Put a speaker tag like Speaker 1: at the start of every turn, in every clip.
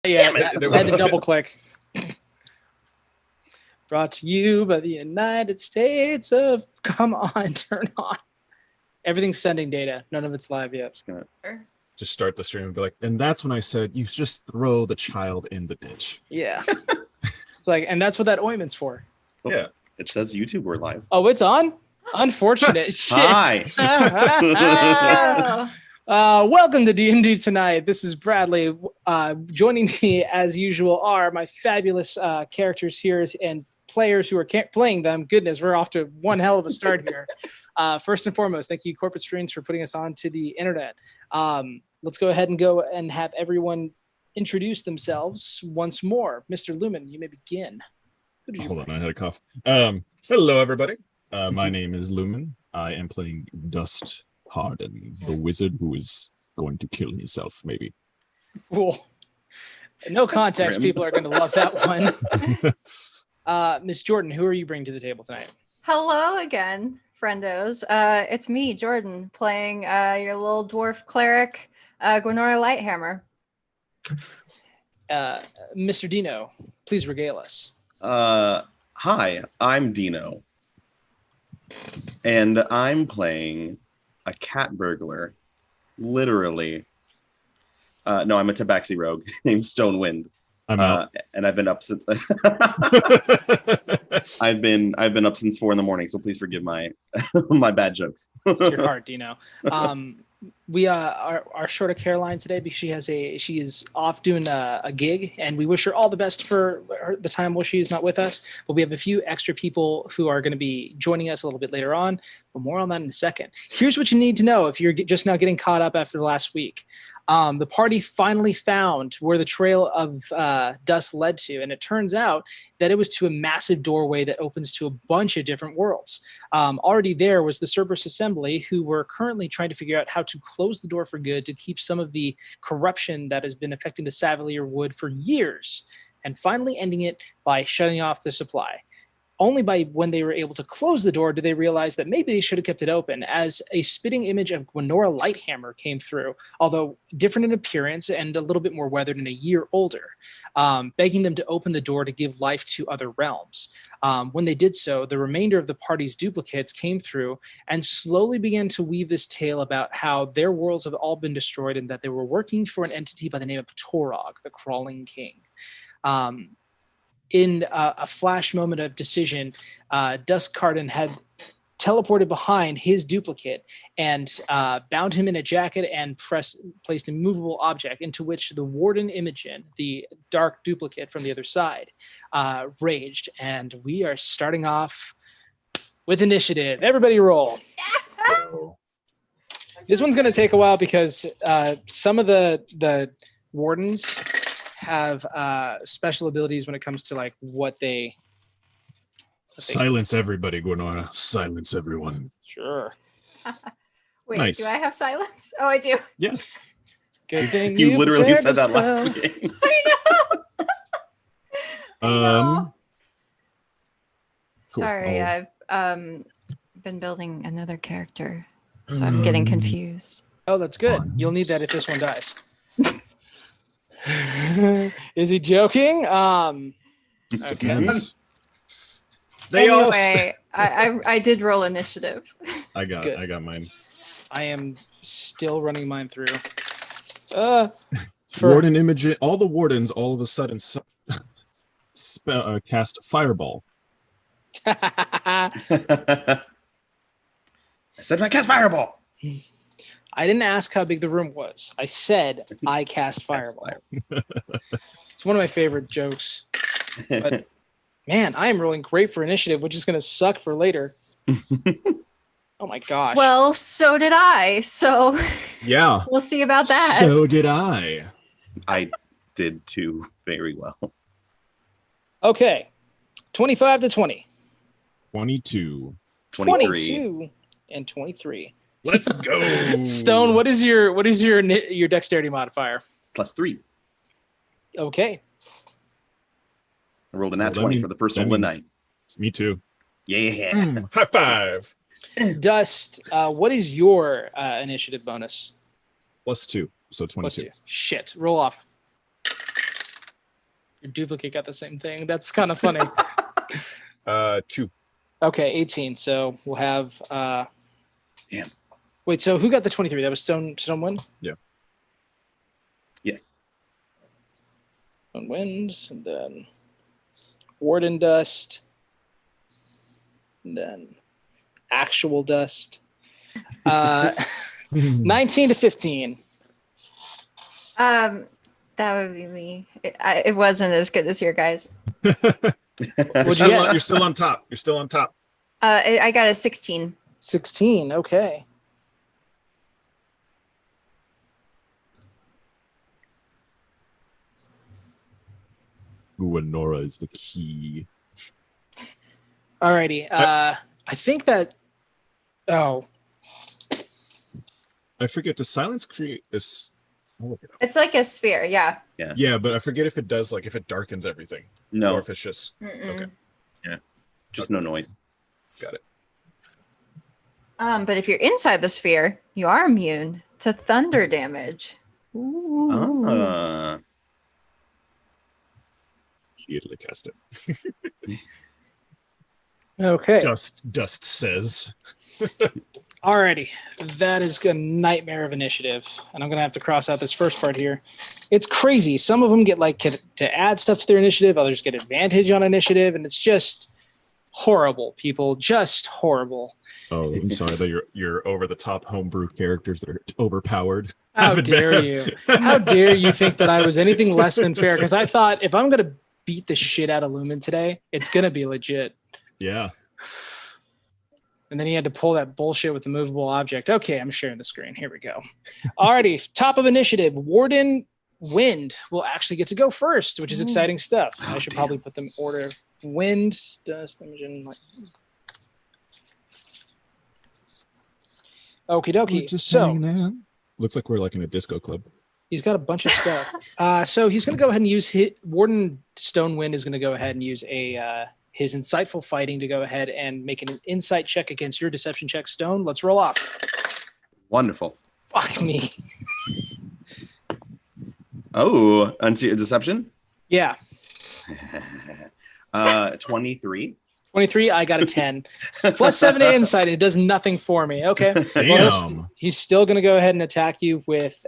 Speaker 1: Yeah, I had to double click. Brought to you by the United States of. Come on, turn on. Everything's sending data. None of it's live yet.
Speaker 2: Just start the stream and be like, and that's when I said you just throw the child in the ditch.
Speaker 1: Yeah. It's like, and that's what that ointment's for.
Speaker 3: Oh,
Speaker 2: yeah.
Speaker 3: It says YouTube, we're live.
Speaker 1: Oh, it's on? Unfortunate. Shit.
Speaker 3: Hi.
Speaker 1: Welcome to D&D Tonight. This is Bradley. Joining me, as usual, are my fabulous characters here and players who are playing them. Goodness, we're off to one hell of a start here. First and foremost, thank you, Corporate Streams, for putting us on to the internet. Let's go ahead and have everyone introduce themselves once more. Mr. Lumen, you may begin.
Speaker 2: Hold on, I had a cough. Hello, everybody. My name is Lumen. I am playing Dust Harden, the wizard who is going to kill himself, maybe.
Speaker 1: Cool. No context. People are going to love that one. Miss Jordan, who are you bringing to the table tonight?
Speaker 4: Hello again, friendos. It's me, Jordan, playing your little dwarf cleric, Gwenora Lighthammer.
Speaker 1: Mr. Dino, please regale us.
Speaker 3: Hi, I'm Dino. And I'm playing a cat burglar. Literally. No, I'm a tabaxi rogue named Stonewind.
Speaker 2: I'm out.
Speaker 3: And I've been up since I've been up since 4 a.m, so please forgive my my bad jokes.
Speaker 1: It's your heart, Dino. We our short of Caroline today because she is off doing a gig, and we wish her all the best for the time while she's not with us. But we have a few extra people who are going to be joining us a little bit later on. But more on that in a second. Here's what you need to know if you're just now getting caught up after last week. The party finally found where the trail of dust led to, and it turns out that it was to a massive doorway that opens to a bunch of different worlds. Already there was the Cerberus Assembly, who were currently trying to figure out how to close the door for good to keep some of the corruption that has been affecting the Savalier Wood for years, and finally ending it by shutting off the supply. Only by when they were able to close the door did they realize that maybe they should have kept it open, as a spitting image of Gwenora Lighthammer came through, although different in appearance and a little bit more weathered and a year older, begging them to open the door to give life to other realms. When they did so, the remainder of the party's duplicates came through and slowly began to weave this tale about how their worlds have all been destroyed and that they were working for an entity by the name of Torah, the Crawling King. In a flash moment of decision, Dusk Harden had teleported behind his duplicate and bound him in a jacket and placed a movable object into which the Warden Imogen, the dark duplicate from the other side, raged. And we are starting off with initiative. Everybody roll. This one's going to take a while because some of the wardens have special abilities when it comes to like what they
Speaker 2: silence everybody, Gwenora. Silence everyone.
Speaker 1: Sure.
Speaker 4: Wait,
Speaker 2: Nice.
Speaker 4: Do I have silence? Oh, I do.
Speaker 2: Yeah.
Speaker 1: It's a good thing
Speaker 3: You literally said that
Speaker 1: spell.
Speaker 3: last game.
Speaker 4: I know.
Speaker 2: Cool.
Speaker 4: Sorry,
Speaker 2: I'll-
Speaker 4: I've been building another character, so I'm getting confused.
Speaker 1: Oh, that's good. You'll need that if this one dies. Is he joking? Okay.
Speaker 2: Depends. They all.
Speaker 4: Anyway, I did roll initiative.
Speaker 2: I got
Speaker 1: Good.
Speaker 2: I got mine.
Speaker 1: I am still running mine through.
Speaker 2: Warden Imogen. All the wardens all of a sudden cast Fireball.
Speaker 3: I said I cast fireball.
Speaker 1: I didn't ask how big the room was. I said I cast fireball. It's one of my favorite jokes. But man, I am rolling great for initiative, which is going to suck for later. Oh my gosh.
Speaker 4: Well, so did I. So
Speaker 2: Yeah.
Speaker 4: we'll see about that.
Speaker 2: So did I.
Speaker 3: I did too very well.
Speaker 1: Okay. 25 to 20.
Speaker 2: 22.
Speaker 3: 23.
Speaker 1: 22 and 23.
Speaker 2: Let's go.
Speaker 1: Stone, what is your dexterity modifier?
Speaker 3: +3.
Speaker 1: Okay.
Speaker 3: I rolled a nat
Speaker 2: Well,
Speaker 3: 20 for the first one of the night.
Speaker 2: Me too.
Speaker 3: Yeah.
Speaker 2: High five.
Speaker 1: Dust, what is your initiative bonus?
Speaker 2: +2. So 22.
Speaker 1: +2. Shit. Roll off. Your duplicate got the same thing. That's kind of funny.
Speaker 2: 2.
Speaker 1: Okay, 18. So we'll have.
Speaker 3: Damn.
Speaker 1: Wait, so who got the 23? That was Stone Wind?
Speaker 3: Yes.
Speaker 1: Stone Wind, and then Warden Dust, and then Actual Dust. 19 to 15.
Speaker 4: That would be me. It wasn't as good as your guys.
Speaker 2: You're still on top. You're still on top.
Speaker 4: I got a 16.
Speaker 1: 16. Okay.
Speaker 2: Ooh, and Nora is the key.
Speaker 1: Alrighty. I think that. Oh,
Speaker 2: I forget. Does silence create this? I'll look it up.
Speaker 4: It's like a sphere, yeah.
Speaker 2: Yeah, but I forget if it does, like, if it darkens everything.
Speaker 3: No.
Speaker 2: Or if it's just.
Speaker 4: Mm-mm.
Speaker 2: Okay.
Speaker 3: Just no noise.
Speaker 2: Got it.
Speaker 4: But if you're inside the sphere, you are immune to thunder damage. Ooh.
Speaker 3: Ah.
Speaker 2: Immediately cast it.
Speaker 1: okay.
Speaker 2: Dust says.
Speaker 1: Alrighty. That is a nightmare of initiative. And I'm going to have to cross out this first part here. It's crazy. Some of them get to add stuff to their initiative. Others get advantage on initiative. And it's just horrible, people. Just horrible.
Speaker 2: Oh, I'm sorry that you're over the top homebrew characters that are overpowered.
Speaker 1: How dare you? How dare you think that I was anything less than fair? Because I thought if I'm going to beat the shit out of Lumen today, it's going to be legit.
Speaker 2: Yeah.
Speaker 1: And then he had to pull that bullshit with the movable object. Okay, I'm sharing the screen. Here we go. Alrighty, top of initiative. Warden Wind will actually get to go first, which is exciting stuff.
Speaker 3: Oh,
Speaker 1: I should probably put them in order. Wind, Dust, Imogen. Okie dokie. So
Speaker 2: looks like we're like in a disco club.
Speaker 1: he's got a bunch of stuff. So he's going to go ahead and use Warden Stonewind is going to go ahead and use his insightful fighting to go ahead and make an insight check against your deception check, Stone. Let's roll off.
Speaker 3: Wonderful.
Speaker 1: Fuck me.
Speaker 3: Oh, deception?
Speaker 1: Yeah.
Speaker 3: 23.
Speaker 1: 23, I got a 10. Plus 7 to insight. It does nothing for me. Okay. Well,
Speaker 2: Damn.
Speaker 1: he's still going to go ahead and attack you with,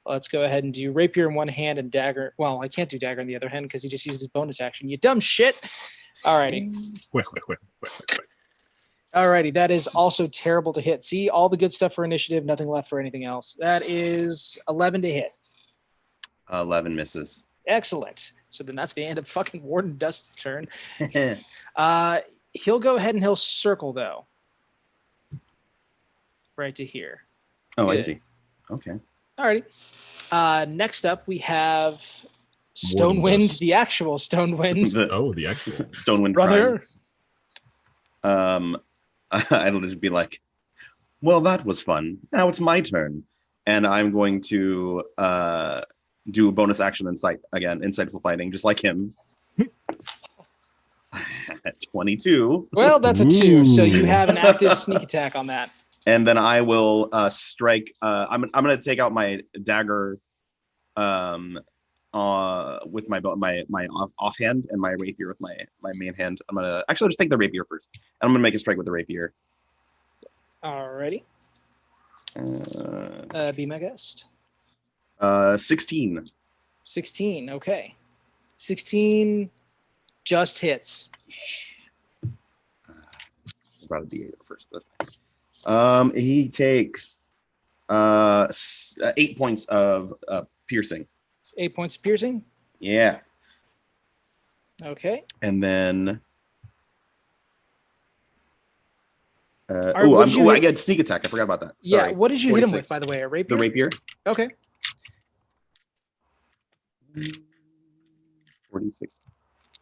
Speaker 1: let's go ahead and do rapier in one hand and dagger. Well, I can't do dagger in the other hand because he just used his bonus action. You dumb shit. Alrighty.
Speaker 2: Quick.
Speaker 1: Alrighty. That is also terrible to hit. See, all the good stuff for initiative, nothing left for anything else. That is 11 to hit.
Speaker 3: 11 misses.
Speaker 1: Excellent. So then that's the end of fucking Warden Dust's turn. He'll go ahead and he'll circle, though. Right to here.
Speaker 3: Oh, I
Speaker 1: Good.
Speaker 3: see. Okay.
Speaker 1: Alrighty. Next up, we have
Speaker 2: Warden
Speaker 1: Stonewind,
Speaker 2: Dust.
Speaker 1: the actual Stonewind.
Speaker 2: The actual.
Speaker 3: Stonewind
Speaker 1: Brother.
Speaker 3: Prime. I'll just be like, well, that was fun. Now it's my turn. And I'm going to do a bonus action insight again, insightful fighting, just like him. 22.
Speaker 1: Well, that's a 2. So you have an active sneak attack on that.
Speaker 3: And then I will strike. I'm going to take out my dagger with my offhand and my rapier with my main hand. I'm going to actually just take the rapier first. And I'm going to make a strike with the rapier.
Speaker 1: Alrighty. Be my guest.
Speaker 3: 16.
Speaker 1: 16. Okay. 16 just hits.
Speaker 3: I brought a D8 first. That's fine. He takes 8 points of piercing.
Speaker 1: 8 points of piercing.
Speaker 3: Yeah.
Speaker 1: Okay.
Speaker 3: And then
Speaker 1: Alright, what did you
Speaker 3: I
Speaker 1: hit?
Speaker 3: get sneak attack. I forgot about that. Sorry.
Speaker 1: Yeah. What did you hit him
Speaker 3: 46.
Speaker 1: with, by the way? A rapier?
Speaker 3: The rapier.
Speaker 1: Okay.
Speaker 3: 46.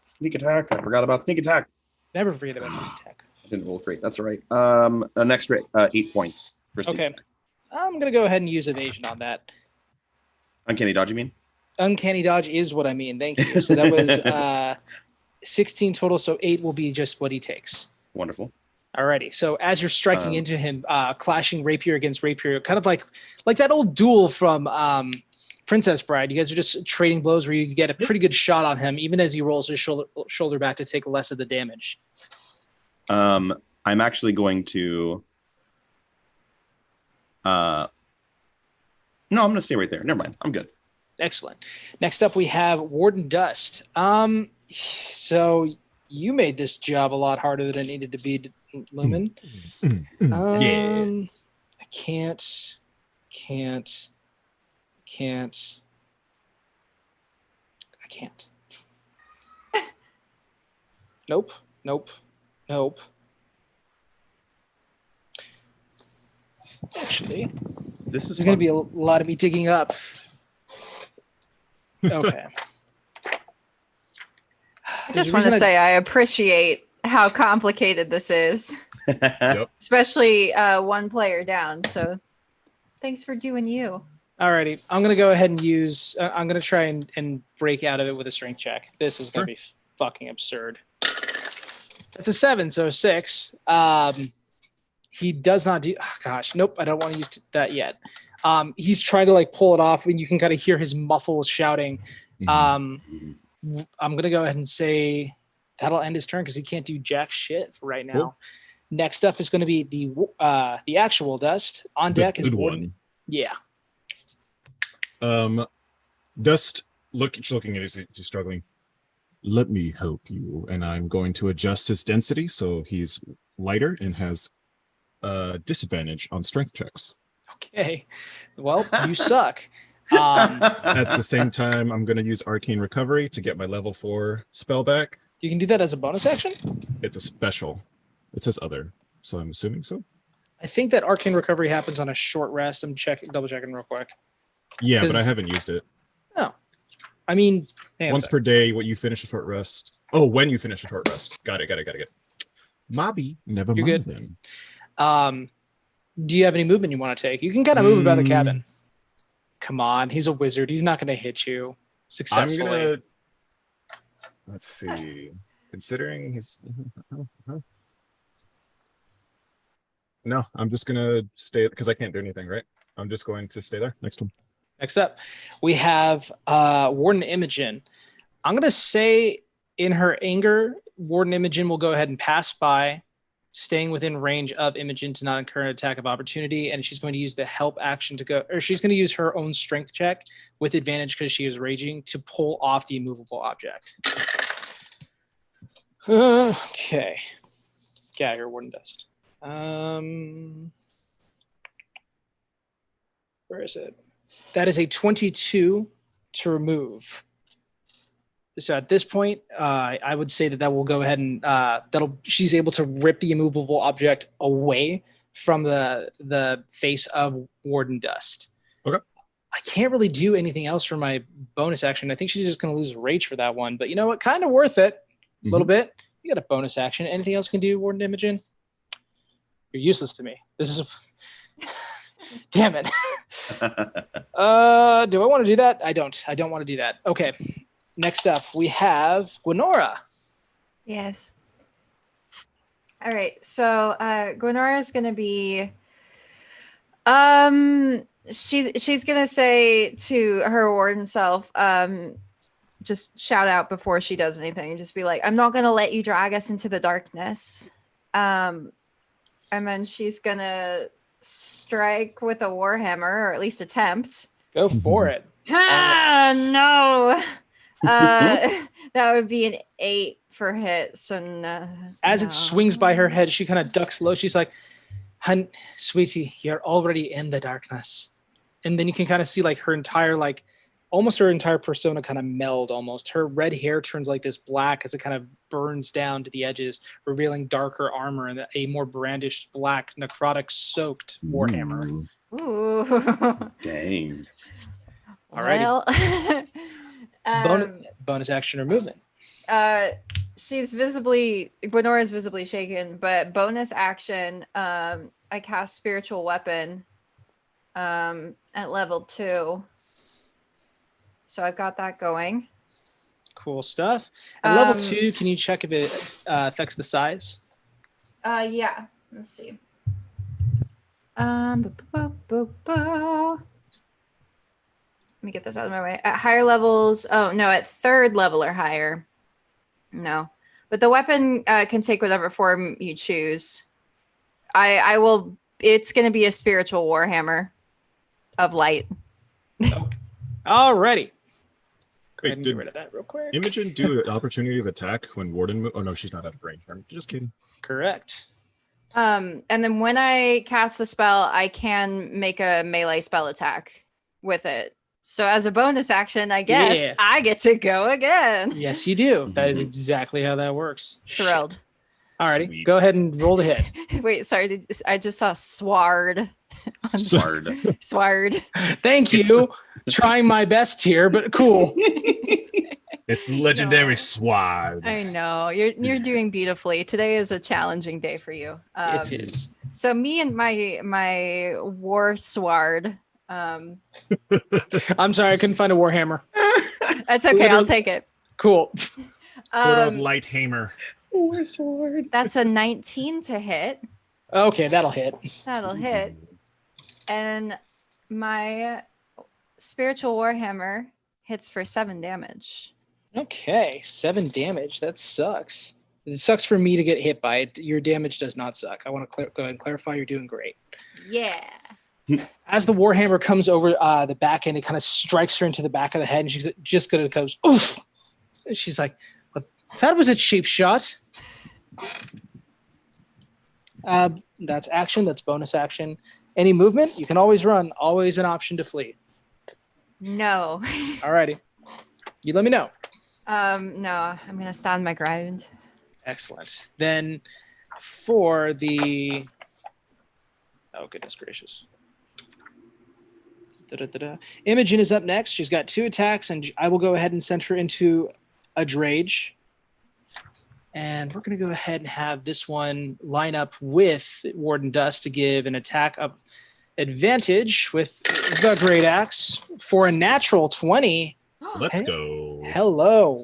Speaker 3: Sneak attack. I forgot about sneak attack.
Speaker 1: Never forget about sneak attack.
Speaker 3: I didn't roll great. That's all right. An extra 8 points for sneak
Speaker 1: Okay.
Speaker 3: attack.
Speaker 1: I'm going to go ahead and use evasion on that.
Speaker 3: Uncanny dodge, you mean?
Speaker 1: Uncanny dodge is what I mean. Thank you. So that was 16 total. So 8 will be just what he takes.
Speaker 3: Wonderful.
Speaker 1: Alrighty. So as you're striking into him, clashing rapier against rapier, kind of like that old duel from Princess Bride, you guys are just trading blows where you get a pretty good shot on him, even as he rolls his shoulder back to take less of the damage.
Speaker 3: I'm actually going to. No, I'm going to stay right there. Never mind. I'm good.
Speaker 1: Excellent. Next up, we have Warden Dust. So you made this job a lot harder than it needed to be, Lumen.
Speaker 2: Yeah.
Speaker 1: I can't. Nope. Actually,
Speaker 3: This is
Speaker 1: there's going to
Speaker 3: fun.
Speaker 1: be a lot of me digging up. Okay.
Speaker 4: I just want to say I appreciate how complicated this is,
Speaker 2: Yep.
Speaker 4: especially one player down. So thanks for doing you.
Speaker 1: Alrighty, I'm gonna go ahead and use. I'm gonna try and break out of it with a strength check. This is gonna be fucking absurd. That's a 7, so a 6. He does not do. Oh, gosh, nope. I don't want to use that yet. He's trying to like pull it off, and you can kind of hear his muffled shouting. I'm gonna go ahead and say that'll end his turn because he can't do jack shit for right now.
Speaker 2: Cool.
Speaker 1: Next up is going to be the actual Dust. On deck is Warden.
Speaker 2: One.
Speaker 1: Yeah.
Speaker 2: Dust looking at it, he's struggling. Let me help you, and I'm going to adjust his density so he's lighter and has disadvantage on strength checks.
Speaker 1: Okay. Well, you suck.
Speaker 2: At the same time, I'm going to use Arcane Recovery to get my level 4 spell back.
Speaker 1: You can do that as a bonus action?
Speaker 2: It's a special. It says other, so I'm assuming so.
Speaker 1: I think that Arcane Recovery happens on a short rest. I'm double checking real quick.
Speaker 2: Yeah, but I haven't used it.
Speaker 1: No. I mean,
Speaker 2: once per day, what you finish a short rest. Oh, when you finish a short rest. Got it. Mobby, never
Speaker 1: You're
Speaker 2: mind
Speaker 1: good.
Speaker 2: then.
Speaker 1: Do you have any movement you want to take? You can kind of move about the cabin. Come on, he's a wizard. He's not going to hit you successfully.
Speaker 2: Let's see. Considering his... No, I'm just going to stay because I can't do anything, right? I'm just going to stay there. Next one.
Speaker 1: Next up, we have Warden Imogen. I'm going to say in her anger, Warden Imogen will go ahead and pass by, staying within range of Imogen to not incur an attack of opportunity. And she's going to use the help action to go, or she's going to use her own strength check with advantage because she is raging to pull off the immovable object. Okay. Get out of here, Warden Dust. Where is it? That is a 22 to remove. So at this point, I would say that will go ahead and she's able to rip the immovable object away from the face of Warden Dust.
Speaker 2: Okay.
Speaker 1: I can't really do anything else for my bonus action. I think she's just going to lose rage for that one. But you know what? Kind of worth it a little bit. You got a bonus action. Anything else you can do, Warden Imogen? You're useless to me. This is damn it. Do I want to do that? I don't want to do that. Okay. Next up, we have Gwenora.
Speaker 4: Yes. All right. So Gwenora is going to be she's going to say to her warden self, just shout out before she does anything and just be like, I'm not going to let you drag us into the darkness. And then she's going to strike with a warhammer, or at least attempt.
Speaker 1: Go for it.
Speaker 4: No. That would be an 8 for hit. So
Speaker 1: as it swings by her head, she kind of ducks low. She's like, "Hun, sweetie, you're already in the darkness." And then you can kind of see like her entire almost her entire persona kind of meld almost. Her red hair turns like this black as it kind of burns down to the edges, revealing darker armor and a more brandished black necrotic soaked warhammer.
Speaker 4: Ooh.
Speaker 3: Dang.
Speaker 1: Alrighty. Bonus action or movement.
Speaker 4: Gwenora is visibly shaken, but bonus action, I cast spiritual weapon at level 2. So I've got that going.
Speaker 1: Cool stuff. At level 2, can you check if it affects the size?
Speaker 4: Yeah. Let's see. let me get this out of my way. At higher levels, oh no, at 3rd level or higher. No. But the weapon can take whatever form you choose. I will, it's going to be a spiritual warhammer of light.
Speaker 1: Alrighty. Go ahead
Speaker 2: Wait,
Speaker 1: and
Speaker 2: did
Speaker 1: get rid of that real quick.
Speaker 2: Imogen do an opportunity of attack when Warden? Oh no, she's not out of range. I'm just kidding.
Speaker 1: Correct.
Speaker 4: And then when I cast the spell, I can make a melee spell attack with it. So as a bonus action, I guess
Speaker 1: Yeah.
Speaker 4: I get to go again.
Speaker 1: Yes, you do. That is exactly how that works.
Speaker 4: Thrilled.
Speaker 1: Alrighty,
Speaker 2: Sweet.
Speaker 1: go ahead and roll the hit.
Speaker 4: Wait, sorry. I just saw sward.
Speaker 3: Sword.
Speaker 4: Sward.
Speaker 1: Thank you. Trying my best here, but cool.
Speaker 2: It's the legendary
Speaker 4: No.
Speaker 2: sword.
Speaker 4: I know you're doing beautifully. Today is a challenging day for you.
Speaker 1: It is.
Speaker 4: So me and my war sword.
Speaker 1: I'm sorry, I couldn't find a warhammer.
Speaker 4: That's okay. I'll take it.
Speaker 1: Cool.
Speaker 2: Good old light hammer.
Speaker 3: War sword.
Speaker 4: That's a 19 to hit.
Speaker 1: Okay, that'll hit.
Speaker 4: That'll hit. And my spiritual warhammer hits for 7 damage.
Speaker 1: Okay, 7 damage. That sucks. It sucks for me to get hit by it. Your damage does not suck. I want to go ahead and clarify. You're doing great.
Speaker 4: Yeah.
Speaker 1: As the warhammer comes over the back end, it kind of strikes her into the back of the head, and she's just gonna goes oof. And she's like, "Well, that was a cheap shot." That's action. That's bonus action. Any movement, you can always run. Always an option to flee.
Speaker 4: No.
Speaker 1: Alrighty, you let me know.
Speaker 4: No, I'm gonna stand my ground.
Speaker 1: Excellent. Then for the oh goodness gracious. Da-da-da-da. Imogen is up next. She's got 2 attacks, and I will go ahead and send her into a Drage. And we're going to go ahead and have this one line up with Warden Dust to give an attack up advantage with the Great Axe for a natural 20.
Speaker 2: Let's
Speaker 1: Hey.
Speaker 2: go.
Speaker 1: Hello.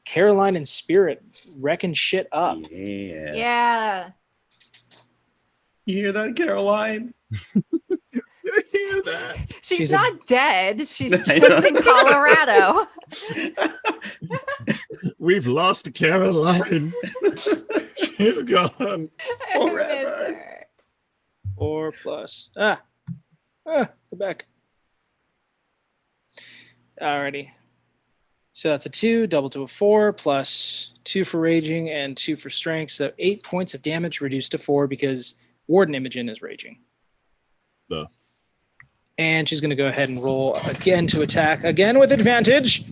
Speaker 1: Caroline and Spirit wrecking shit up.
Speaker 3: Yeah.
Speaker 4: Yeah.
Speaker 3: You hear that, Caroline?
Speaker 2: You hear that?
Speaker 4: She's
Speaker 1: a-
Speaker 4: not dead. She's
Speaker 3: I
Speaker 4: just
Speaker 3: know.
Speaker 4: in Colorado.
Speaker 2: We've lost Caroline. She's gone.
Speaker 4: I miss
Speaker 3: Forever.
Speaker 4: her.
Speaker 1: 4 plus. The back. Alrighty. So that's a 2, double to a 4, plus 2 for raging and 2 for strength. So 8 points of damage reduced to 4 because Warden Imogen is raging.
Speaker 2: Duh.
Speaker 1: And she's going to go ahead and roll again to attack, again with advantage.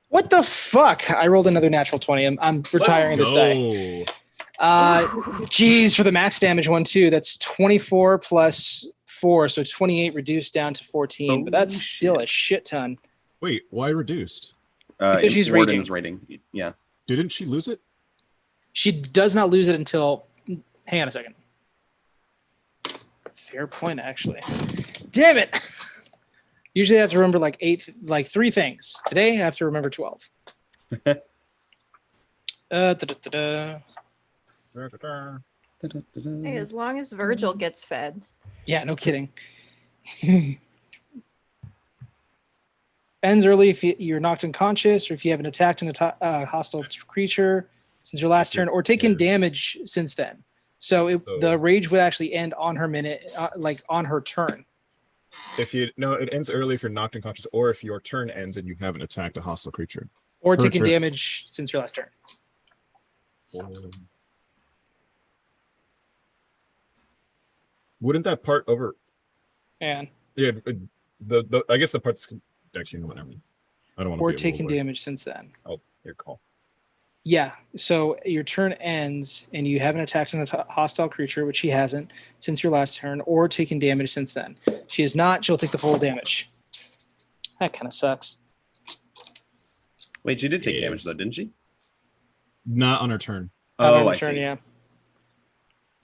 Speaker 1: What the fuck? I rolled another natural 20. I'm retiring this die. Geez, for the max damage one too. That's 24 plus 4, so 28 reduced down to 14. But that's still a shit ton.
Speaker 2: Wait, why reduced?
Speaker 1: Because she's
Speaker 3: Warden's rating. Yeah.
Speaker 2: Didn't she lose it?
Speaker 1: She does not lose it until. Hang on a second. Fair point, actually. Damn it! Usually I have to remember like 3 things. Today I have to remember 12. Da-da-da-da.
Speaker 4: Hey, as long as Virgil gets fed.
Speaker 1: Yeah, no kidding. Ends early if you're knocked unconscious or if you haven't attacked a hostile creature since your last turn or taken damage since then. So the rage would actually end on her minute, on her turn.
Speaker 2: It ends early if you're knocked unconscious, or if your turn ends and you haven't attacked a hostile creature.
Speaker 1: Or
Speaker 2: Per
Speaker 1: taken
Speaker 2: turn.
Speaker 1: damage since your last turn.
Speaker 2: Wouldn't that part over?
Speaker 1: And
Speaker 2: Yeah, the I guess the part's actually whatever. I don't want to.
Speaker 1: or taken damage since then.
Speaker 2: Oh, your call.
Speaker 1: Yeah. So your turn ends and you haven't attacked a hostile creature, which she hasn't since your last turn, or taken damage since then. She is not. She'll take the full damage. That kind of sucks.
Speaker 3: Wait, she did take
Speaker 2: Yes.
Speaker 3: damage though, didn't she?
Speaker 2: Not on her turn.
Speaker 3: Oh,
Speaker 1: On
Speaker 3: I
Speaker 1: her turn,
Speaker 3: see.
Speaker 1: yeah.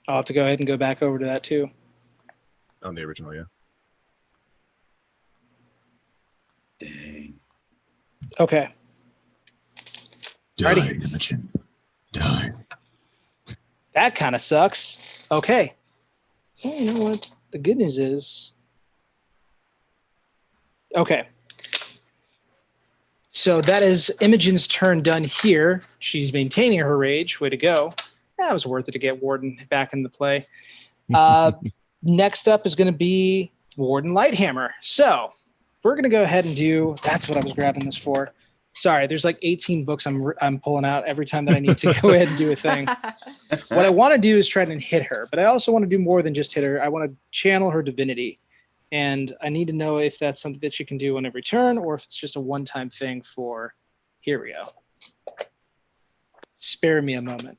Speaker 1: I'll have to go ahead and go back over to that too.
Speaker 2: On the original, yeah.
Speaker 3: Dang.
Speaker 1: Okay.
Speaker 2: Die,
Speaker 1: Alrighty.
Speaker 2: Imogen. Die.
Speaker 1: That kind of sucks. Okay. Well, you know what? The good news is Okay. So that is Imogen's turn done here. She's maintaining her rage. Way to go. That was worth it to get Warden back in the play. Next up is going to be Warden Lighthammer. So we're going to go ahead and do, that's what I was grabbing this for. Sorry, there's like 18 books I'm pulling out every time that I need to go ahead and do a thing. What I want to do is try and hit her, but I also want to do more than just hit her. I want to channel her divinity. And I need to know if that's something that she can do on every turn or if it's just a one-time thing for, here we go. Spare me a moment.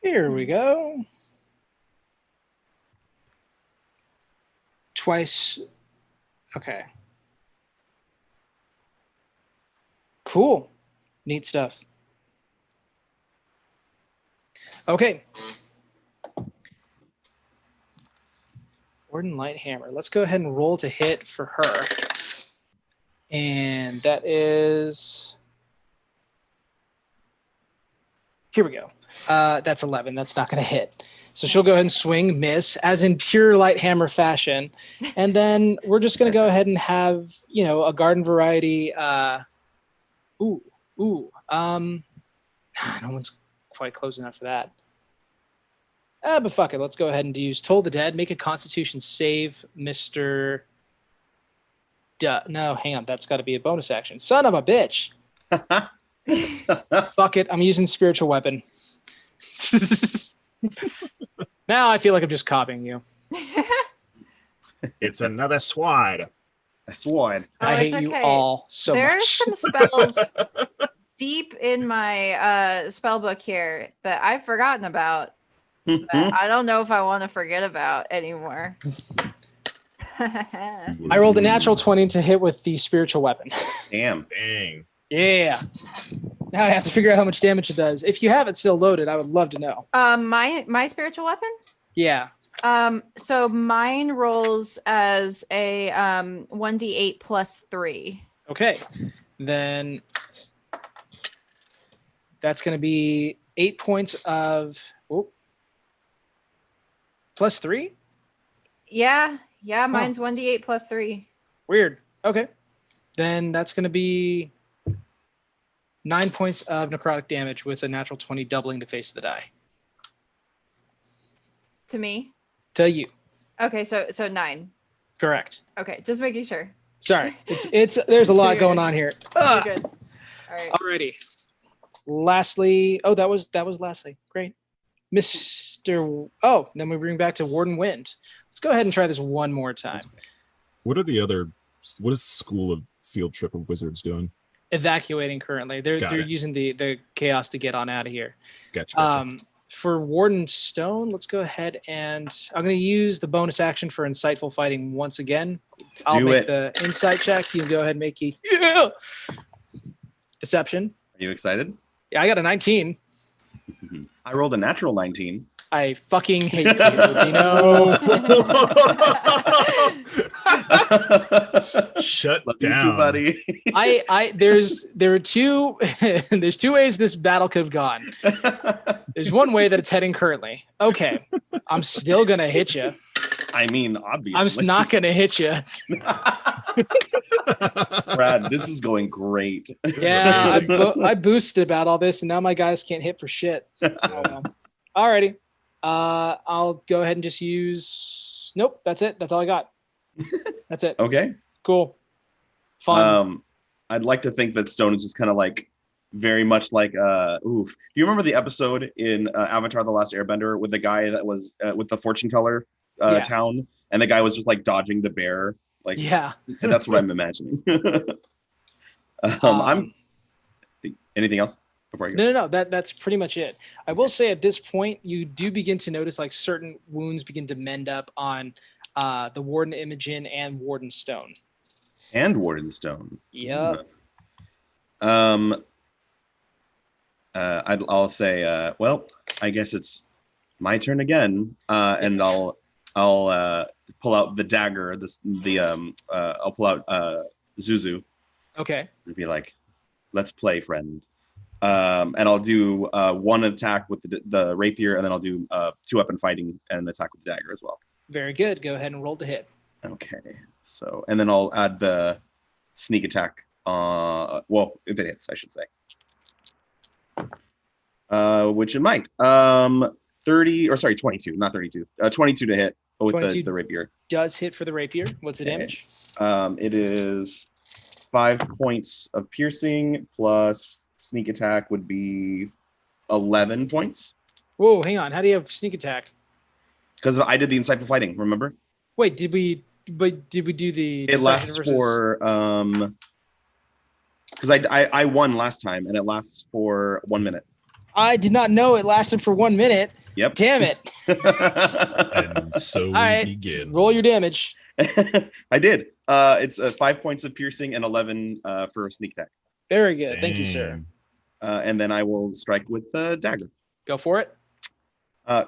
Speaker 1: Here we go. Twice. Okay. Cool. Neat stuff. Okay. Warden Lighthammer. Let's go ahead and roll to hit for her. And that is... Here we go. That's 11. That's not going to hit. So she'll go ahead and swing, miss, as in pure Lighthammer fashion. And then we're just going to go ahead and have, you know, a garden variety. No one's quite close enough for that. But fuck it. Let's go ahead and use Toll the Dead. Make a Constitution save, Mr. No, hang on. That's got to be a bonus action. Son of a bitch. Fuck it. I'm using Spiritual Weapon. Now I feel like I'm just copying you.
Speaker 2: It's another sword.
Speaker 3: A sword.
Speaker 1: I hate you all so
Speaker 4: There
Speaker 1: much.
Speaker 4: are some spells deep in my spell book here that I've forgotten about. That I don't know if I want to forget about anymore.
Speaker 1: I rolled a natural 20 to hit with the Spiritual Weapon.
Speaker 3: Damn.
Speaker 2: Dang.
Speaker 1: Yeah. Now I have to figure out how much damage it does. If you have it still loaded, I would love to know.
Speaker 4: My spiritual weapon?
Speaker 1: Yeah.
Speaker 4: So mine rolls as a 1d8 plus 3.
Speaker 1: Okay. Then that's going to be 8 points of plus 3?
Speaker 4: Yeah, mine's 1d8 plus 3.
Speaker 1: Weird. Okay. Then that's going to be 9 points of necrotic damage with a natural 20 doubling the face of the die.
Speaker 4: To me?
Speaker 1: To you.
Speaker 4: Okay, so 9.
Speaker 1: Correct.
Speaker 4: Okay, just making sure.
Speaker 1: Sorry. It's there's a lot going on here.
Speaker 4: You're good. All right.
Speaker 1: Alrighty. Lastly, that was lastly. Great. Mr. Oh, then we bring back to Warden Wind. Let's go ahead and try this one more time.
Speaker 2: What is the School of Field Trip of Wizards doing?
Speaker 1: Evacuating currently. They're using the chaos to get on out of here.
Speaker 2: Gotcha.
Speaker 1: For Warden Stone, let's go ahead and I'm going to use the bonus action for Insightful Fighting once again. I'll make the insight check. You can go ahead and make Deception.
Speaker 3: Are you excited?
Speaker 1: Yeah, I got a 19.
Speaker 3: I rolled a natural 19.
Speaker 1: I fucking hate you, Dino.
Speaker 2: Shut
Speaker 3: Love you
Speaker 2: down,
Speaker 3: too, buddy.
Speaker 1: There are two there's two ways this battle could have gone. There's one way that it's heading currently. Okay. I'm still gonna hit you.
Speaker 3: I mean, obviously.
Speaker 1: I'm not gonna hit you.
Speaker 3: Brad, this is going great.
Speaker 1: Yeah, I boosted about all this, and now my guys can't hit for shit. Oh, well. Alrighty. I'll go ahead and just use. Nope, that's it. That's all I got. That's it.
Speaker 3: Okay.
Speaker 1: Cool. Fun.
Speaker 3: I'd like to think that Stone is just kind of like very much like do you remember the episode in Avatar: The Last Airbender with the guy that was with the fortune teller town, and the guy was just like dodging the bear? Like,
Speaker 1: yeah.
Speaker 3: And that's what I'm imagining. I'm anything else before I go?
Speaker 1: No. That's pretty much it. I will say at this point, you do begin to notice like certain wounds begin to mend up on the Warden Imogen and Warden Stone.
Speaker 3: And Warden Stone.
Speaker 1: Yep.
Speaker 3: I'll say, well, I guess it's my turn again, and I'll pull out the dagger. I'll pull out Zuzu.
Speaker 1: Okay.
Speaker 3: And be like, "Let's play, friend." And I'll do one attack with the rapier, and then I'll do 2-weapon fighting and attack with the dagger as well.
Speaker 1: Very good. Go ahead and roll to hit.
Speaker 3: Okay. So, and then I'll add the sneak attack. Well, if it hits, I should say. Which it might. 30 or sorry, 22, not 32. 22 to hit with
Speaker 1: 22
Speaker 3: the rapier.
Speaker 1: Does hit for the rapier. What's the
Speaker 3: Okay.
Speaker 1: damage?
Speaker 3: It is 5 points of piercing plus sneak attack would be 11 points.
Speaker 1: Whoa, hang on. How do you have sneak attack?
Speaker 3: Because I did the insightful fighting, remember?
Speaker 1: Wait, did we do the
Speaker 3: It lasts for because I won last time and it lasts for 1 minute.
Speaker 1: I did not know it lasted for 1 minute.
Speaker 3: Yep.
Speaker 1: Damn it.
Speaker 2: And so we
Speaker 1: right.
Speaker 2: begin.
Speaker 1: Roll your damage.
Speaker 3: I did. It's 5 points of piercing and 11 for a sneak attack.
Speaker 1: Very good. Thank you, sir.
Speaker 3: And then I will strike with the dagger.
Speaker 1: Go for it.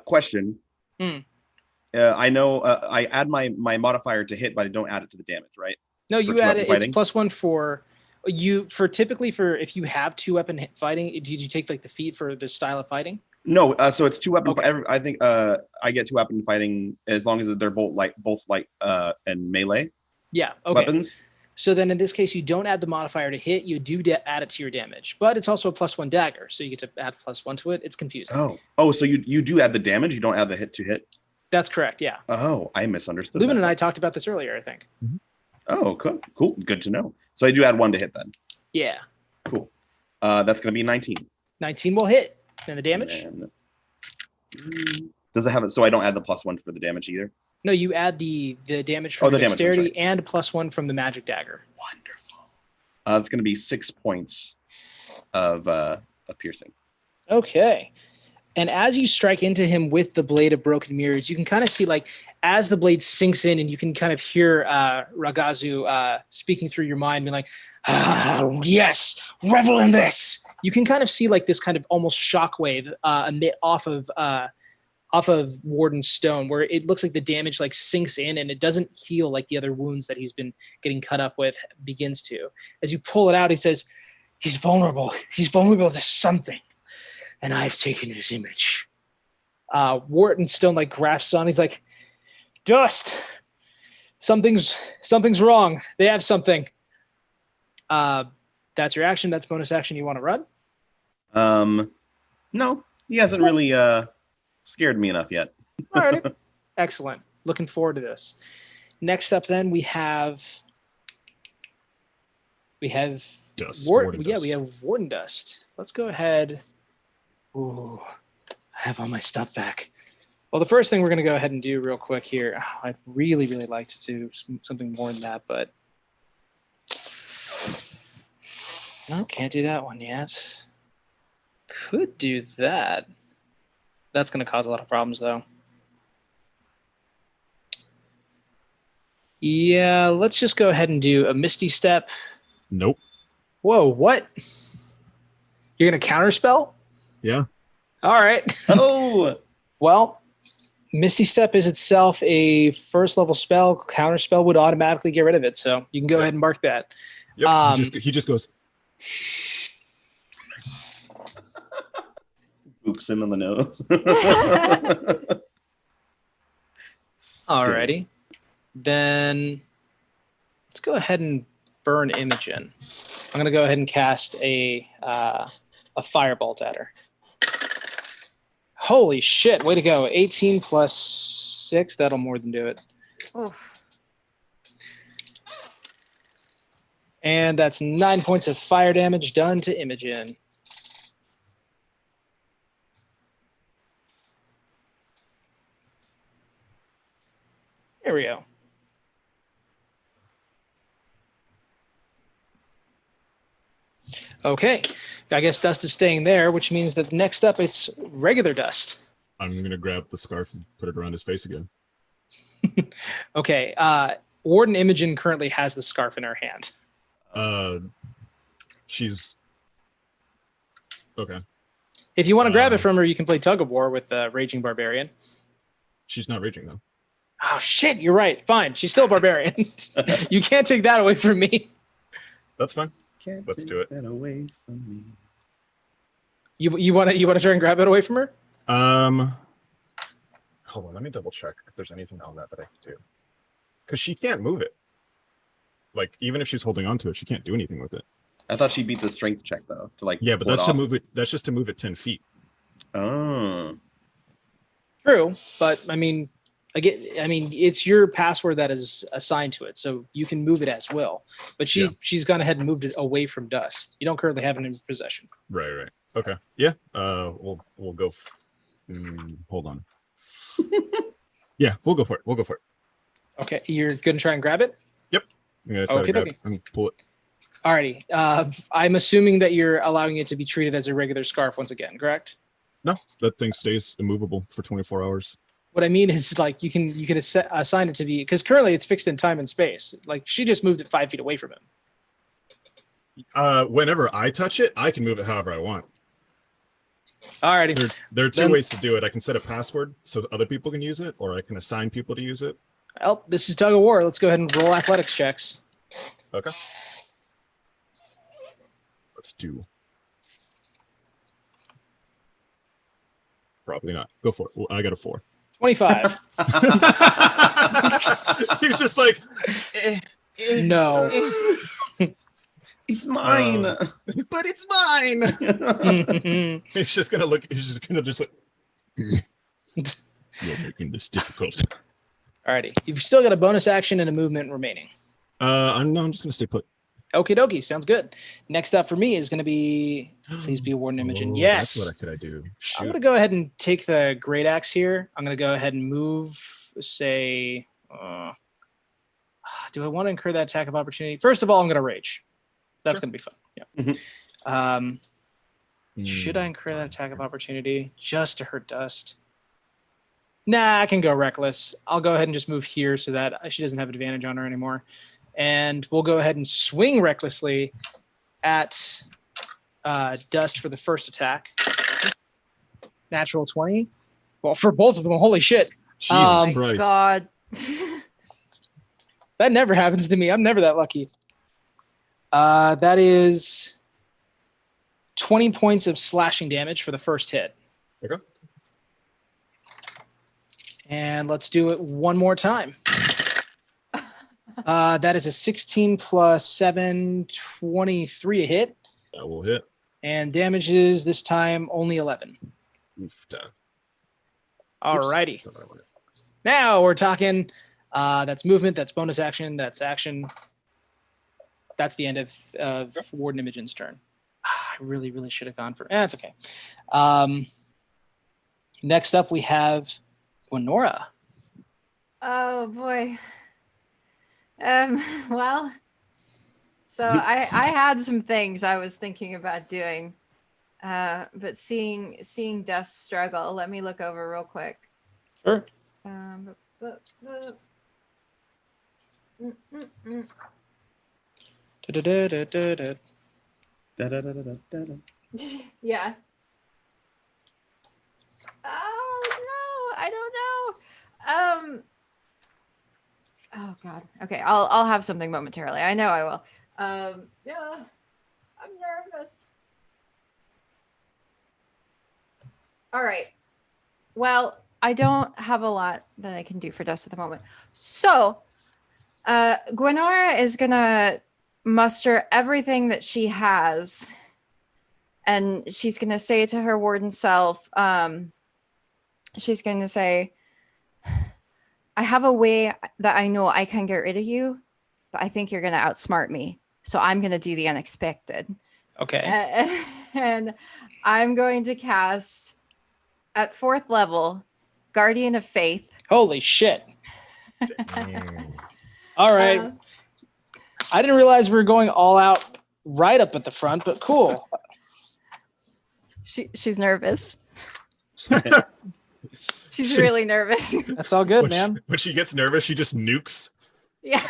Speaker 3: Question. I know I add my modifier to hit, but I don't add it to the damage, right?
Speaker 1: No, you
Speaker 3: two
Speaker 1: add
Speaker 3: weapon
Speaker 1: it. It's
Speaker 3: fighting?
Speaker 1: +1 for you for typically for if you have 2-weapon fighting. Did you take like the feat for the style of fighting?
Speaker 3: No, so it's 2 weapon.
Speaker 1: Okay.
Speaker 3: I think I get 2 weapon fighting as long as they're both light and melee
Speaker 1: Yeah. Okay.
Speaker 3: weapons.
Speaker 1: So then in this case, you don't add the modifier to hit. You do add it to your damage, but it's also a +1 dagger, so you get to add +1 to it. It's confusing.
Speaker 3: Oh, so you do add the damage. You don't add the hit to hit.
Speaker 1: That's correct. Yeah.
Speaker 3: Oh, I misunderstood.
Speaker 1: Lubin
Speaker 3: that.
Speaker 1: and I talked about this earlier, I think.
Speaker 3: Oh, cool. Good to know. So I do add 1 to hit then.
Speaker 1: Yeah.
Speaker 3: Cool. That's gonna be 19.
Speaker 1: 19 will hit. And the damage?
Speaker 3: And, does it have it? So I don't add the +1 for the damage either.
Speaker 1: No, you add the damage from
Speaker 3: the
Speaker 1: the
Speaker 3: damage, that's
Speaker 1: dexterity
Speaker 3: right.
Speaker 1: and +1 from the magic dagger.
Speaker 3: Wonderful. It's gonna be 6 points of piercing.
Speaker 1: Okay. And as you strike into him with the blade of broken mirrors, you can kind of see like as the blade sinks in and you can kind of hear Ragazu speaking through your mind, being like, yes, revel in this. You can kind of see like this kind of almost shockwave emit off of Warden's stone, where it looks like the damage like sinks in and it doesn't heal like the other wounds that he's been getting cut up with begins to. As you pull it out, he says, he's vulnerable. He's vulnerable to something. And I've taken his image. Wharton Stone like grasps on. He's like, Dust. Something's wrong. They have something. That's your action. That's bonus action. You want to run?
Speaker 3: No, he hasn't really scared me enough yet.
Speaker 1: All right. Excellent. Looking forward to this. Next up, then we have
Speaker 2: Dust.
Speaker 1: Warden.
Speaker 2: Warden
Speaker 1: Yeah,
Speaker 2: dust.
Speaker 1: we have Warden Dust. Let's go ahead. Ooh, I have all my stuff back. Well, the first thing we're going to go ahead and do real quick here. I'd really, really like to do something more than that, but no, can't do that one yet. Could do that. That's going to cause a lot of problems, though. Yeah, let's just go ahead and do a Misty Step.
Speaker 2: Nope.
Speaker 1: Whoa, what? You're going to counterspell?
Speaker 2: Yeah.
Speaker 1: All right.
Speaker 3: Oh,
Speaker 1: Well, Misty Step is itself a first level spell. Counterspell would automatically get rid of it. So you can go ahead and mark that.
Speaker 2: Yep. He just goes.
Speaker 3: oops him on the nose.
Speaker 1: Alrighty. Then let's go ahead and burn Imogen. I'm going to go ahead and cast a firebolt at her. Holy shit. Way to go. 18 plus 6. That'll more than do it.
Speaker 4: Oof.
Speaker 1: And that's 9 points of fire damage done to Imogen. There we go. Okay. I guess Dust is staying there, which means that next up it's regular Dust.
Speaker 2: I'm gonna grab the scarf and put it around his face again.
Speaker 1: Okay. Warden Imogen currently has the scarf in her hand.
Speaker 2: She's okay.
Speaker 1: If you want to grab it from her, you can play tug of war with the Raging Barbarian.
Speaker 2: She's not raging though.
Speaker 1: Oh shit, you're right. Fine, she's still a barbarian. You can't take that away from me.
Speaker 2: That's fine.
Speaker 3: Can't
Speaker 2: Let's
Speaker 3: take
Speaker 2: do it.
Speaker 3: that away from me.
Speaker 1: You want to try and grab it away from her?
Speaker 2: Hold on. Let me double check if there's anything on that I can do. because she can't move it. Like even if she's holding on to it, she can't do anything with it.
Speaker 3: I thought she beat the strength check though to like.
Speaker 2: Yeah, but
Speaker 3: pull
Speaker 2: that's
Speaker 3: it
Speaker 2: to
Speaker 3: off.
Speaker 2: move it. That's just to move it 10 feet.
Speaker 3: Oh.
Speaker 1: True, but I mean, it's your password that is assigned to it, so you can move it as well. But she's gone ahead and moved it away from Dust. You don't currently have it in possession.
Speaker 2: Right. Okay. Yeah. We'll go. Hold on. Yeah, we'll go for it.
Speaker 1: Okay, you're gonna try and grab it.
Speaker 2: Yep. I'm gonna try to grab it and pull it.
Speaker 1: Alrighty. I'm assuming that you're allowing it to be treated as a regular scarf once again, correct?
Speaker 2: No, that thing stays immovable for 24 hours.
Speaker 1: What I mean is, like, you can assign it to be, because currently it's fixed in time and space. Like, she just moved it 5 feet away from him.
Speaker 2: Whenever I touch it, I can move it however I want.
Speaker 1: Alrighty.
Speaker 2: There are two ways to do it. I can set a password so that other people can use it, or I can assign people to use it.
Speaker 1: Well, this is tug of war. Let's go ahead and roll athletics checks.
Speaker 2: Okay. Let's do. Probably not. Go for it. Well, I got a 4.
Speaker 1: 25.
Speaker 2: He's just like,
Speaker 1: No.
Speaker 3: It's mine.
Speaker 2: but it's mine. He's just gonna look. He's just gonna like. You're making this difficult.
Speaker 1: Alrighty. You've still got a bonus action and a movement remaining.
Speaker 2: I'm just gonna stay put.
Speaker 1: Okie dokie. Sounds good. Next up for me is going to be, please be a Warden Imogen. Yes.
Speaker 2: That's what could I do? Shoot.
Speaker 1: I'm going to go ahead and take the great axe here. I'm going to go ahead and move, say, do I want to incur that attack of opportunity? First of all, I'm going to rage. That's going to be fun. Yeah. Should I incur that attack of opportunity just to hurt Dust? Nah, I can go reckless. I'll go ahead and just move here so that she doesn't have advantage on her anymore. And we'll go ahead and swing recklessly at Dust for the first attack. Natural 20. Well, for both of them, holy shit.
Speaker 2: Jesus Christ.
Speaker 4: God.
Speaker 1: That never happens to me. I'm never that lucky. That is 20 points of slashing damage for the first hit.
Speaker 2: Okay.
Speaker 1: And let's do it one more time. That is a 16 plus 7, 23 to hit.
Speaker 2: That will hit.
Speaker 1: And damages this time only 11.
Speaker 2: Oofta.
Speaker 1: Alrighty.
Speaker 2: Oops.
Speaker 1: Now we're talking. That's movement. That's bonus action. That's action. That's the end of Warden Imogen's turn. I really, really should have gone for. It's okay. Next up, we have Winora.
Speaker 4: Oh boy. Well, so I had some things I was thinking about doing, but seeing Dust struggle, let me look over real quick.
Speaker 1: Sure.
Speaker 4: Yeah. Oh no, I don't know. Oh God. Okay, I'll have something momentarily. I know I will. Yeah, I'm nervous. All right. Well, I don't have a lot that I can do for Dust at the moment. So, Gwenora is gonna muster everything that she has, and she's gonna say to her warden self, she's gonna say, I have a way that I know I can get rid of you, but I think you're going to outsmart me. So I'm going to do the unexpected.
Speaker 1: Okay.
Speaker 4: And I'm going to cast at 4th level, Guardian of Faith.
Speaker 1: Holy shit. All right. I didn't realize we were going all out right up at the front, but cool.
Speaker 4: She's nervous. She's really nervous.
Speaker 1: That's all good, man.
Speaker 2: When she gets nervous, she just nukes.
Speaker 4: Yeah.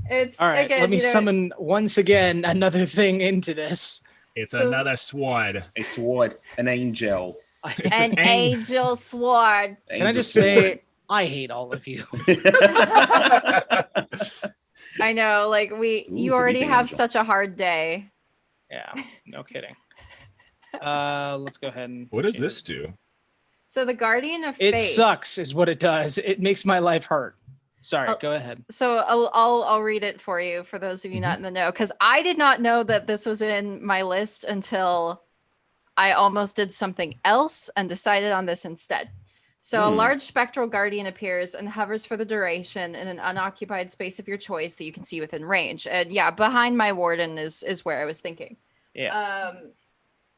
Speaker 4: It's
Speaker 1: all right.
Speaker 4: again,
Speaker 1: Let me summon once again another thing into this.
Speaker 2: It's another sword.
Speaker 3: A sword, an angel.
Speaker 2: It's
Speaker 4: an angel sword.
Speaker 1: Can I just say, I hate all of you.
Speaker 4: I know, like you already have such a hard day.
Speaker 1: Yeah, no kidding. Let's go ahead and.
Speaker 2: What does this do?
Speaker 4: So the Guardian of
Speaker 1: It
Speaker 4: Faith.
Speaker 1: sucks, is what it does. It makes my life hurt. Sorry,
Speaker 4: Oh.
Speaker 1: go ahead.
Speaker 4: So I'll read it for you for those of you not in the know, because I did not know that this was in my list until I almost did something else and decided on this instead. So a large spectral guardian appears and hovers for the duration in an unoccupied space of your choice that you can see within range. And yeah, behind my warden is where I was thinking.
Speaker 1: Yeah.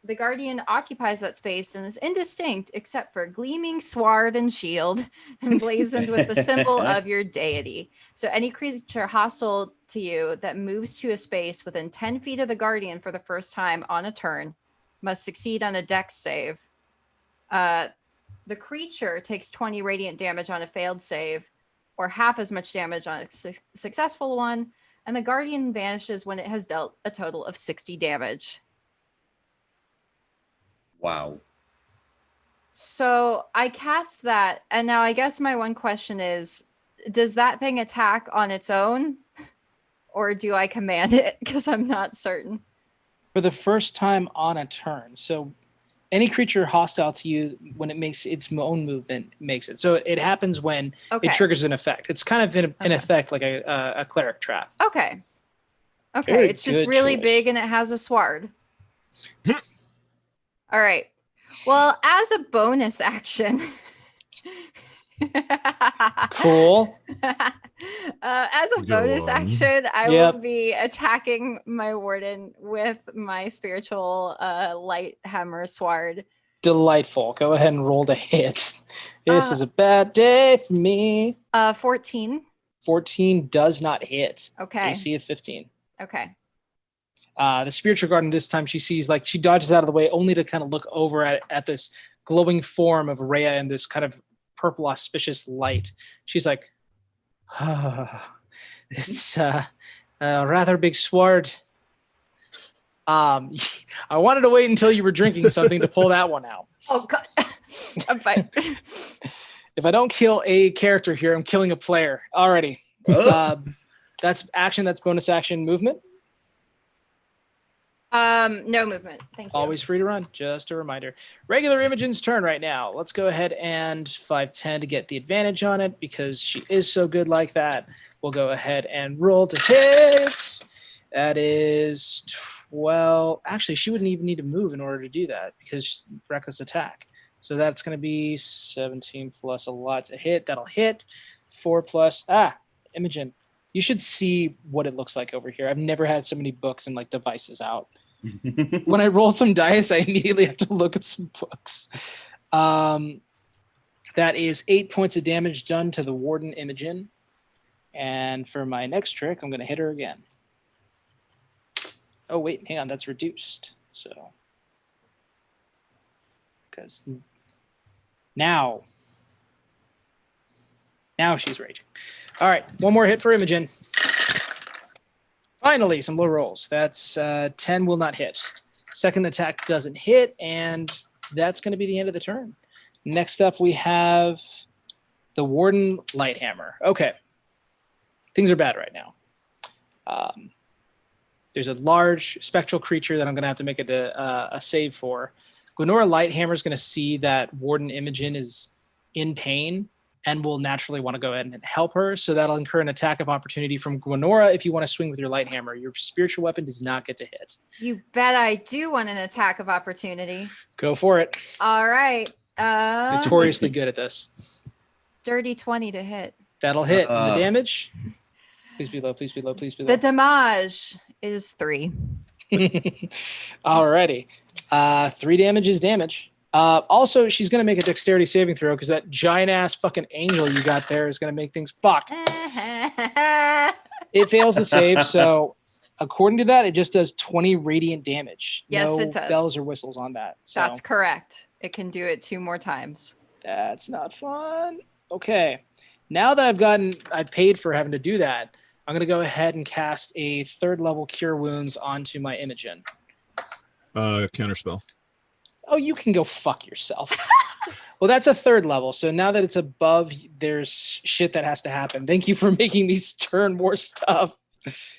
Speaker 4: The guardian occupies that space and is indistinct except for gleaming sword and shield emblazoned with the symbol of your deity. So any creature hostile to you that moves to a space within 10 feet of the guardian for the first time on a turn must succeed on a dex save. The creature takes 20 radiant damage on a failed save, or half as much damage on a successful one, and the guardian vanishes when it has dealt a total of 60 damage.
Speaker 3: Wow.
Speaker 4: So I cast that, and now I guess my one question is, does that thing attack on its own, or do I command it? Because I'm not certain.
Speaker 1: For the first time on a turn. So any creature hostile to you, when it makes its own movement, makes it. So it happens when
Speaker 4: Okay.
Speaker 1: it triggers an effect. It's kind of in effect like a cleric trap.
Speaker 4: Okay. Okay.
Speaker 1: Very
Speaker 4: It's just
Speaker 1: good
Speaker 4: really
Speaker 1: choice.
Speaker 4: big and it has a sword. All right. Well, as a bonus action.
Speaker 1: Cool.
Speaker 4: As a
Speaker 2: Go
Speaker 4: bonus
Speaker 2: on.
Speaker 4: action, I
Speaker 1: Yep.
Speaker 4: will be attacking my warden with my spiritual light hammer sword.
Speaker 1: Delightful. Go ahead and roll to hit. This is a bad day for me.
Speaker 4: 14.
Speaker 1: 14 does not hit.
Speaker 4: Okay.
Speaker 1: AC of 15.
Speaker 4: Okay.
Speaker 1: The spiritual garden this time she sees, like, she dodges out of the way only to kind of look over at this glowing form of Rhea in this kind of purple auspicious light. She's like, it's a rather big sword. I wanted to wait until you were drinking something to pull that one out.
Speaker 4: Oh god. I'm fine.
Speaker 1: If I don't kill a character here, I'm killing a player already. That's action. That's bonus action. Movement.
Speaker 4: No movement. Thank you.
Speaker 1: Always free to run. Just a reminder. Regular Imogen's turn right now. Let's go ahead and 5-10 to get the advantage on it because she is so good like that. We'll go ahead and roll to hit. That is 12. Actually, she wouldn't even need to move in order to do that because reckless attack. So that's going to be 17 plus a lot to hit. That'll hit. 4 plus. Imogen. You should see what it looks like over here. I've never had so many books and like devices out. When I roll some dice, I immediately have to look at some books. That is 8 points of damage done to the Warden Imogen. And for my next trick, I'm going to hit her again. Oh, wait, hang on. That's reduced. So, because now she's raging. All right, one more hit for Imogen. Finally, some low rolls. That's 10 will not hit. Second attack doesn't hit, and that's going to be the end of the turn. Next up, we have the Warden Lighthammer. Okay. Things are bad right now. There's a large spectral creature that I'm going to have to make a save for. Gwenora Lighthammer is going to see that Warden Imogen is in pain and will naturally want to go ahead and help her. So that'll incur an attack of opportunity from Gwenora if you want to swing with your light hammer. Your spiritual weapon does not get to hit.
Speaker 4: You bet I do want an attack of opportunity.
Speaker 1: Go for it.
Speaker 4: All right.
Speaker 1: Notoriously good at this.
Speaker 4: Dirty 20 to hit.
Speaker 1: That'll hit. And the damage? Please be low, please be low, please be low.
Speaker 4: The damage is 3.
Speaker 1: Alrighty. 3 damage is damage. Also, she's going to make a dexterity saving throw because that giant ass fucking angel you got there is going to make things fuck. It fails the save, so according to that, it just does 20 radiant damage.
Speaker 4: Yes,
Speaker 1: no
Speaker 4: it does.
Speaker 1: Bells or whistles on that. So
Speaker 4: That's correct. It can do it 2 more times.
Speaker 1: that's not fun. Okay. Now that I've paid for having to do that, I'm going to go ahead and cast a 3rd level Cure Wounds onto my Imogen.
Speaker 2: Counterspell.
Speaker 1: Oh, you can go fuck yourself. Well, that's a 3rd level. So now that it's above, there's shit that has to happen. Thank you for making me turn more stuff.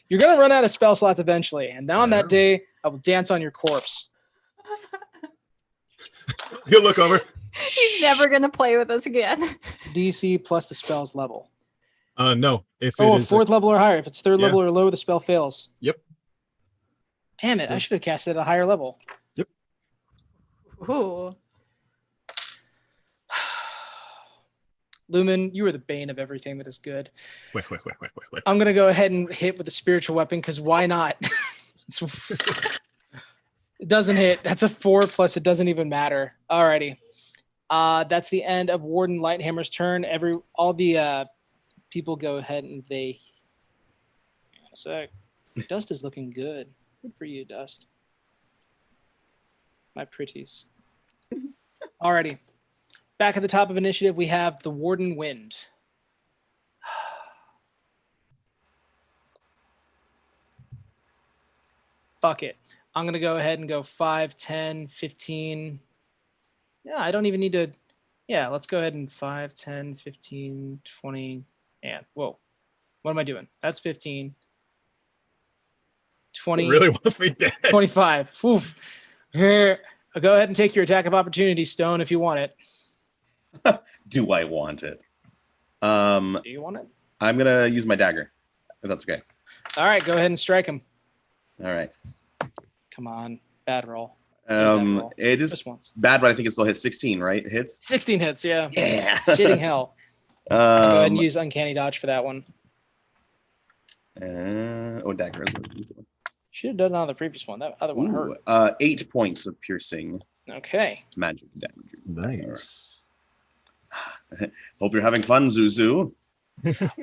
Speaker 1: You're going to run out of spell slots eventually. And now on that day, I will dance on your corpse.
Speaker 2: You'll look over.
Speaker 4: He's never going to play with us again.
Speaker 1: DC plus the spell's level.
Speaker 2: No. If
Speaker 1: Oh,
Speaker 2: it is
Speaker 1: fourth level or higher. If it's third
Speaker 2: Yeah.
Speaker 1: level or lower, the spell fails.
Speaker 2: Yep.
Speaker 1: Damn it! I should have cast it at a higher level.
Speaker 4: Ooh.
Speaker 1: Lumen, you are the bane of everything that is good.
Speaker 2: wait.
Speaker 1: I'm gonna go ahead and hit with the spiritual weapon because why not? It doesn't hit. That's a 4 plus. It doesn't even matter. Alrighty. That's the end of Warden Lighthammer's turn. All the people go ahead and they. Hang on a sec. Dust is looking good. Good for you, Dust. My pretties. Alrighty. Back at the top of initiative, we have the Warden Wind. Fuck it. I'm going to go ahead and go 5, 10, 15. Yeah, I don't even need to. Yeah, let's go ahead and 5, 10, 15, 20. And whoa. What am I doing? That's 15. 20.
Speaker 2: It really wants me dead.
Speaker 1: 25. Oof. Here. Go ahead and take your attack of opportunity, Stone, if you want it.
Speaker 3: Do I want it?
Speaker 1: Do you want it?
Speaker 3: I'm gonna use my dagger, if that's okay.
Speaker 1: All right, go ahead and strike him.
Speaker 3: All right.
Speaker 1: Come on. Bad roll. Roll.
Speaker 3: It is
Speaker 1: Just once.
Speaker 3: bad, but I think it still hits 16, right? It hits.
Speaker 1: 16 hits, yeah.
Speaker 3: Yeah.
Speaker 1: Shitting hell. Go ahead and use Uncanny Dodge for that one.
Speaker 3: Dagger.
Speaker 1: Should have done it on the previous one. That other one hurt.
Speaker 3: 8 points of piercing
Speaker 1: Okay.
Speaker 3: magic damage.
Speaker 2: Nice.
Speaker 3: Hope you're having fun, Zuzu.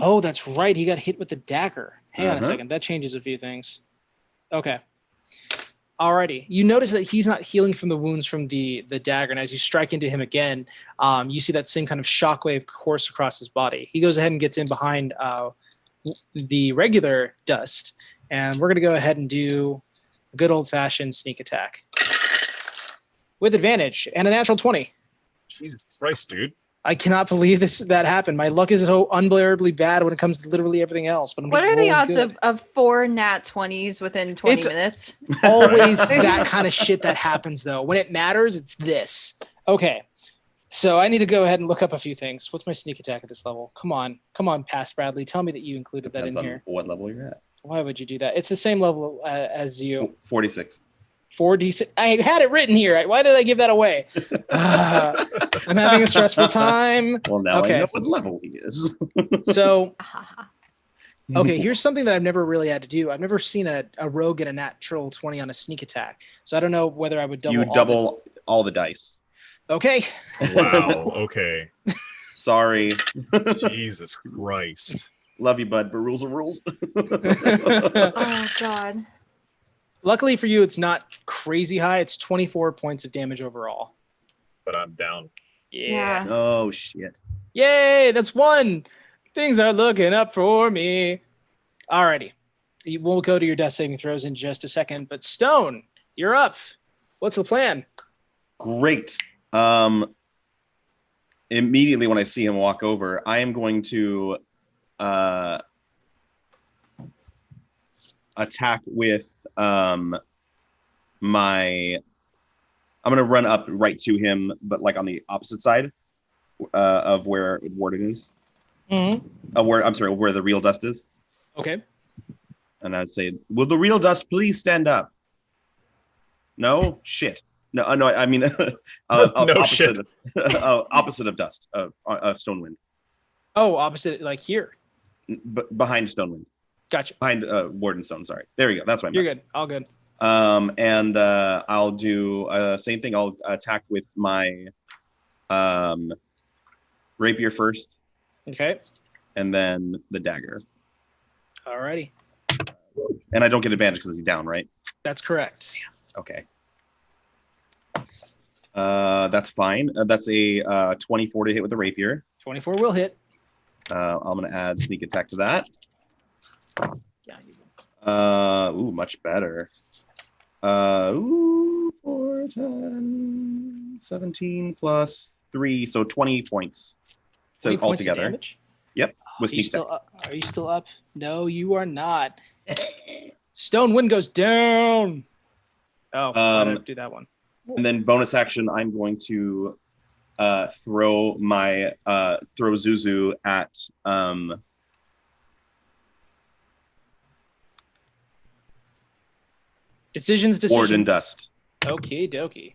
Speaker 1: Oh, that's right. He got hit with the dagger. Hang on a
Speaker 3: Uh-huh.
Speaker 1: second. That changes a few things. Okay. Alrighty. You notice that he's not healing from the wounds from the dagger, and as you strike into him again, you see that same kind of shockwave course across his body. He goes ahead and gets in behind the regular Dust, and we're going to go ahead and do a good old-fashioned sneak attack with advantage and a natural 20.
Speaker 2: Jesus Christ, dude.
Speaker 1: I cannot believe that happened. My luck is so unbearably bad when it comes to literally everything else. But I'm
Speaker 4: What
Speaker 1: just
Speaker 4: are the
Speaker 1: rolling
Speaker 4: odds
Speaker 1: good.
Speaker 4: of 4 nat 20s within 20
Speaker 1: It's-
Speaker 4: minutes?
Speaker 1: Always that kind of shit that happens though. When it matters, it's this. Okay. So I need to go ahead and look up a few things. What's my sneak attack at this level? Come on, past Bradley. Tell me that you included
Speaker 3: Depends
Speaker 1: that in
Speaker 3: on
Speaker 1: here.
Speaker 3: what level you're at.
Speaker 1: Why would you do that? It's the same level as you.
Speaker 3: 46.
Speaker 1: 4d6. I had it written here. Why did I give that away? I'm having a stressful time.
Speaker 3: Well, now
Speaker 1: Okay.
Speaker 3: I know what level he is.
Speaker 1: So okay, here's something that I've never really had to do. I've never seen a rogue get a natural 20 on a sneak attack. So I don't know whether I would double.
Speaker 3: You double all the dice.
Speaker 1: Okay.
Speaker 2: Wow. Okay.
Speaker 3: Sorry.
Speaker 2: Jesus Christ.
Speaker 3: Love you, bud, but rules are rules.
Speaker 4: Oh, God.
Speaker 1: Luckily for you, it's not crazy high. It's 24 points of damage overall.
Speaker 2: But I'm down.
Speaker 1: Yeah.
Speaker 3: Oh, shit.
Speaker 1: Yay, that's one. Things are looking up for me. Alrighty. We'll go to your death saving throws in just a second. But Stone, you're up. What's the plan?
Speaker 3: Great. Immediately when I see him walk over, I am going to attack with I'm going to run up right to him, but like on the opposite side of where Warden is.
Speaker 1: Mm-hmm.
Speaker 3: Where the real Dust is.
Speaker 1: Okay.
Speaker 3: And I'd say, will the real Dust please stand up? No? Shit. No, I mean, opposite,
Speaker 2: shit.
Speaker 3: opposite of Dust, of Stonewind.
Speaker 1: Oh, opposite, like here.
Speaker 3: Behind Stonewind.
Speaker 1: Gotcha.
Speaker 3: Behind Wardenstone, sorry. There we go. That's what I meant.
Speaker 1: You're good. All good.
Speaker 3: And I'll do same thing. I'll attack with my rapier first,
Speaker 1: Okay.
Speaker 3: and then the dagger.
Speaker 1: Alrighty.
Speaker 3: And I don't get advantage because he's down, right?
Speaker 1: That's correct.
Speaker 3: Okay. That's fine. That's a 24 to hit with the rapier.
Speaker 1: 24 will hit.
Speaker 3: I'm going to add sneak attack to that.
Speaker 1: Yeah. You
Speaker 3: Much better. 4, 10, 17 plus 3, so 20 points. So
Speaker 1: 20 points of
Speaker 3: altogether.
Speaker 1: damage?
Speaker 3: Yep. With
Speaker 1: Are you
Speaker 3: sneak attack.
Speaker 1: still up? Are you still up? No, you are not. Stonewind goes down. Oh, why did I do that one?
Speaker 3: And then bonus action, I'm going to throw Zuzu at
Speaker 1: Decisions.
Speaker 3: Warden Dust.
Speaker 1: Okie dokie.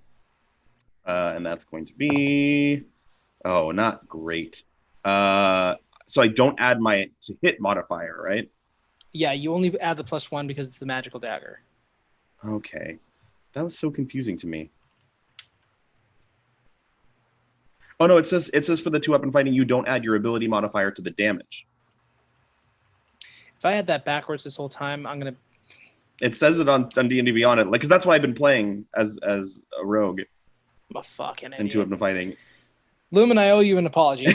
Speaker 3: And that's going to be, not great. So I don't add my to hit modifier, right?
Speaker 1: Yeah, you only add the +1 because it's the magical dagger.
Speaker 3: Okay. That was so confusing to me. Oh no, it says for the 2-weapon fighting, you don't add your ability modifier to the damage.
Speaker 1: If I had that backwards this whole time, I'm gonna.
Speaker 3: It says it on D&D Beyond it, like, because that's what I've been playing as a rogue
Speaker 1: I'm a fucking
Speaker 3: in
Speaker 1: idiot.
Speaker 3: 2-weapon fighting.
Speaker 1: Lumen, I owe you an apology.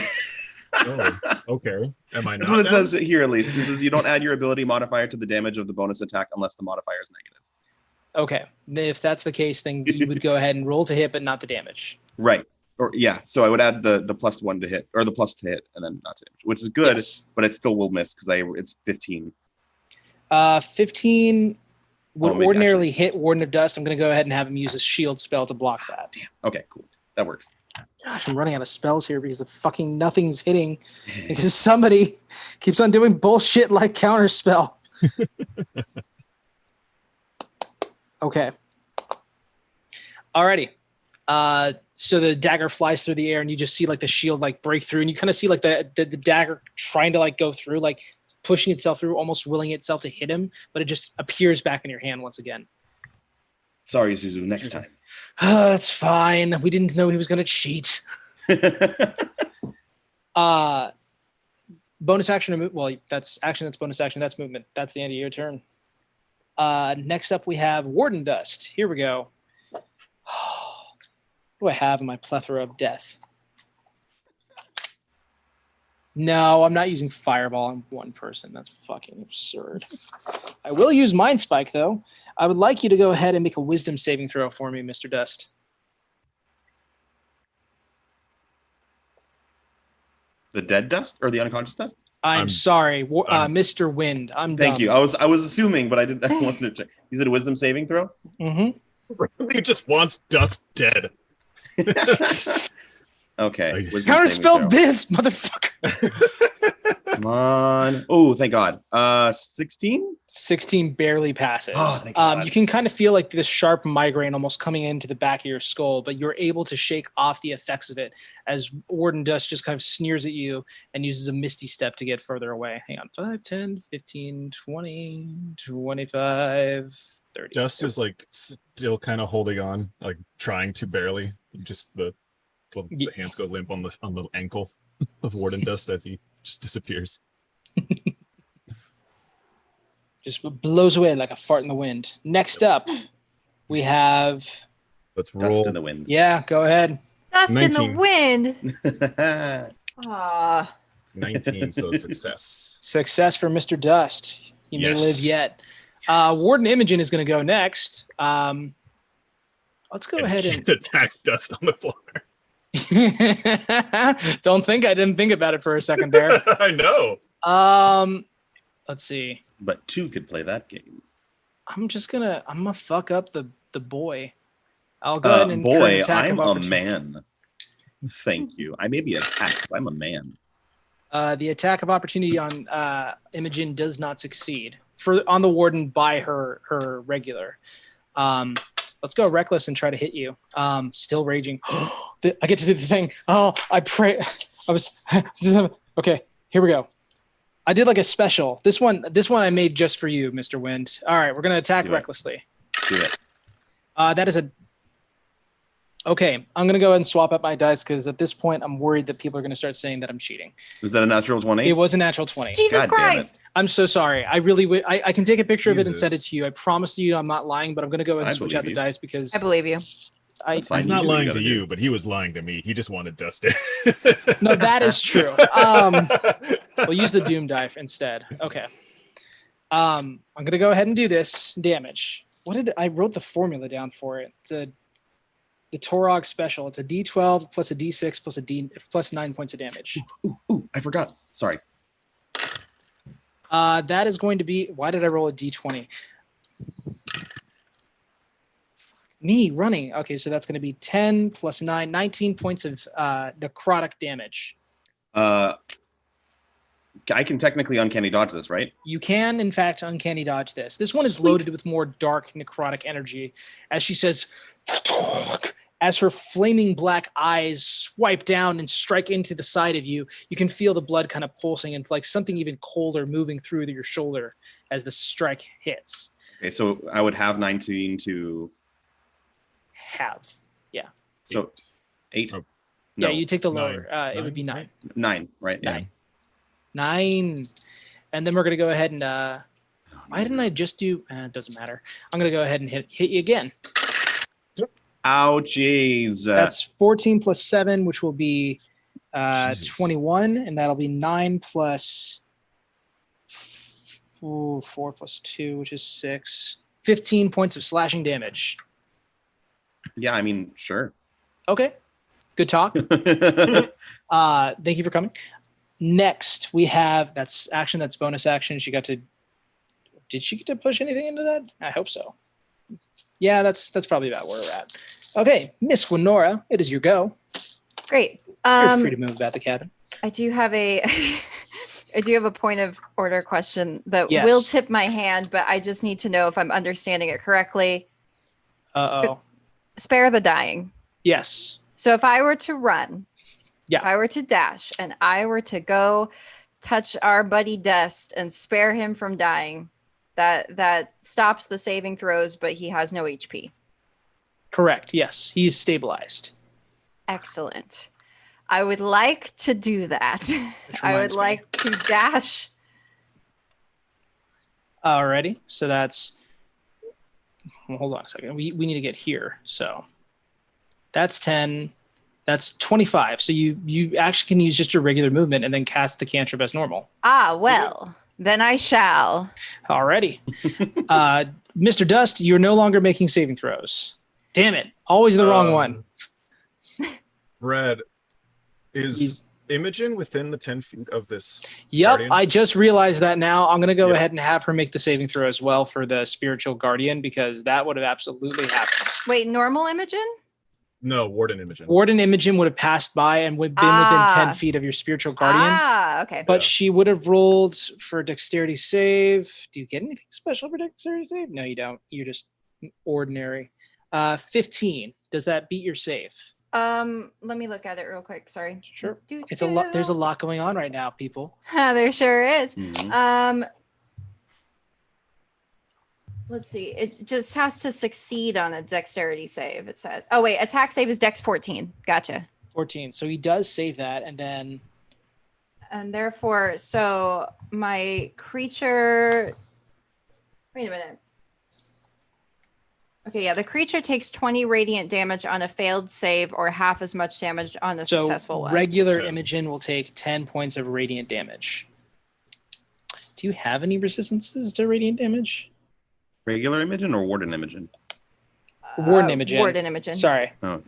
Speaker 2: Oh, okay. Am I not?
Speaker 3: That's what it
Speaker 2: down?
Speaker 3: says here, at least. This is you don't add your ability modifier to the damage of the bonus attack unless the modifier is negative.
Speaker 1: Okay, if that's the case, then you would go ahead and roll to hit, but not the damage.
Speaker 3: Right. Or yeah, so I would add the +1 to hit, or the plus to hit, and then not to damage, which is good,
Speaker 1: Yes.
Speaker 3: but it still will miss because it's 15.
Speaker 1: 15 would
Speaker 3: make
Speaker 1: ordinarily
Speaker 3: actions.
Speaker 1: hit Warden of Dust. I'm going to go ahead and have him use a shield spell to block that.
Speaker 3: Damn. Okay, cool. That works.
Speaker 1: Gosh, I'm running out of spells here because the fucking nothing's hitting because somebody keeps on doing bullshit like counter spell. Okay. Alrighty. So the dagger flies through the air and you just see like the shield like break through and you kind of see like the dagger trying to like go through, like pushing itself through, almost willing itself to hit him, but it just appears back in your hand once again.
Speaker 3: Sorry, Zuzu. Next time.
Speaker 1: That's fine. We didn't know he was going to cheat. Bonus action. Well, that's action. That's bonus action. That's movement. That's the end of your turn. Next up, we have Warden Dust. Here we go. What do I have in my plethora of death? No, I'm not using Fireball on one person. That's fucking absurd. I will use Mind Spike, though. I would like you to go ahead and make a Wisdom saving throw for me, Mr. Dust.
Speaker 3: The dead dust or the unconscious dust?
Speaker 1: I'm sorry, Mr. Wind. I'm
Speaker 3: Thank
Speaker 1: dumb.
Speaker 3: you. I was assuming, but I wanted to check. Is it a wisdom saving throw?
Speaker 1: Mm-hmm.
Speaker 2: He just wants Dust dead.
Speaker 3: Okay.
Speaker 1: Counter spelled this, motherfucker.
Speaker 3: Come on. Oh, thank God. 16?
Speaker 1: 16 barely passes.
Speaker 3: Oh, thank God.
Speaker 1: You can kind of feel like this sharp migraine almost coming into the back of your skull, but you're able to shake off the effects of it as Warden Dust just kind of sneers at you and uses a misty step to get further away. Hang on. 5, 10, 15, 20, 25, 30.
Speaker 2: Dust is like still kind of holding on, like trying to barely. Just the hands go limp on the ankle of Warden Dust as he just disappears.
Speaker 1: Just blows away like a fart in the wind. Next up, we have.
Speaker 2: Let's roll.
Speaker 3: Dust in the wind.
Speaker 1: Yeah, go ahead.
Speaker 4: Dust
Speaker 2: 19.
Speaker 4: in the wind. Ah.
Speaker 2: 19, so success.
Speaker 1: Success for Mr. Dust. He may
Speaker 2: Yes.
Speaker 1: live yet. Warden Imogen is going to go next. Let's go ahead and
Speaker 2: attack Dust on the floor.
Speaker 1: don't think I didn't think about it for a second there.
Speaker 2: I know.
Speaker 1: Let's see.
Speaker 3: But 2 could play that game.
Speaker 1: I'm gonna fuck up the boy. I'll go ahead and
Speaker 3: boy,
Speaker 1: attack
Speaker 3: I'm
Speaker 1: of
Speaker 3: a
Speaker 1: opportunity.
Speaker 3: man. Thank you. I may be attacked, but I'm a man.
Speaker 1: The attack of opportunity on Imogen does not succeed on the Warden by her regular. Let's go reckless and try to hit you. Still raging. I get to do the thing. Oh, I pray. I was okay. Here we go. I did like a special. This one I made just for you, Mr. Wind. All right, we're gonna attack
Speaker 3: Do it.
Speaker 1: recklessly.
Speaker 3: Do it.
Speaker 1: That is a. Okay, I'm gonna go ahead and swap up my dice because at this point I'm worried that people are gonna start saying that I'm cheating.
Speaker 3: Was that a natural 20?
Speaker 1: It was a natural 20.
Speaker 4: Jesus
Speaker 3: God damn it.
Speaker 4: Christ.
Speaker 1: I'm so sorry. I really I can take a picture of it and
Speaker 2: Jesus.
Speaker 1: send it to you. I promise you I'm not lying, but I'm gonna go ahead and
Speaker 3: I
Speaker 1: switch
Speaker 3: believe
Speaker 1: out the
Speaker 3: you.
Speaker 1: dice because
Speaker 4: I believe you.
Speaker 3: That's fine.
Speaker 2: He's
Speaker 3: You
Speaker 2: not
Speaker 3: do what you
Speaker 2: lying
Speaker 3: gotta
Speaker 2: to
Speaker 3: do.
Speaker 2: you, but he was lying to me. He just wanted Dust dead.
Speaker 1: no, that is true. We'll use the Doom die instead. Okay. I'm gonna go ahead and do this damage. I wrote the formula down for it. It's the Torah special. It's a D12 plus a D6 plus 9 points of damage.
Speaker 3: Ooh, I forgot. Sorry.
Speaker 1: That is going to be. Why did I roll a D20? Me running. Okay, so that's going to be 10 plus 9, 19 points of necrotic damage.
Speaker 3: I can technically uncanny dodge this, right?
Speaker 1: You can, in fact, uncanny dodge this. This one is
Speaker 3: Sweet.
Speaker 1: loaded with more dark necrotic energy. As she says, as her flaming black eyes swipe down and strike into the side of you, you can feel the blood kind of pulsing and like something even colder moving through your shoulder as the strike hits.
Speaker 3: Okay, so I would have 19 to
Speaker 1: Have. Yeah.
Speaker 3: so 8.
Speaker 2: Oh.
Speaker 1: Yeah,
Speaker 3: No,
Speaker 1: you take the
Speaker 2: Nine.
Speaker 1: lower. It would be 9.
Speaker 3: 9, right? Yeah.
Speaker 1: 9. And then we're going to go ahead and why didn't I just do it doesn't matter. I'm going to go ahead and hit you again.
Speaker 3: Ouchies.
Speaker 1: That's 14 plus 7, which will be
Speaker 2: Jesus.
Speaker 1: 21, and that'll be 9 plus 4 plus 2, which is 6. 15 points of slashing damage.
Speaker 3: Yeah, I mean, sure.
Speaker 1: Okay. Good talk. Thank you for coming. Next, we have that's bonus action. Did she get to push anything into that? I hope so. Yeah, that's probably about where we're at. Okay, Miss Winora, it is your go.
Speaker 4: Great.
Speaker 1: You're free to move about the cabin.
Speaker 4: I do have a point of order question that
Speaker 1: Yes.
Speaker 4: will tip my hand, but I just need to know if I'm understanding it correctly.
Speaker 1: Uh-oh.
Speaker 4: Spare the dying.
Speaker 1: Yes.
Speaker 4: So if I were to run,
Speaker 1: Yeah.
Speaker 4: if I were to dash, and I were to go touch our buddy Dest and spare him from dying, that stops the saving throws, but he has no HP.
Speaker 1: Correct. Yes. He's stabilized.
Speaker 4: Excellent. I would like to do that.
Speaker 1: Which
Speaker 4: I would
Speaker 1: reminds me.
Speaker 4: like to dash.
Speaker 1: Alrighty. So that's well, hold on a second. We need to get here. So that's 10. That's 25. So you actually can use just your regular movement and then cast the cantrip as normal.
Speaker 4: Ah, well, then I shall.
Speaker 1: Alrighty. Mr. Dust, you're no longer making saving throws. Damn it. Always the wrong one.
Speaker 2: Brad, is
Speaker 1: He's-
Speaker 2: Imogen within the 10 feet of this?
Speaker 1: Yep,
Speaker 2: Guardian?
Speaker 1: I just realized that now. I'm going to go
Speaker 2: Yep.
Speaker 1: ahead and have her make the saving throw as well for the spiritual guardian because that would have absolutely happened.
Speaker 4: Wait, normal Imogen?
Speaker 2: No, Warden Imogen.
Speaker 1: Warden Imogen would have passed by and would have been within 10 feet of your spiritual guardian.
Speaker 4: Ah, okay.
Speaker 1: But
Speaker 2: Yeah.
Speaker 1: she would have rolled for dexterity save. Do you get anything special for dexterity save? No, you don't. You're just ordinary. 15. Does that beat your save?
Speaker 4: Let me look at it real quick. Sorry.
Speaker 1: Sure. It's a lot. There's a lot going on right now, people.
Speaker 4: There sure is.
Speaker 3: Mhm.
Speaker 4: Let's see. It just has to succeed on a dexterity save. It said. Oh wait, attack save is dex 14. Gotcha.
Speaker 1: 14. So he does save that, and then
Speaker 4: And therefore, so my creature. Wait a minute. Okay, yeah, the creature takes 20 radiant damage on a failed save or half as much damage on a
Speaker 1: so
Speaker 4: successful one.
Speaker 1: regular
Speaker 2: 10.
Speaker 1: Imogen will take 10 points of radiant damage. Do you have any resistances to radiant damage?
Speaker 3: Regular Imogen or Warden Imogen?
Speaker 1: Warden Imogen.
Speaker 4: Warden Imogen.
Speaker 1: Sorry.
Speaker 3: Oh,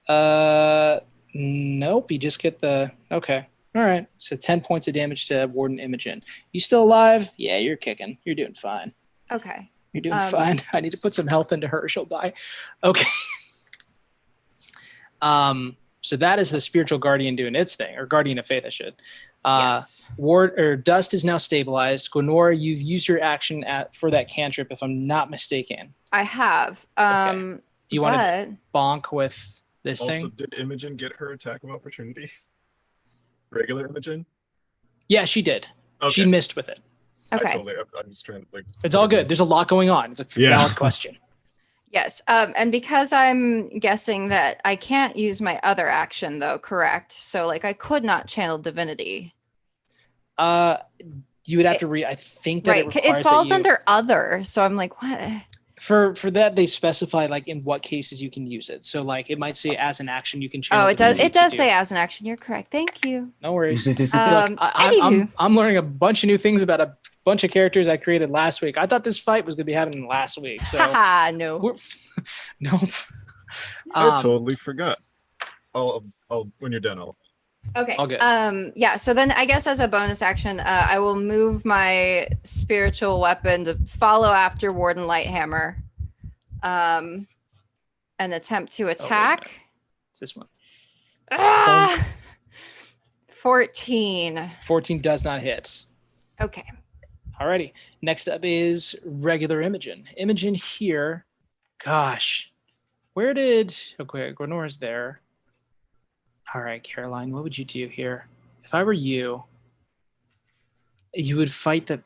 Speaker 3: okay.
Speaker 1: Nope. You just get the okay. All right. So 10 points of damage to Warden Imogen. You still alive? Yeah, you're kicking. You're doing fine.
Speaker 4: Okay.
Speaker 1: You're doing fine. I need to put some health into her. She'll die. Okay. So that is the spiritual guardian doing its thing, or guardian of faith, I should.
Speaker 4: Yes.
Speaker 1: Dust is now stabilized. Gwenora, you've used your action for that cantrip, if I'm not mistaken.
Speaker 4: I have.
Speaker 1: Do you want to
Speaker 4: but
Speaker 1: bonk with this
Speaker 2: Also,
Speaker 1: thing?
Speaker 2: did Imogen get her attack of opportunity? Regular Imogen?
Speaker 1: Yeah, she did.
Speaker 2: Okay.
Speaker 1: She missed with it.
Speaker 4: okay.
Speaker 2: I'm just trying to like.
Speaker 1: It's all good. There's a lot going on. It's a
Speaker 2: Yeah.
Speaker 1: valid question.
Speaker 4: Yes. And because I'm guessing that I can't use my other action though, correct? So like I could not channel divinity.
Speaker 1: You would have to read. I think that
Speaker 4: Right.
Speaker 1: it
Speaker 4: It,
Speaker 1: requires that
Speaker 4: falls
Speaker 1: you-
Speaker 4: under other. So I'm like, what?
Speaker 1: for that they specify like in what cases you can use it. So like it might say as an action you can channel.
Speaker 4: Oh, it does.
Speaker 1: divinity
Speaker 4: It
Speaker 1: to
Speaker 4: does
Speaker 1: do.
Speaker 4: say as an action. You're correct. Thank you.
Speaker 1: No worries.
Speaker 4: Um, anywho.
Speaker 1: I'm learning a bunch of new things about a bunch of characters I created last week. I thought this fight was going to be happening last week. So
Speaker 4: Haha, no.
Speaker 1: we're, nope.
Speaker 2: I totally forgot. I'll when you're done.
Speaker 4: Okay.
Speaker 1: All good.
Speaker 4: Yeah. So then I guess as a bonus action, I will move my spiritual weapon to follow after Warden Lighthammer, and attempt to
Speaker 1: wait a
Speaker 4: attack.
Speaker 1: minute. It's this one.
Speaker 4: Ah! 14.
Speaker 1: 14 does not hit.
Speaker 4: Okay.
Speaker 1: Alrighty. Next up is regular Imogen. Imogen here. Gosh. Where did... Okay, Granora's there. All right, Caroline, what would you do here? If I were you, you would fight the...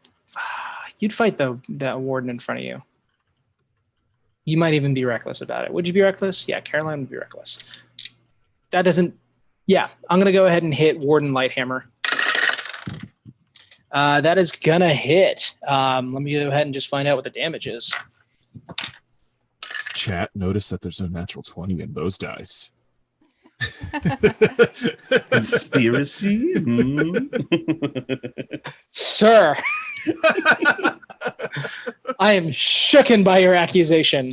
Speaker 1: You'd fight that warden in front of you. You might even be reckless about it. Would you be reckless? Yeah, Caroline would be reckless. That doesn't... Yeah, I'm going to go ahead and hit Warden Lighthammer. That is going to hit. Let me go ahead and just find out what the damage is.
Speaker 2: Chat, notice that there's no natural 20 in those dice.
Speaker 3: Conspiracy?
Speaker 1: Sir, I am shooken by your accusation.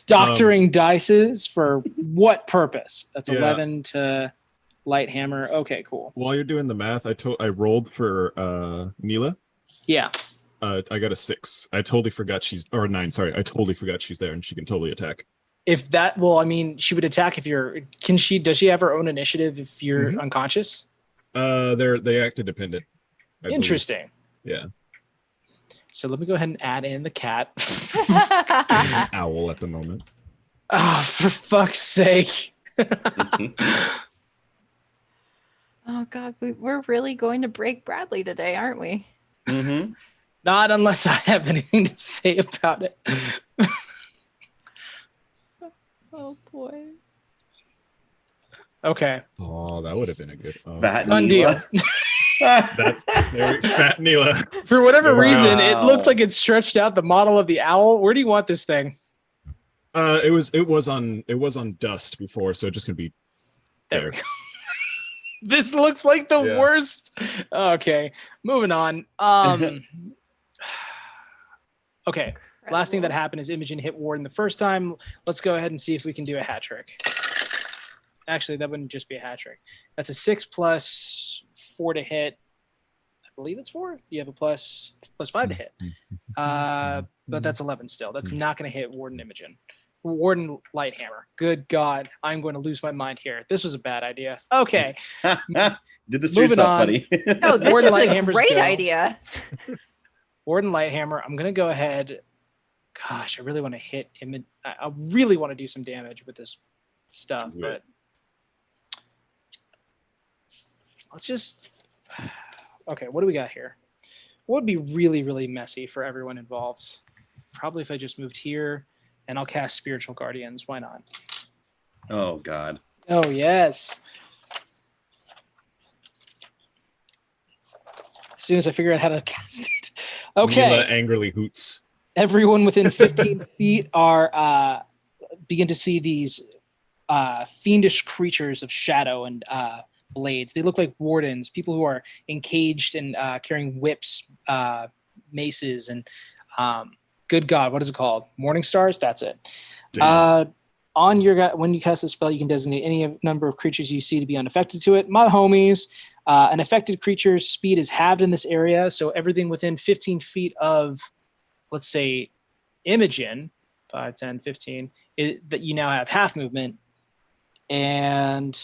Speaker 1: Doctoring dices for what purpose? That's 11 to Lighthammer. Okay, cool.
Speaker 2: While you're doing the math, I rolled for Neela.
Speaker 1: Yeah.
Speaker 2: I got a 6. I totally forgot she's... Or 9, sorry. I totally forgot she's there and she can totally attack.
Speaker 1: If that... Well, I mean, she would attack if you're... Does she have her own initiative if you're unconscious?
Speaker 2: They act independent. I
Speaker 1: Interesting.
Speaker 2: believe. Yeah.
Speaker 1: So let me go ahead and add in the cat.
Speaker 2: An owl at the moment.
Speaker 1: Oh, for fuck's sake.
Speaker 4: Oh, God. We're really going to break Bradley today, aren't we?
Speaker 3: Mm-hmm.
Speaker 1: Not unless I have anything to say about it.
Speaker 4: Oh, boy.
Speaker 1: Okay.
Speaker 2: Oh, that would have been a good...
Speaker 1: Done deal.
Speaker 2: That's very fat Neela.
Speaker 1: For whatever
Speaker 3: Wow.
Speaker 1: reason, it looked like it stretched out the model of the owl. Where do you want this thing?
Speaker 2: It was on dust before, so just gonna be
Speaker 1: There
Speaker 2: there.
Speaker 1: we go. This looks like the
Speaker 2: Yeah.
Speaker 1: worst. Okay, moving on. Okay, last thing that happened is Imogen hit Warden the first time. Let's go ahead and see if we can do a hat trick. Actually, that wouldn't just be a hat trick. That's a 6 plus 4 to hit. I believe it's 4. You have a plus 5 to hit. But that's 11 still. That's not going to hit Warden Imogen. Warden Lighthammer. Good God, I'm going to lose my mind here. This was a bad idea. Okay.
Speaker 3: Did this to
Speaker 1: Moving
Speaker 3: yourself,
Speaker 1: on.
Speaker 3: buddy.
Speaker 4: No, this
Speaker 1: Warden
Speaker 4: is a
Speaker 1: Lighthammer's
Speaker 4: great
Speaker 1: go.
Speaker 4: idea.
Speaker 1: Warden Lighthammer. I'm going to go ahead. Gosh, I really want to hit him. I really want to do some damage with this stuff,
Speaker 2: Do
Speaker 1: but
Speaker 2: it.
Speaker 1: let's just... Okay, what do we got here? What would be really, really messy for everyone involved? Probably if I just moved here and I'll cast Spiritual Guardians. Why not?
Speaker 3: Oh God.
Speaker 1: Oh, yes. As soon as I figure out how to cast it. Okay.
Speaker 2: Neela angrily hoots.
Speaker 1: Everyone within 15 feet are begin to see these fiendish creatures of shadow and blades. They look like wardens, people who are encaged and carrying whips, maces, and good God, what is it called? Morning stars? That's it.
Speaker 2: Damn.
Speaker 1: On your when you cast a spell, you can designate any number of creatures you see to be unaffected to it. My homies, an affected creature's speed is halved in this area, so everything within 15 feet of, let's say, Imogen, 5, 10, 15, that you now have half movement. And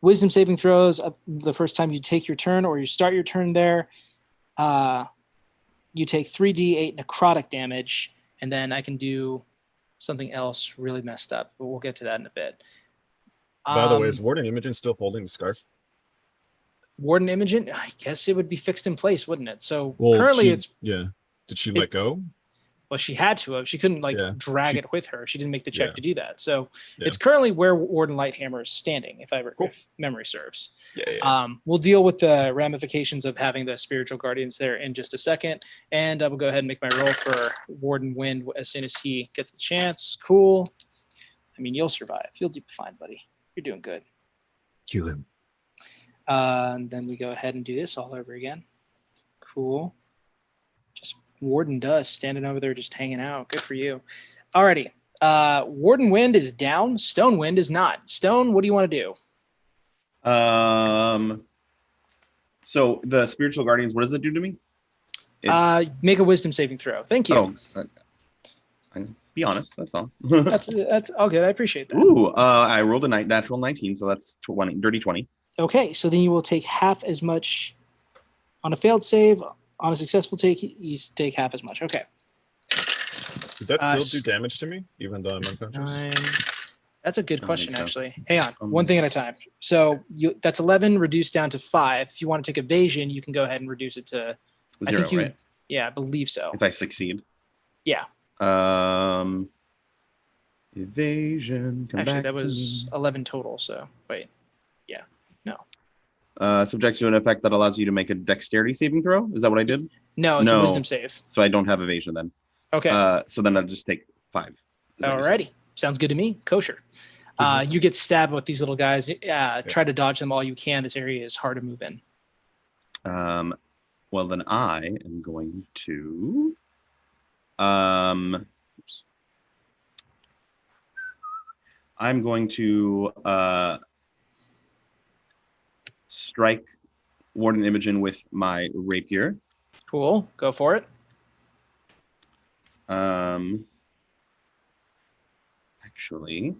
Speaker 1: wisdom saving throws, the first time you take your turn or you start your turn there, you take 3d8 necrotic damage, and then I can do something else really messed up, but we'll get to that in a bit.
Speaker 2: By the way, is Warden Imogen still holding the scarf?
Speaker 1: Warden Imogen, I guess it would be fixed in place, wouldn't it? So
Speaker 2: Well,
Speaker 1: currently
Speaker 2: she-
Speaker 1: it's...
Speaker 2: Yeah. Did she let go?
Speaker 1: Well, she had to have. She couldn't drag
Speaker 2: she-
Speaker 1: it with her. She didn't make the check
Speaker 2: Yeah.
Speaker 1: to do that. So
Speaker 2: Yeah.
Speaker 1: it's currently where Warden Lighthammer is standing, if
Speaker 2: Cool.
Speaker 1: if memory serves.
Speaker 2: Yeah.
Speaker 1: We'll deal with the ramifications of having the spiritual guardians there in just a second. And I will go ahead and make my roll for Warden Wind as soon as he gets the chance. Cool. I mean, you'll survive. You'll do fine, buddy. You're doing good.
Speaker 2: Kill him.
Speaker 1: And then we go ahead and do this all over again. Cool. Just Warden does standing over there just hanging out. Good for you. Alrighty. Warden Wind is down. Stone Wind is not. Stone, what do you want to do?
Speaker 3: So the spiritual guardians, what does it do to me? It's,
Speaker 1: Make a wisdom saving throw. Thank you.
Speaker 3: be honest, that's all.
Speaker 1: That's all good. I appreciate that.
Speaker 3: Ooh, I rolled a natural 19, so that's 20, dirty 20.
Speaker 1: Okay, so then you will take half as much on a failed save. On a successful take, you take half as much. Okay.
Speaker 2: Does that still do
Speaker 1: s-
Speaker 2: damage to me, even though I'm unconscious?
Speaker 1: 9. That's a good
Speaker 3: I don't
Speaker 1: question,
Speaker 3: think so.
Speaker 1: actually. Hang on, one thing at a time. So that's 11 reduced down to 5. If you want to take evasion, you can go ahead and reduce it to
Speaker 3: 0, right?
Speaker 1: Yeah, I believe so.
Speaker 3: If I succeed.
Speaker 1: Yeah.
Speaker 3: Evasion. Come
Speaker 1: Actually,
Speaker 3: back
Speaker 1: that
Speaker 3: to
Speaker 1: was
Speaker 3: me.
Speaker 1: 11 total. So wait. Yeah. No.
Speaker 3: Subject to an effect that allows you to make a dexterity saving throw. Is that what I did?
Speaker 1: No, it's a
Speaker 3: No.
Speaker 1: wisdom save.
Speaker 3: So I don't have evasion then.
Speaker 1: Okay.
Speaker 3: So then I'll just take 5. is what you're saying.
Speaker 1: Alrighty. Sounds good to me. Kosher. You get stabbed with these little guys. Try to dodge them all you can. This area is hard to move in.
Speaker 3: Well, then I am going to. I'm going to strike Warden Imogen with my rapier.
Speaker 1: Cool. Go for it.
Speaker 3: Actually.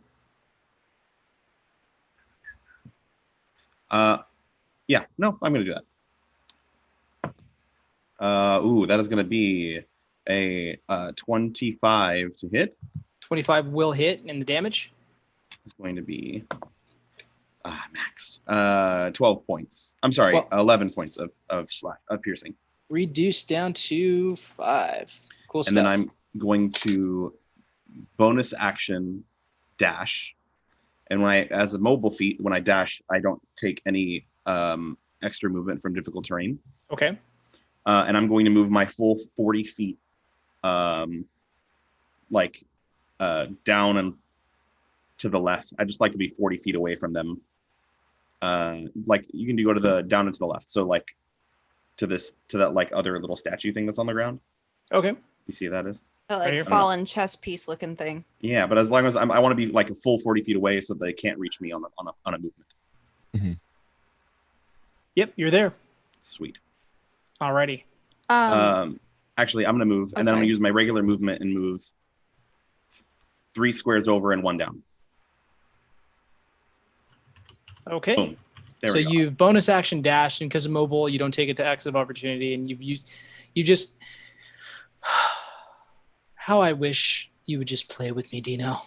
Speaker 3: Yeah, no, I'm going to do that. That is going to be a 25 to hit.
Speaker 1: 25 will hit, and the damage?
Speaker 3: It's going to be max 12 points. I'm sorry, 11 points of piercing.
Speaker 1: Reduced down to 5. Cool stuff.
Speaker 3: And then I'm going to bonus action dash. And as a mobile feat, when I dash, I don't take any extra movement from difficult terrain.
Speaker 1: Okay.
Speaker 3: And I'm going to move my full 40 feet, down and to the left. I just like to be 40 feet away from them. You can go to the down and to the left. So to that other little statue thing that's on the ground.
Speaker 1: Okay.
Speaker 3: You see what that is?
Speaker 4: A fallen chess piece looking thing.
Speaker 3: Yeah, but as long as I want to be a full 40 feet away so they can't reach me on a movement.
Speaker 2: Mm-hmm.
Speaker 1: Yep, you're there.
Speaker 3: Sweet.
Speaker 1: Alrighty.
Speaker 3: Actually, I'm going to move, and then I'm going to use my regular movement and move 3 squares over and 1 down.
Speaker 1: Okay.
Speaker 3: Boom.
Speaker 1: So you've bonus action dashed, and because of mobile, you don't take it to X of opportunity, and you just. How I wish you would just play with me, Dino.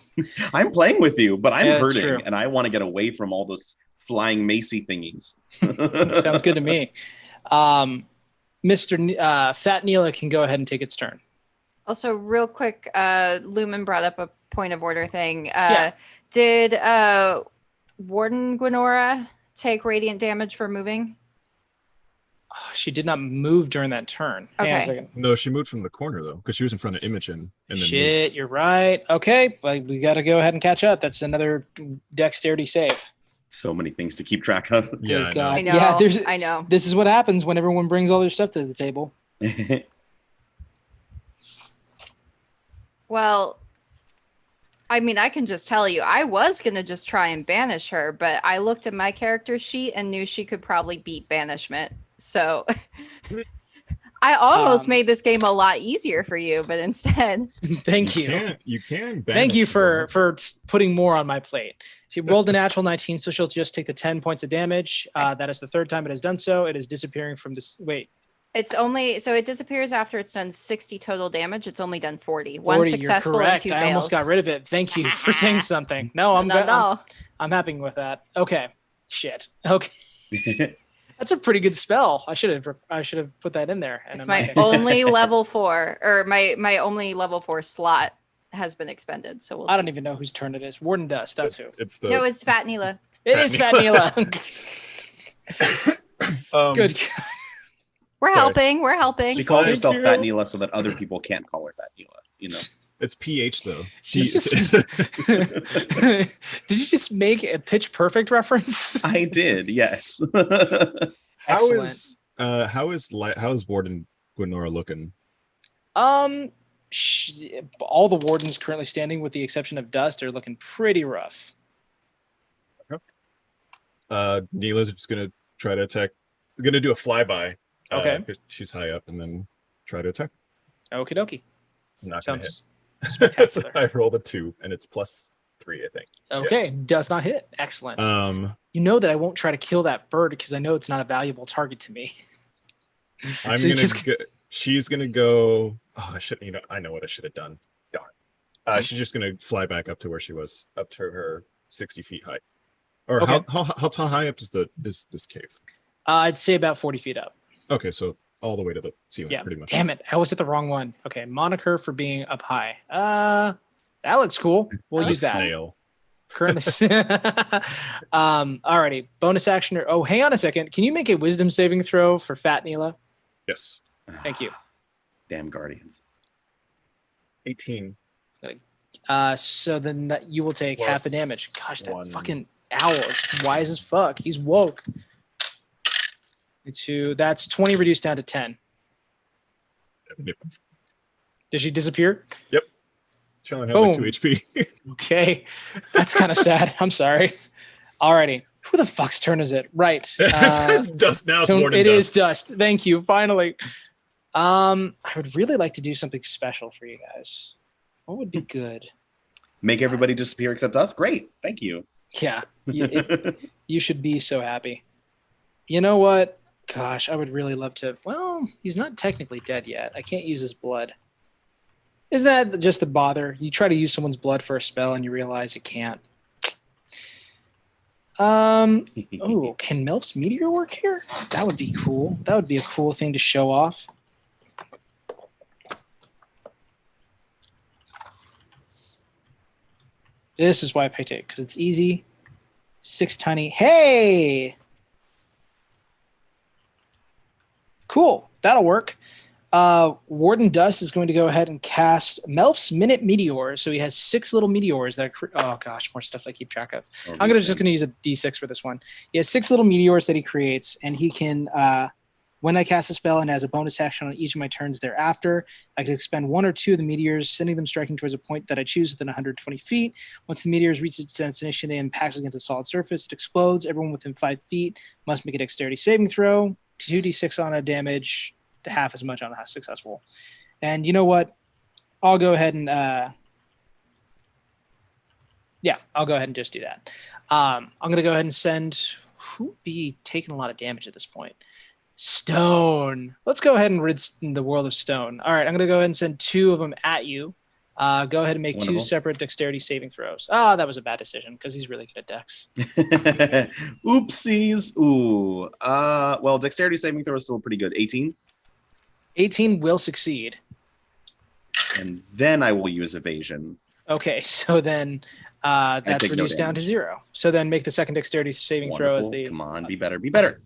Speaker 3: I'm playing with you, but I'm hurting,
Speaker 1: true.
Speaker 3: and I want to get away from all those flying Macy thingies.
Speaker 1: Sounds good to me. Mr. Fat Neela can go ahead and take its turn.
Speaker 4: Also, real quick, Lumen brought up a point of order thing.
Speaker 1: Yeah.
Speaker 4: Did Warden Gwenora take radiant damage for moving?
Speaker 1: Oh, she did not move during that turn. Hang on a second.
Speaker 2: No, she moved from the corner though, because she was in front of Imogen. And then
Speaker 1: Shit, you're right. Okay, but we got to go ahead and catch up. That's another dexterity save.
Speaker 3: So many things to keep track of.
Speaker 2: Yeah,
Speaker 1: God.
Speaker 4: I know.
Speaker 1: Yeah,
Speaker 4: I know.
Speaker 1: This is what happens when everyone brings all their stuff to the table.
Speaker 4: Well, I mean, I can just tell you, I was going to just try and banish her, but I looked at my character sheet and knew she could probably beat banishment. So I almost made this game a lot easier for you, but instead.
Speaker 1: Thank you.
Speaker 2: You can banish
Speaker 1: Thank you for
Speaker 2: someone.
Speaker 1: putting more on my plate. She rolled a natural 19, so she'll just take the 10 points of damage. That is the third time it has done so. It is disappearing from this. Wait.
Speaker 4: It's only so it disappears after it's done 60 total damage. It's only done 40.
Speaker 1: 40,
Speaker 4: One successful
Speaker 1: you're
Speaker 4: and
Speaker 1: correct.
Speaker 4: 2 fails.
Speaker 1: I almost got rid of it. Thank you for saying something. No, I'm happy with that. Okay. Shit. Okay. That's a pretty good spell. I should have put that in there. And
Speaker 4: It's my only level 4, or my only level 4 slot has been expended. So we'll see.
Speaker 1: I don't even know whose turn it is. Warden Dust. That's who.
Speaker 4: No, it's Fat Neela.
Speaker 1: It is Fat Neela. Good.
Speaker 4: We're helping. We're helping.
Speaker 3: She calls herself Fat Neela so that other people can't call her Fat Neela. You know.
Speaker 2: It's PH though.
Speaker 1: Did you just make a Pitch Perfect reference?
Speaker 3: I did. Yes.
Speaker 1: Excellent.
Speaker 2: How is Warden Gwenora looking?
Speaker 1: All the wardens currently standing, with the exception of Dust, are looking pretty rough.
Speaker 2: Neela's just gonna try to attack. We're gonna do a flyby.
Speaker 1: Okay.
Speaker 2: 'Cause she's high up, and then try to attack.
Speaker 1: Okie dokie.
Speaker 2: Not gonna hit.
Speaker 1: Sounds spectacular.
Speaker 2: I rolled a 2, and it's +3 3, I think.
Speaker 1: Okay, does not hit. Excellent.
Speaker 2: Yeah.
Speaker 1: You know that I won't try to kill that bird because I know it's not a valuable target to me.
Speaker 2: I'm
Speaker 1: So
Speaker 2: gonna
Speaker 1: just-
Speaker 2: go. She's gonna go. Oh, I should. I know what I should have done. Darn. She's just gonna fly back up to where she was, up to her 60 feet height. Or
Speaker 1: Okay.
Speaker 2: how tall high up is this cave?
Speaker 1: I'd say about 40 feet up.
Speaker 2: Okay, so all the way to the ceiling,
Speaker 1: Yeah.
Speaker 2: pretty much.
Speaker 1: Damn it. I always hit the wrong one. Okay. Moniker for being up high. That looks cool. We'll
Speaker 2: The
Speaker 1: use that.
Speaker 2: snail.
Speaker 1: Currently. Alrighty. Bonus action. Oh, hang on a second. Can you make a wisdom saving throw for Fat Neela?
Speaker 2: Yes.
Speaker 1: Thank you.
Speaker 3: Damn guardians.
Speaker 2: 18.
Speaker 1: So then you will take half the
Speaker 2: Plus
Speaker 1: damage. Gosh, that
Speaker 2: 1.
Speaker 1: fucking owl is wise as fuck. He's woke. That's 20 reduced down to 10.
Speaker 2: Yep.
Speaker 1: Did she disappear?
Speaker 2: She only had like 2
Speaker 1: Boom.
Speaker 2: HP.
Speaker 1: Okay. That's kind of sad. I'm sorry. Alrighty. Who the fuck's turn is it? Right.
Speaker 2: It's dust now. It's more than
Speaker 1: It is
Speaker 2: dust.
Speaker 1: dust. Thank you. Finally. I would really like to do something special for you guys. What would be good?
Speaker 3: Make everybody disappear except us? Great. Thank you.
Speaker 1: Yeah. You should be so happy. You know what? Gosh, I would really love to. Well, he's not technically dead yet. I can't use his blood. Isn't that just the bother? You try to use someone's blood for a spell and you realize you can't. Oh, can Melf's meteor work here? That would be cool. That would be a cool thing to show off. This is why I picked it, because it's easy. 6 tiny. Hey! Cool. That'll work. Warden Dust is going to go ahead and cast Melf's Minute Meteor. So he has 6 little meteors that oh gosh, more stuff to keep track of. I'm just going to use a D6 for this one. He has 6 little meteors that he creates, and he can, when I cast a spell and as a bonus action on each of my turns thereafter, I can expend 1 or 2 of the meteors, sending them striking towards a point that I choose within 120 feet. Once the meteors reach its destination, they impact against a solid surface. It explodes. Everyone within 5 feet must make a dexterity saving throw. 2d6 on a damage, to half as much on a successful. And you know what? I'll go ahead and I'll go ahead and just do that. I'm going to go ahead and send who would be taking a lot of damage at this point? Stone. Let's go ahead and rid the world of Stone. All right, I'm going to go ahead and send 2 of them at you. Go ahead and make
Speaker 3: Wonderful.
Speaker 1: 2 separate dexterity saving throws. Oh, that was a bad decision because he's really good at dex.
Speaker 3: Oopsies. Ooh. Well, dexterity saving throw is still pretty good. 18.
Speaker 1: 18 will succeed.
Speaker 3: And then I will use evasion.
Speaker 1: Okay, so then that's
Speaker 3: take no
Speaker 1: reduced down to
Speaker 3: damage.
Speaker 1: 0. So then make the second dexterity saving throw as
Speaker 3: Wonderful.
Speaker 1: the.
Speaker 3: Come on, be better. Be better.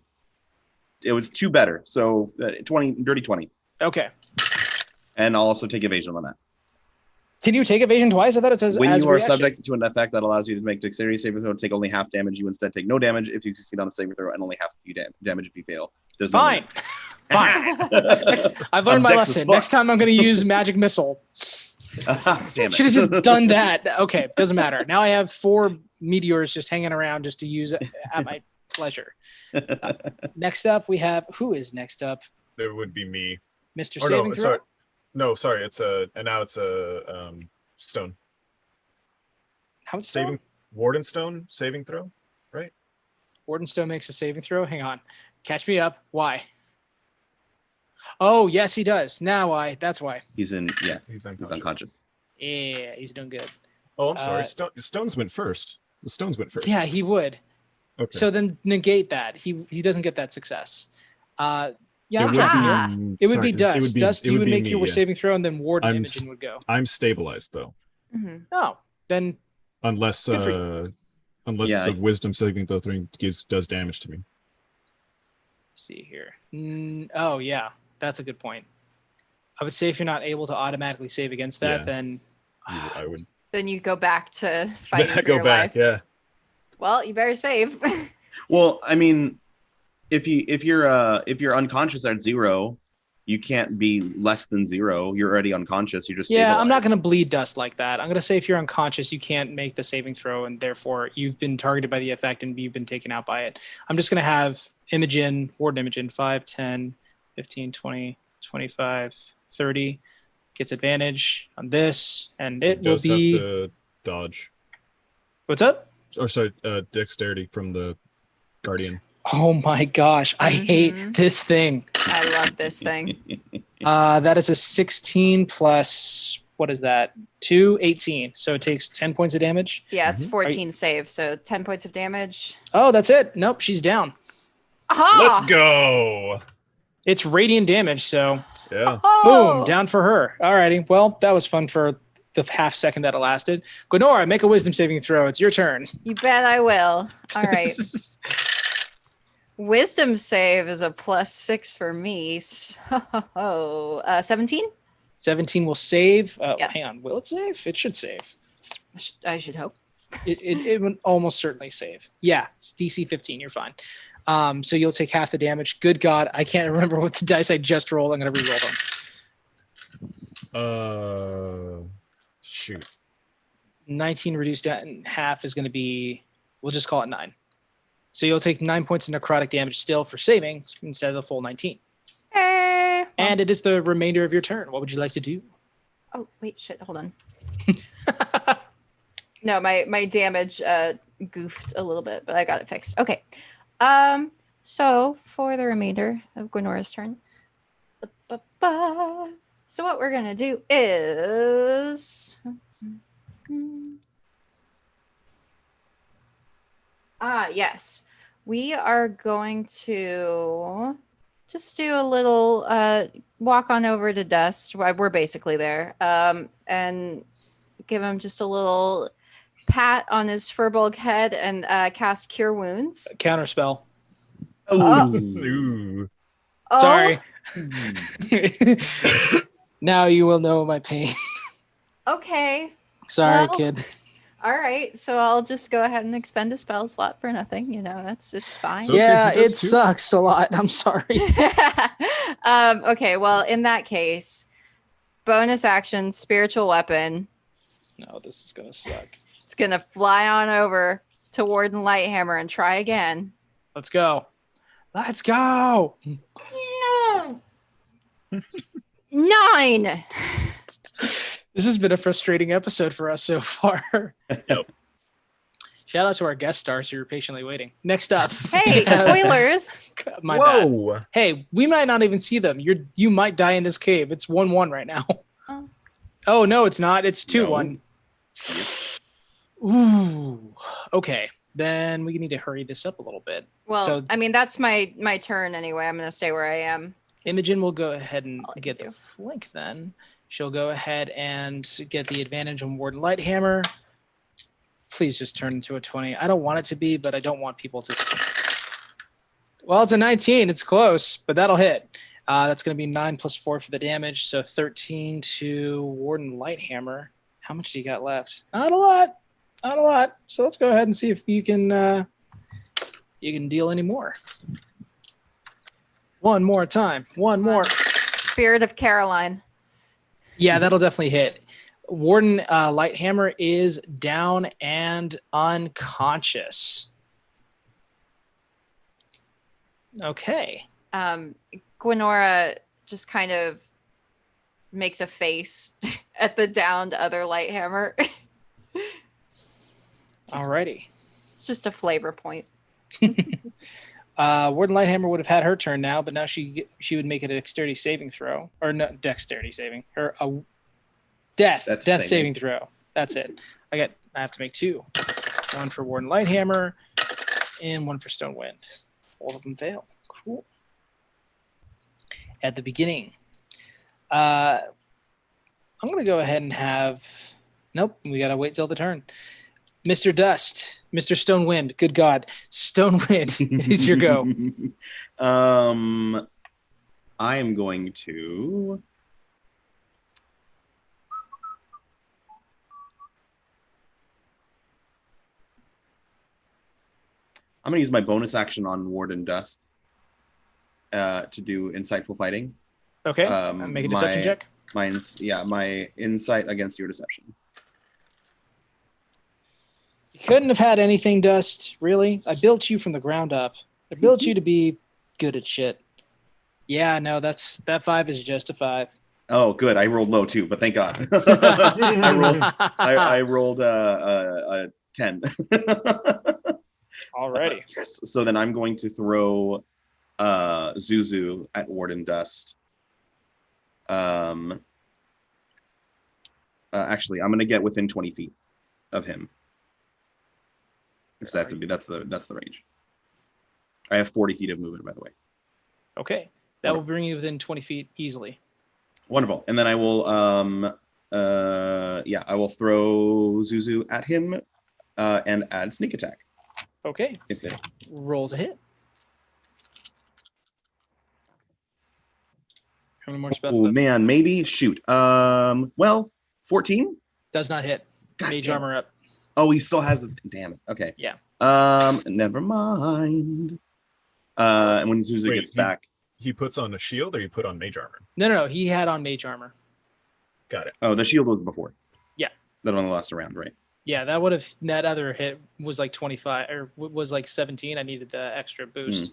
Speaker 3: It was 2 better. So 20, dirty 20.
Speaker 1: Okay.
Speaker 3: And I'll also take evasion on that.
Speaker 1: Can you take evasion twice? I thought it says
Speaker 3: When
Speaker 1: as
Speaker 3: you are
Speaker 1: reaction.
Speaker 3: subject to an effect that allows you to make dexterity saving throw, take only half damage. You instead take no damage if you succeed on a saving throw, and only half damage if you fail. There's no
Speaker 1: Fine. Fine. I've learned my
Speaker 3: Dex as
Speaker 1: lesson.
Speaker 3: fuck.
Speaker 1: Next time I'm going to use magic missile.
Speaker 3: Damn it.
Speaker 1: Should have just done that. Okay, doesn't matter. Now I have 4 meteors just hanging around just to use at my pleasure. Next up, we have who is next up?
Speaker 2: It would be me.
Speaker 1: Mr.
Speaker 2: Or
Speaker 1: Saving
Speaker 2: no,
Speaker 1: throw.
Speaker 2: sorry. No, sorry. And now it's a stone.
Speaker 1: How much
Speaker 2: Saving Warden Stone saving throw, right?
Speaker 1: Wardenstone makes a saving throw. Hang on. Catch me up. Why? Oh, yes, he does. Now why? That's why.
Speaker 3: He's
Speaker 2: He's
Speaker 3: unconscious.
Speaker 1: Yeah, he's doing good.
Speaker 2: Oh, I'm sorry.
Speaker 1: Uh,
Speaker 2: Stones went first. The stones went first.
Speaker 1: Yeah, he would.
Speaker 2: Okay.
Speaker 1: So then negate that. He doesn't get that success. Yeah, I'm
Speaker 2: would
Speaker 1: tracking you.
Speaker 4: Ah.
Speaker 1: It would
Speaker 2: sorry,
Speaker 1: be Dust. Dust, you would
Speaker 2: be
Speaker 1: make
Speaker 2: me,
Speaker 1: your
Speaker 2: yeah.
Speaker 1: saving throw, and then Warden
Speaker 2: I'm
Speaker 1: Imogen would go.
Speaker 2: I'm stabilized though,
Speaker 4: Mhm.
Speaker 1: No, then
Speaker 2: unless
Speaker 1: Good for
Speaker 3: Yeah,
Speaker 2: the wisdom saving throw thing does damage to me.
Speaker 1: see here. Oh yeah, that's a good point. I would say if you're not able to automatically save against that,
Speaker 2: Yeah.
Speaker 1: then
Speaker 2: I would
Speaker 4: Then you go back to fighting
Speaker 2: then I
Speaker 4: for
Speaker 2: go
Speaker 4: your
Speaker 2: back.
Speaker 4: life.
Speaker 2: Yeah.
Speaker 4: Well, you better save.
Speaker 3: Well, I mean, if you're unconscious at 0, you can't be less than 0. You're already unconscious. You're just
Speaker 1: yeah, I'm not
Speaker 3: stabilized.
Speaker 1: going to bleed Dust like that. I'm going to say if you're unconscious, you can't make the saving throw, and therefore you've been targeted by the effect and you've been taken out by it. I'm just going to have Imogen, Warden Imogen, 5, 10, 15, 20, 25, 30 gets advantage on this, and it will
Speaker 2: does
Speaker 1: be
Speaker 2: have to dodge.
Speaker 1: What's up?
Speaker 2: Or sorry, dexterity from the guardian.
Speaker 1: Oh my gosh, I
Speaker 4: Mhm.
Speaker 1: hate this thing.
Speaker 4: I love this thing.
Speaker 1: That is a 16 plus, what is that? 2, 18. So it takes 10 points of damage.
Speaker 4: Yeah, it's
Speaker 2: Mhm.
Speaker 4: 14 save, so 10 points of damage.
Speaker 1: Oh, that's it. Nope, she's down.
Speaker 4: Aha!
Speaker 2: Let's go.
Speaker 1: It's radiant damage, so
Speaker 2: Yeah.
Speaker 4: Oh!
Speaker 1: boom, down for her. Alrighty, well, that was fun for the half second that it lasted. Gwenora, make a wisdom saving throw. It's your turn.
Speaker 4: You bet I will. All right. Wisdom save is a +6 for me. So, 17?
Speaker 1: 17 will save.
Speaker 4: Yes.
Speaker 1: Hang on, will it save? It should save.
Speaker 4: I should hope.
Speaker 1: It would almost certainly save. Yeah, it's DC 15. You're fine. So you'll take half the damage. Good God, I can't remember what the dice I just rolled. I'm gonna re-roll them.
Speaker 2: Shoot.
Speaker 1: 19 reduced down in half is gonna be. We'll just call it 9. So you'll take 9 points of necrotic damage still for saving instead of the full 19.
Speaker 4: Hey.
Speaker 1: And it is the remainder of your turn. What would you like to do?
Speaker 4: Oh, wait, shit. Hold on. No, my damage goofed a little bit, but I got it fixed. Okay. So for the remainder of Gwenora's turn. So what we're gonna do is yes. We are going to just do a little walk on over to Dust. We're basically there. And give him just a little pat on his furbulk head and cast Cure Wounds.
Speaker 1: Counterspell.
Speaker 2: Ooh.
Speaker 4: Oh,
Speaker 1: Sorry. Now you will know my pain.
Speaker 4: Okay.
Speaker 1: Sorry,
Speaker 4: Well,
Speaker 1: kid.
Speaker 4: All right. So I'll just go ahead and expend a spell slot for nothing. You know, it's fine.
Speaker 2: So- okay,
Speaker 1: Yeah,
Speaker 2: he does
Speaker 1: it
Speaker 2: too.
Speaker 1: sucks a lot. I'm sorry.
Speaker 4: Okay. Well, in that case, bonus action, spiritual weapon.
Speaker 1: No, this is gonna suck.
Speaker 4: It's gonna fly on over to Warden Lighthammer and try again.
Speaker 1: Let's go. Let's go.
Speaker 4: No. 9.
Speaker 1: This has been a frustrating episode for us so far.
Speaker 2: Yep.
Speaker 1: Shout out to our guest stars who are patiently waiting. Next up.
Speaker 4: Hey, spoilers.
Speaker 1: My bad.
Speaker 2: Whoa.
Speaker 1: Hey, we might not even see them. You might die in this cave. It's 1-1 right now.
Speaker 4: Oh.
Speaker 1: Oh no, it's not. It's 2-1.
Speaker 3: Yep.
Speaker 1: Ooh. Okay. Then we need to hurry this up a little bit.
Speaker 4: Well,
Speaker 1: So-
Speaker 4: I mean, that's my turn anyway. I'm gonna stay where I am.
Speaker 1: Imogen will go ahead and
Speaker 4: All I can
Speaker 1: get
Speaker 4: do.
Speaker 1: the flank then. She'll go ahead and get the advantage on Warden Lighthammer. Please just turn into a 20. I don't want it to be, but I don't want people to. Well, it's a 19. It's close, but that'll hit. That's going to be 9 plus 4 for the damage. So 13 to Warden Lighthammer. How much do you got left? Not a lot. Not a lot. So let's go ahead and see if you can deal any more. One more time. One more.
Speaker 4: Spirit of Caroline.
Speaker 1: Yeah, that'll definitely hit. Warden Lighthammer is down and unconscious. Okay.
Speaker 4: Gwenora just kind of makes a face at the downed other Lighthammer.
Speaker 1: Alrighty.
Speaker 4: It's just a flavor point.
Speaker 1: Warden Lighthammer would have had her turn now, but now she would make it a dexterity saving throw. Or no, dexterity saving. Or a death
Speaker 3: saving.
Speaker 1: saving throw. That's it. I have to make 2. One for Warden Lighthammer and one for Stonewind. All of them fail. Cool. At the beginning. I'm going to go ahead and have... Nope, we got to wait till the turn. Mr. Dust, Mr. Stonewind, good God. Stonewind, it is your go.
Speaker 3: I am going to... I'm going to use my bonus action on Warden Dust to do insightful fighting.
Speaker 1: Okay, make a deception check.
Speaker 3: My insight against your deception.
Speaker 1: You couldn't have had anything, Dust. Really? I built you from the ground up. I built you to be good at shit. Yeah, no, that 5 is just a 5.
Speaker 3: Oh, good. I rolled low too, but thank God. I rolled a 10.
Speaker 1: Alrighty.
Speaker 3: Yes. So then I'm going to throw Zuzu at Warden Dust. Actually, I'm going to get within 20 feet of him. Because that's the range. I have 40 feet of movement, by the way.
Speaker 1: Okay. That will bring you within 20 feet easily.
Speaker 3: Wonderful. And then I will I will throw Zuzu at him and add sneak attack.
Speaker 1: Okay.
Speaker 3: If it's
Speaker 1: Roll to hit. How many more spells?
Speaker 3: oh man, maybe shoot. Well, 14
Speaker 1: Does not hit.
Speaker 3: God
Speaker 1: Mage
Speaker 3: damn.
Speaker 1: armor up.
Speaker 3: Oh, he still has the damn it. Okay.
Speaker 1: Yeah.
Speaker 3: Never mind. And when Zuzu
Speaker 2: Wait,
Speaker 3: gets back.
Speaker 2: He puts on a shield, or you put on mage armor?
Speaker 1: No. He had on mage armor.
Speaker 2: Got it.
Speaker 3: Oh, the shield was before.
Speaker 1: Yeah.
Speaker 3: That on the last round, right?
Speaker 1: Yeah, that other hit was like 25 or was like 17. I needed the extra boost.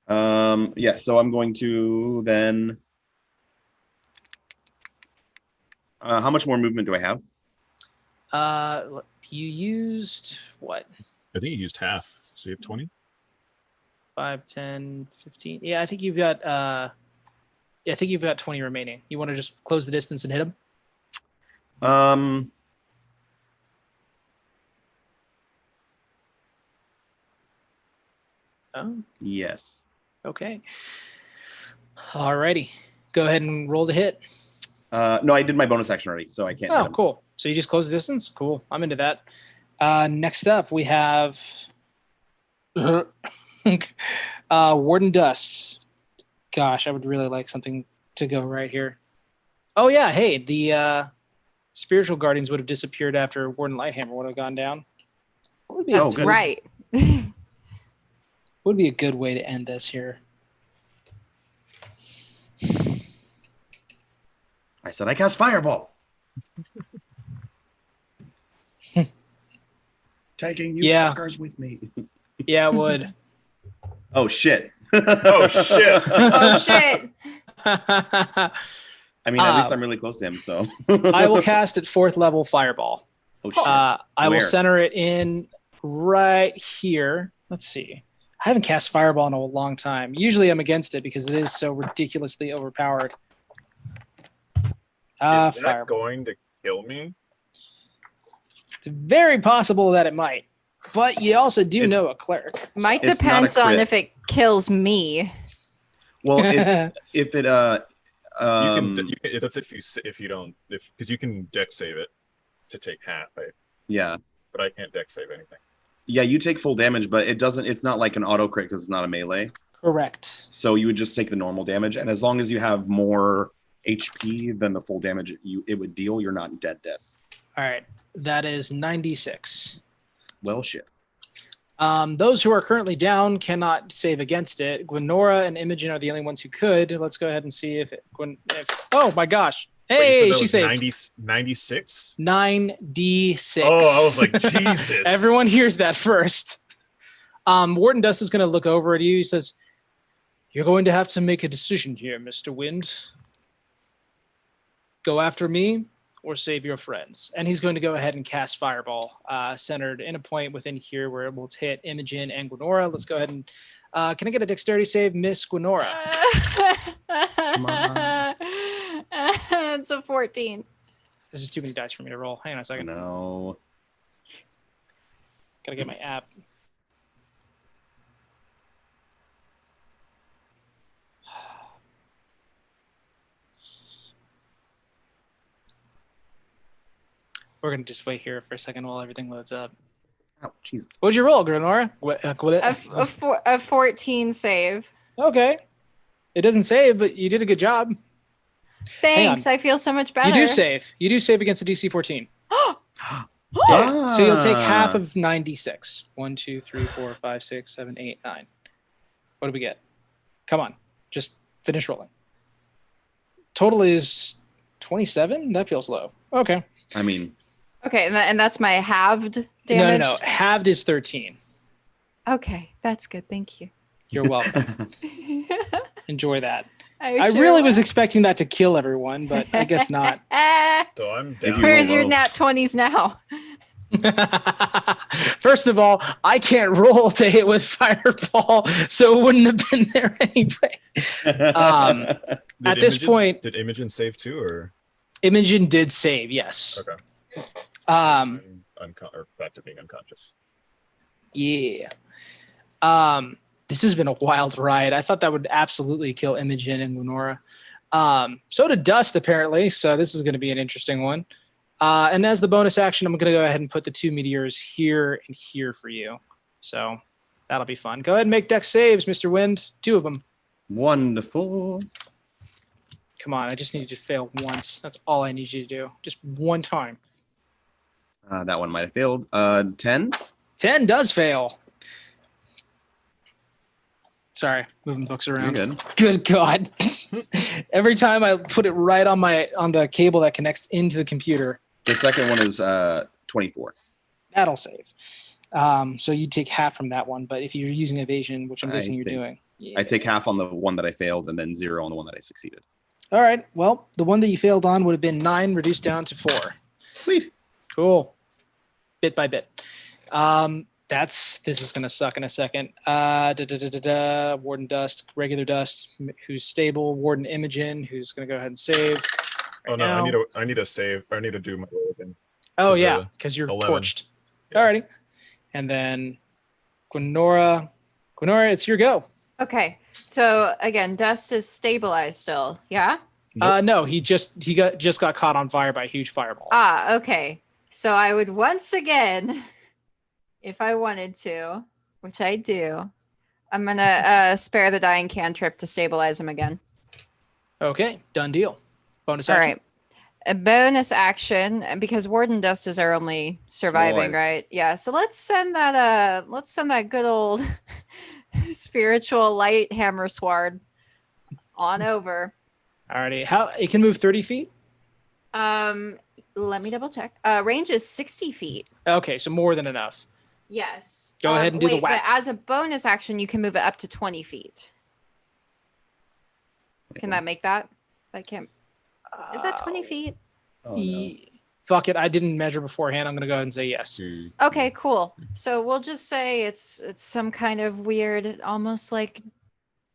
Speaker 3: Yeah, so I'm going to then how much more movement do I have?
Speaker 1: You used what?
Speaker 2: I think you used half. So you have 20?
Speaker 1: 5, 10, 15. Yeah, I think you've got 20 remaining. You want to just close the distance and hit him? Oh,
Speaker 3: Yes.
Speaker 1: okay. Alrighty. Go ahead and roll the hit.
Speaker 3: No, I did my bonus action already, so I can't hit
Speaker 1: Oh,
Speaker 3: him.
Speaker 1: cool. So you just close the distance? Cool. I'm into that. Next up, we have Warden Dust. Gosh, I would really like something to go right here. Oh, yeah. Hey, the spiritual guardians would have disappeared after Warden Lighthammer would have gone down. What would be
Speaker 3: Oh,
Speaker 4: That's
Speaker 3: good.
Speaker 4: right.
Speaker 1: would be a good way to end this here?
Speaker 3: I said I cast Fireball. Taking you
Speaker 1: Yeah.
Speaker 3: fuckers with me.
Speaker 1: Yeah, it would.
Speaker 3: Oh shit.
Speaker 2: Oh, shit.
Speaker 4: Oh shit.
Speaker 3: I mean, at least I'm really close to him, so.
Speaker 1: I will cast at 4th level Fireball.
Speaker 3: Oh shit.
Speaker 1: I will
Speaker 3: Where?
Speaker 1: center it in right here. Let's see. I haven't cast Fireball in a long time. Usually I'm against it because it is so ridiculously overpowered.
Speaker 2: Is that
Speaker 1: Fireball.
Speaker 2: going to kill me?
Speaker 1: It's very possible that it might. But you also do
Speaker 3: It's-
Speaker 1: know a cleric.
Speaker 4: Might
Speaker 3: It's not a
Speaker 4: depends on
Speaker 3: crit.
Speaker 4: if it kills me.
Speaker 3: Well, it's if it
Speaker 2: That's if you don't because you can deck save it to take half, right?
Speaker 3: yeah.
Speaker 2: But I can't deck save anything.
Speaker 3: Yeah, you take full damage, but it's not like an auto crit because it's not a melee.
Speaker 1: Correct.
Speaker 3: So you would just take the normal damage, and as long as you have more HP than the full damage it would deal, you're not dead.
Speaker 1: All right. That is 96.
Speaker 3: Well, shit.
Speaker 1: Those who are currently down cannot save against it. Gwenora and Imogen are the only ones who could. Let's go ahead and see if oh my gosh. Hey, she saved.
Speaker 2: 96?
Speaker 1: 9d6.
Speaker 2: Oh, I was like, Jesus.
Speaker 1: Everyone hears that first. Warden Dust is going to look over at you. He says, "You're going to have to make a decision here, Mr. Wind. Go after me or save your friends." And he's going to go ahead and cast Fireball, centered in a point within here where it will hit Imogen and Gwenora. Let's go ahead and can I get a dexterity save, Miss Gwenora?
Speaker 3: on.
Speaker 4: It's a 14.
Speaker 1: This is too many dice for me to roll. Hang on a second.
Speaker 3: No.
Speaker 1: Gotta get my app. We're gonna just wait here for a second while everything loads up.
Speaker 3: Oh, Jesus.
Speaker 1: What'd you roll, Grenora?
Speaker 4: A 14 save.
Speaker 1: Okay. It doesn't save, but you did a good job.
Speaker 4: Thanks. I feel so much better.
Speaker 1: You do save. You do save against a DC 14.
Speaker 3: Ah.
Speaker 1: So you'll take half of 96. 1, 2, 3, 4, 5, 6, 7, 8, 9. What do we get? Come on. Just finish rolling. Total is 27? That feels low. Okay.
Speaker 3: I mean,
Speaker 4: Okay, and that's my halved damage.
Speaker 1: No. Halved is 13.
Speaker 4: Okay, that's good. Thank you.
Speaker 1: You're welcome. Enjoy that.
Speaker 4: I
Speaker 1: I really was expecting that to kill everyone, but I guess not.
Speaker 2: So I'm down.
Speaker 4: Where's your
Speaker 3: Low.
Speaker 4: nat 20s now?
Speaker 1: First of all, I can't roll to hit with fireball, so it wouldn't have been there anyway. Um, At this point,
Speaker 2: did Imogen save too, or
Speaker 1: Imogen did save, yes.
Speaker 2: okay?
Speaker 1: Um,
Speaker 2: Or back to being unconscious.
Speaker 1: yeah. This has been a wild ride. I thought that would absolutely kill Imogen and Lenora. So did Dust, apparently. So this is going to be an interesting one. And as the bonus action, I'm going to go ahead and put the 2 meteors here and here for you. So that'll be fun. Go ahead and make dex saves, Mr. Wind. 2 of them.
Speaker 3: Wonderful.
Speaker 1: Come on, I just need you to fail once. That's all I need you to do. Just one time.
Speaker 3: That one might have failed. 10.
Speaker 1: 10 does fail. Sorry, moving books around.
Speaker 3: You're good.
Speaker 1: Good God. Every time I put it right on the cable that connects into the computer.
Speaker 3: The second one is 24.
Speaker 1: That'll save. So you take half from that one, but if you're using evasion, which I'm guessing you're doing. Yeah.
Speaker 3: I take half on the one that I failed and then 0 on the one that I succeeded.
Speaker 1: All right. Well, the one that you failed on would have been 9 reduced down to 4.
Speaker 3: Sweet.
Speaker 1: Cool. Bit by bit. This is gonna suck in a second. Warden Dust, regular Dust, who's stable. Warden Imogen, who's gonna go ahead and save.
Speaker 2: Oh no,
Speaker 1: now.
Speaker 2: I need to save. I need to do my roll again.
Speaker 1: Oh
Speaker 2: It's,
Speaker 1: yeah, because you're
Speaker 2: 11.
Speaker 1: torched. Alrighty. And then Gwenora, it's your go.
Speaker 4: Okay. So again, Dust is stabilized still. Yeah.
Speaker 1: No, he just got caught on fire by a huge fireball.
Speaker 4: Okay. So I would once again, if I wanted to, which I do, I'm gonna spare the dying cantrip to stabilize him again.
Speaker 1: Okay, done deal. Bonus
Speaker 4: All
Speaker 1: action.
Speaker 4: right. A bonus action, because Warden Dust is our only surviving,
Speaker 3: Boy.
Speaker 4: right? Yeah. So let's send that good old spiritual light hammer sword on over.
Speaker 1: Alrighty. How it can move 30 feet?
Speaker 4: Let me double check. Range is 60 feet.
Speaker 1: Okay, so more than enough.
Speaker 4: Yes.
Speaker 1: Go ahead and do the whack.
Speaker 4: But as a bonus action, you can move it up to 20 feet. Can that make that? I can't. Is that 20 feet?
Speaker 3: Oh, no.
Speaker 1: Fuck it. I didn't measure beforehand. I'm gonna go ahead and say yes.
Speaker 4: Okay, cool. So we'll just say it's some kind of weird, almost like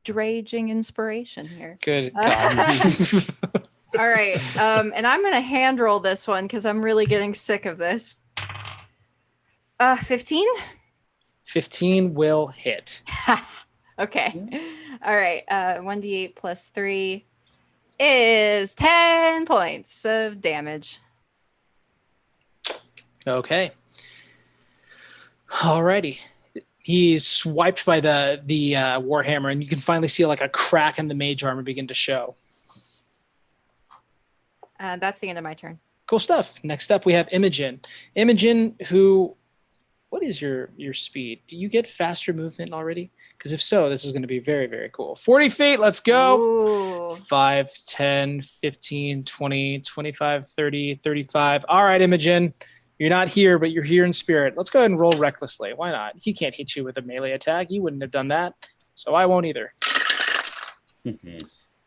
Speaker 4: draging inspiration here.
Speaker 1: Good God.
Speaker 4: All right. And I'm gonna hand roll this one because I'm really getting sick of this. 15?
Speaker 1: 15 will hit.
Speaker 4: Okay. All right. 1d8 plus 3 is 10 points of damage.
Speaker 1: Okay. Alrighty. He's swiped by the warhammer, and you can finally see like a crack in the mage armor begin to show.
Speaker 4: That's the end of my turn.
Speaker 1: Cool stuff. Next up, we have Imogen. Imogen, who, what is your speed? Do you get faster movement already? Because if so, this is going to be very, very cool. 40 feet. Let's go.
Speaker 4: Ooh.
Speaker 1: 5, 10, 15, 20, 25, 30, 35. All right, Imogen. You're not here, but you're here in spirit. Let's go ahead and roll recklessly. Why not? He can't hit you with a melee attack. You wouldn't have done that. So I won't either.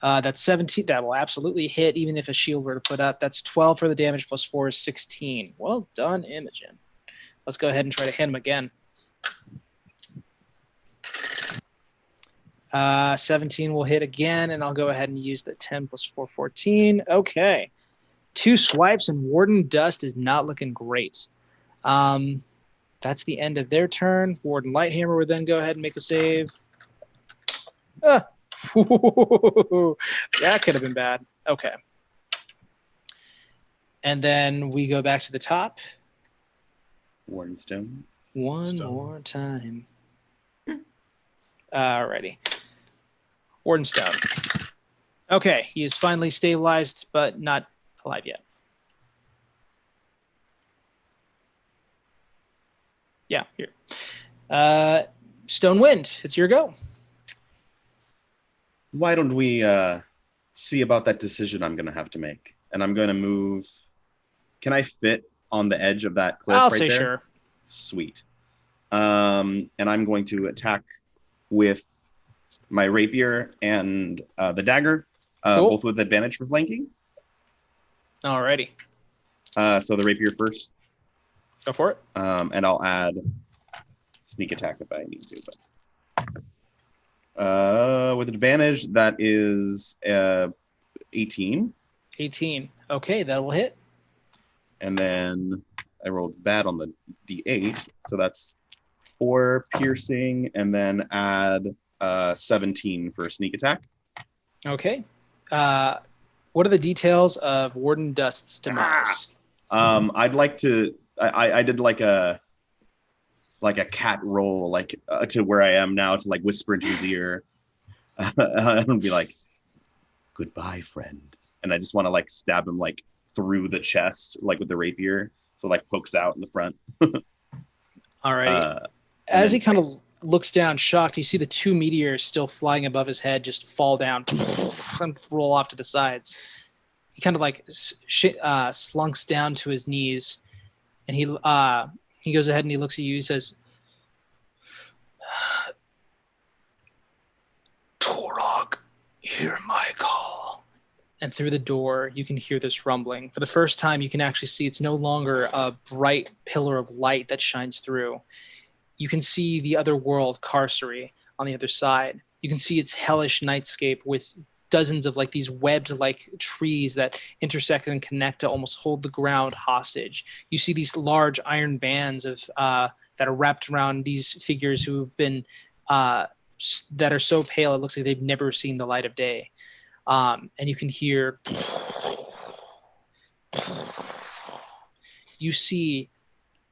Speaker 1: That's 17. That will absolutely hit, even if a shield were to put up. That's 12 for the damage, plus 4 is 16. Well done, Imogen. Let's go ahead and try to hit him again. 17 will hit again, and I'll go ahead and use the 10 plus 4, 14. Okay. 2 swipes, and Warden Dust is not looking great. That's the end of their turn. Warden Lighthammer would then go ahead and make a save. That could have been bad. Okay. And then we go back to the top.
Speaker 3: Warden Stone.
Speaker 1: One more time. Alrighty. Warden Stone. Okay, he is finally stabilized, but not alive yet. Yeah, here. Stone Wind, it's your go.
Speaker 3: Why don't we see about that decision I'm going to have to make? And I'm going to move. Can I fit on the edge of that cliff?
Speaker 1: I'll
Speaker 3: right
Speaker 1: say
Speaker 3: there?
Speaker 1: sure.
Speaker 3: Sweet. And I'm going to attack with my rapier and the dagger,
Speaker 1: Cool.
Speaker 3: both with advantage for flanking.
Speaker 1: Alrighty.
Speaker 3: So the rapier first.
Speaker 1: Go for it.
Speaker 3: And I'll add sneak attack if I need to. But with advantage, that is 18.
Speaker 1: 18. Okay, that will hit.
Speaker 3: And then I rolled bad on the D8, so that's 4 piercing, and then add 17 for a sneak attack.
Speaker 1: Okay. What are the details of Warden Dust's demise?
Speaker 3: I'd like to. I did like a cat roll, like to where I am now, to like whisper into his ear, and be like, "Goodbye, friend." And I just want to like stab him like through the chest, like with the rapier, so like pokes out in the front.
Speaker 1: All right. As he kind of looks down, shocked, you see the 2 meteors still flying above his head just fall down and roll off to the sides. He kind of like slunks down to his knees, and he goes ahead and he looks at you. He says, "Torah, hear my call." And through the door, you can hear this rumbling. For the first time, you can actually see it's no longer a bright pillar of light that shines through. You can see the other world, Carcery, on the other side. You can see its hellish nightscape with dozens of like these webbed like trees that intersect and connect to almost hold the ground hostage. You see these large iron bands of that are wrapped around these figures who've been that are so pale it looks like they've never seen the light of day. And you can hear. You see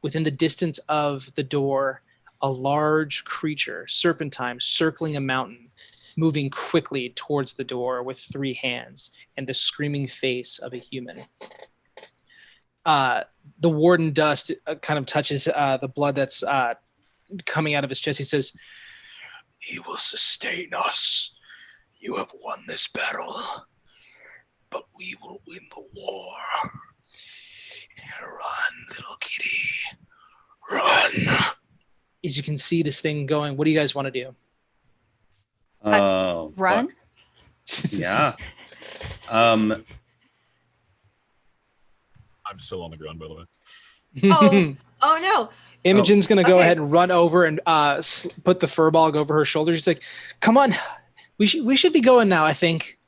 Speaker 1: within the distance of the door a large creature, serpentine, circling a mountain, moving quickly towards the door with 3 hands and the screaming face of a human. The Warden Dust kind of touches the blood that's coming out of his chest. He says, "He will sustain us. You have won this battle, but we will win the war. Run, little kitty. Run." As you can see this thing going, what do you guys want to do?
Speaker 3: Oh,
Speaker 4: Run?
Speaker 3: fuck. Yeah.
Speaker 2: I'm still on the ground, by the way.
Speaker 4: Oh no.
Speaker 1: Imogen's going to go
Speaker 4: okay.
Speaker 1: ahead and run over and put the furball over her shoulder. She's like, "Come on, we should be going now, I think."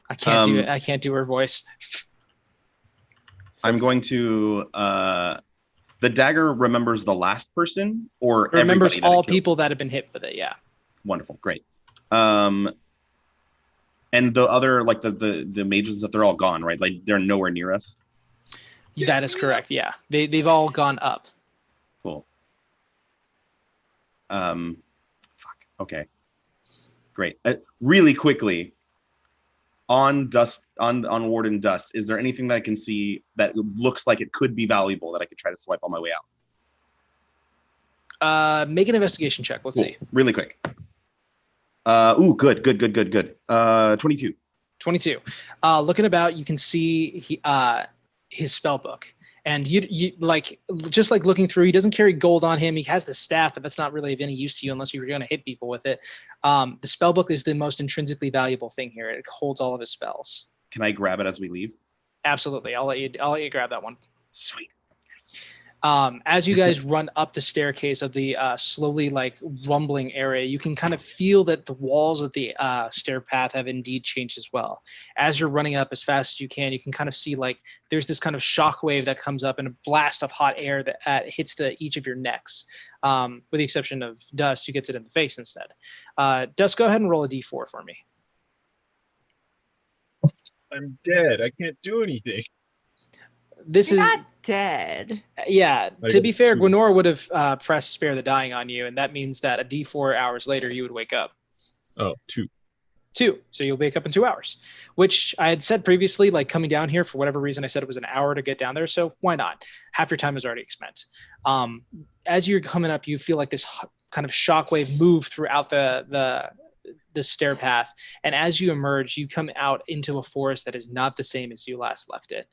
Speaker 1: I can't do it. I can't do her voice.
Speaker 3: I'm going to. The dagger remembers the last person, or
Speaker 1: It remembers
Speaker 3: everybody that it
Speaker 1: all
Speaker 3: killed?
Speaker 1: people that have been hit with it. Yeah.
Speaker 3: Wonderful, great. And the other, like the mages and stuff, they're all gone, right? Like they're nowhere near us.
Speaker 1: That is correct. Yeah. They've all gone up.
Speaker 3: Cool. Fuck. Okay. Great. Really quickly, on Warden Dust, is there anything that I can see that looks like it could be valuable that I could try to swipe on my way out?
Speaker 1: Make an investigation check. Let's see.
Speaker 3: Really quick. Good. 22.
Speaker 1: 22. Looking about, you can see his spell book. And you like, just like looking through, he doesn't carry gold on him. He has the staff, but that's not really of any use to you unless you're going to hit people with it. The spell book is the most intrinsically valuable thing here. It holds all of his spells.
Speaker 3: Can I grab it as we leave?
Speaker 1: Absolutely. I'll let you grab that one.
Speaker 3: Sweet.
Speaker 1: As you guys run up the staircase of the slowly like rumbling area, you can kind of feel that the walls of the stair path have indeed changed as well. As you're running up as fast as you can kind of see like there's this kind of shock wave that comes up and a blast of hot air that hits each of your necks. With the exception of Dust, who gets it in the face instead. Dust, go ahead and roll a d4 for me.
Speaker 2: I'm dead. I can't do anything.
Speaker 1: This
Speaker 4: You're
Speaker 1: is
Speaker 4: not dead.
Speaker 1: Yeah,
Speaker 2: Like
Speaker 1: to be fair,
Speaker 2: 2.
Speaker 1: Gwenora would have pressed Spare the Dying on you, and that means that a d4 hours later you would wake up.
Speaker 2: Oh, 2.
Speaker 1: 2. So you'll wake up in 2 hours, which I had said previously, like coming down here for whatever reason, I said it was an hour to get down there. So why not? Half your time is already spent. As you're coming up, you feel like this kind of shockwave move throughout the stair path. And as you emerge, you come out into a forest that is not the same as you last left it.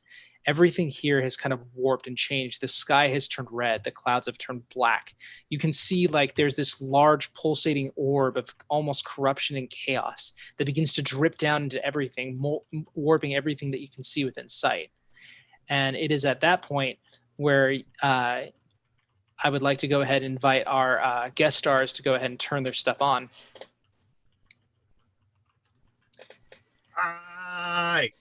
Speaker 1: Everything here has kind of warped and changed. The sky has turned red. The clouds have turned black. You can see like there's this large pulsating orb of almost corruption and chaos that begins to drip down into everything, warping everything that you can see within sight. And it is at that point where I would like to go ahead and invite our guest stars to go ahead and turn their stuff on.
Speaker 2: Hi.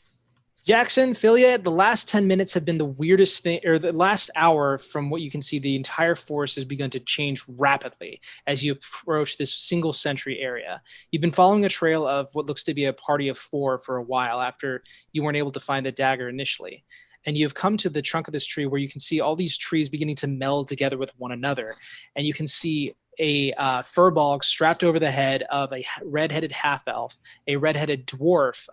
Speaker 1: Jackson, Philia, the last 10 minutes have been the weirdest thing, or the last hour, from what you can see, the entire forest has begun to change rapidly as you approach this single sentry area. You've been following a trail of what looks to be a party of 4 for a while after you weren't able to find the dagger initially. And you've come to the trunk of this tree where you can see all these trees beginning to meld together with one another. And you can see a furball strapped over the head of a red-headed half-elf, a red-headed dwarf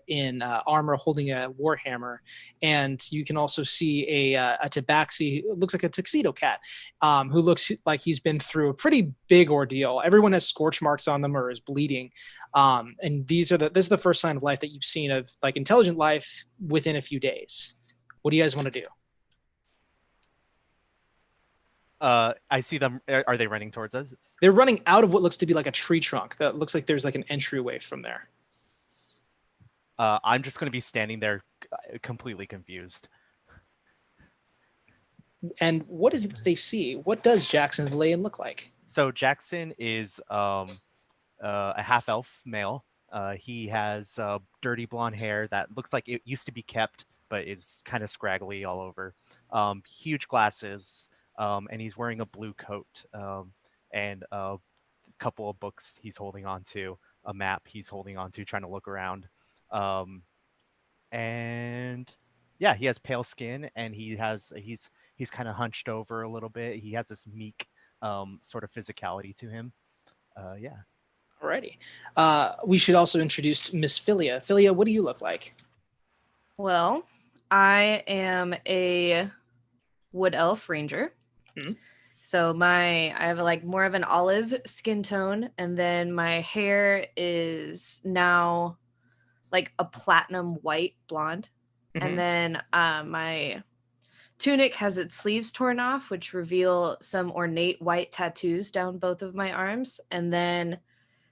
Speaker 1: in armor holding a warhammer, and you can also see a tabaxi, looks like a tuxedo cat, who looks like he's been through a pretty big ordeal. Everyone has scorch marks on them or is bleeding, and this is the first sign of life that you've seen of like intelligent life within a few days. What do you guys want to do?
Speaker 5: I see them. Are they running towards us?
Speaker 1: They're running out of what looks to be like a tree trunk. That looks like there's like an entryway from there.
Speaker 5: I'm just going to be standing there completely confused.
Speaker 1: And what is it that they see? What does Jackson Valayan look like?
Speaker 5: So Jackson is a half-elf male. He has dirty blonde hair that looks like it used to be kept, but is kind of scraggly all over. Huge glasses. And he's wearing a blue coat and a couple of books he's holding on to, a map he's holding on to, trying to look around. And yeah, he has pale skin and he's kind of hunched over a little bit. He has this meek sort of physicality to him. Yeah.
Speaker 1: Alrighty. We should also introduce Miss Philia. Philia, what do you look like?
Speaker 6: Well, I am a wood elf ranger. So I have like more of an olive skin tone, and then my hair is now like a platinum white blonde. And then my tunic has its sleeves torn off, which reveal some ornate white tattoos down both of my arms. And then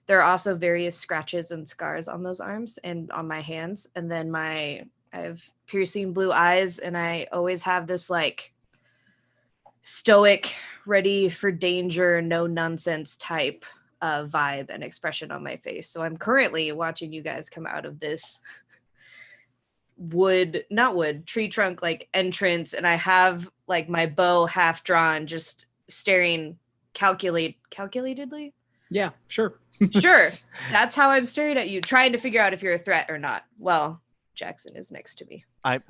Speaker 6: there are also various scratches and scars on those arms and on my hands. And then I have piercing blue eyes, and I always have this like stoic, ready for danger, no nonsense type vibe and expression on my face. So I'm currently watching you guys come out of this tree trunk like entrance, and I have like my bow half drawn, just staring calculatedly.
Speaker 1: Yeah, sure.
Speaker 6: Sure. That's how I'm staring at you, trying to figure out if you're a threat or not. Well, Jackson is next to me.
Speaker 5: I'm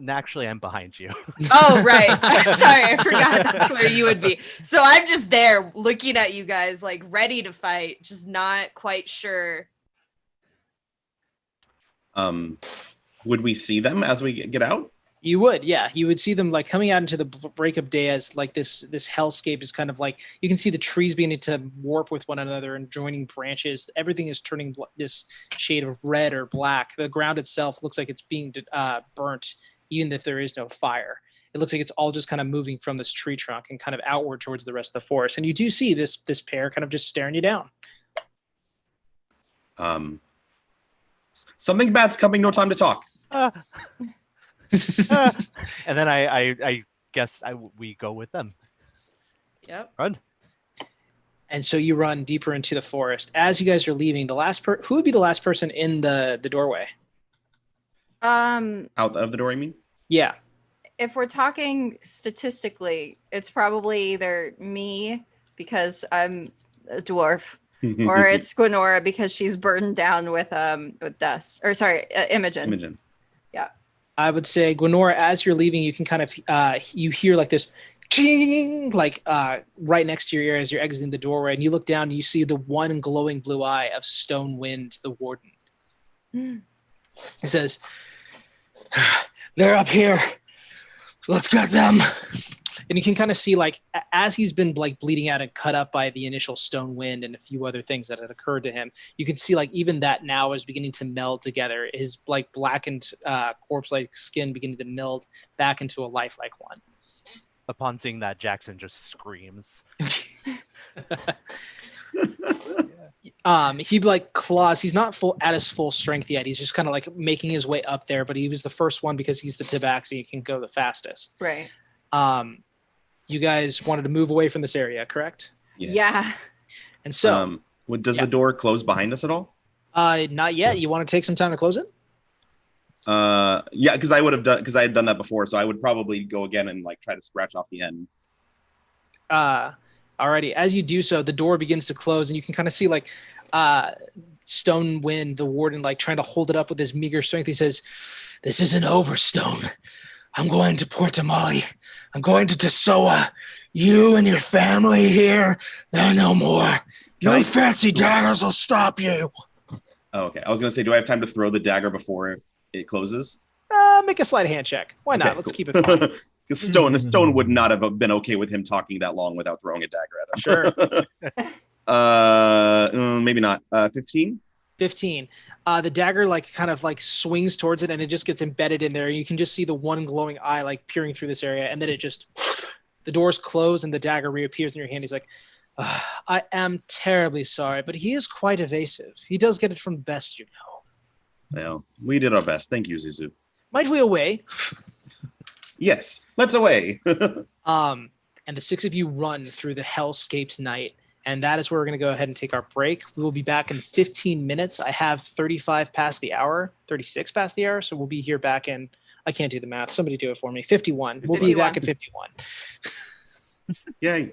Speaker 5: behind you.
Speaker 6: Oh, right. Sorry, I forgot that's where you would be. So I'm just there looking at you guys, like ready to fight, just not quite sure.
Speaker 3: Would we see them as we get out?
Speaker 1: You would, yeah. You would see them like coming out into the break of day as like this hellscape is kind of like, you can see the trees beginning to warp with one another and joining branches. Everything is turning this shade of red or black. The ground itself looks like it's being burnt, even if there is no fire. It looks like it's all just kind of moving from this tree trunk and kind of outward towards the rest of the forest. And you do see this pair kind of just staring you down.
Speaker 3: Something bad's coming, no time to talk.
Speaker 5: And then I guess we go with them.
Speaker 6: Yep.
Speaker 5: Run.
Speaker 1: And so you run deeper into the forest. As you guys are leaving, who would be the last person in the doorway?
Speaker 3: Out of the door, you mean?
Speaker 1: Yeah.
Speaker 4: If we're talking statistically, it's probably either me because I'm a dwarf, or it's Gwenora because she's burdened down with dust. Or sorry, Imogen.
Speaker 3: Imogen.
Speaker 4: Yeah.
Speaker 1: I would say, Gwenora, as you're leaving, you can kind of you hear like this ching, like right next to your ear as you're exiting the doorway, and you look down and you see the one glowing blue eye of Stone Wind, the warden. He says, "They're up here. Let's get them." And you can kind of see, like, as he's been like bleeding out and cut up by the initial Stone Wind and a few other things that had occurred to him, you can see like even that now is beginning to meld together. His like blackened corpse-like skin beginning to meld back into a lifelike one.
Speaker 5: Upon seeing that, Jackson just screams.
Speaker 1: He like claws. He's not at his full strength yet. He's just kind of like making his way up there, but he was the first one because he's the tabaxi and can go the fastest.
Speaker 4: Right.
Speaker 1: You guys wanted to move away from this area, correct?
Speaker 3: Yes.
Speaker 6: Yeah.
Speaker 1: And so,
Speaker 3: Does
Speaker 1: yeah.
Speaker 3: the door close behind us at all?
Speaker 1: not yet. You want to take some time to close it?
Speaker 3: Yeah, because I had done that before, so I would probably go again and like try to scratch off the end.
Speaker 1: Alrighty. As you do so, the door begins to close, and you can kind of see like Stone Wind, the warden, like trying to hold it up with his meager strength. He says, "This isn't over, Stone. I'm going to Port Damali. I'm going to Tesoa. You and your family here, they're no more. No fancy daggers will stop you."
Speaker 3: Oh, okay. I was gonna say, do I have time to throw the dagger before it closes?
Speaker 1: Make a sleight of hand check. Why not?
Speaker 3: Okay,
Speaker 1: Let's
Speaker 3: cool.
Speaker 1: keep it fun.
Speaker 3: Because Stone would not have been okay with him talking that long without throwing a dagger at him.
Speaker 1: Sure.
Speaker 3: Maybe not. 15.
Speaker 1: 15. The dagger like kind of like swings towards it, and it just gets embedded in there. You can just see the one glowing eye like peering through this area, and then it just the doors close and the dagger reappears in your hand. He's like, "I am terribly sorry, but he is quite evasive. He does get it from the best, you know."
Speaker 3: Well, we did our best. Thank you, Zuzu.
Speaker 1: Might we away?
Speaker 3: Yes, let's away.
Speaker 1: And the six of you run through the hellscaped night. And that is where we're going to go ahead and take our break. We will be back in 15 minutes. I have 35 past the hour, 36 past the hour. So we'll be here back in, I can't do the math. Somebody do it for me. 51. We'll be back at 51.
Speaker 3: Yay.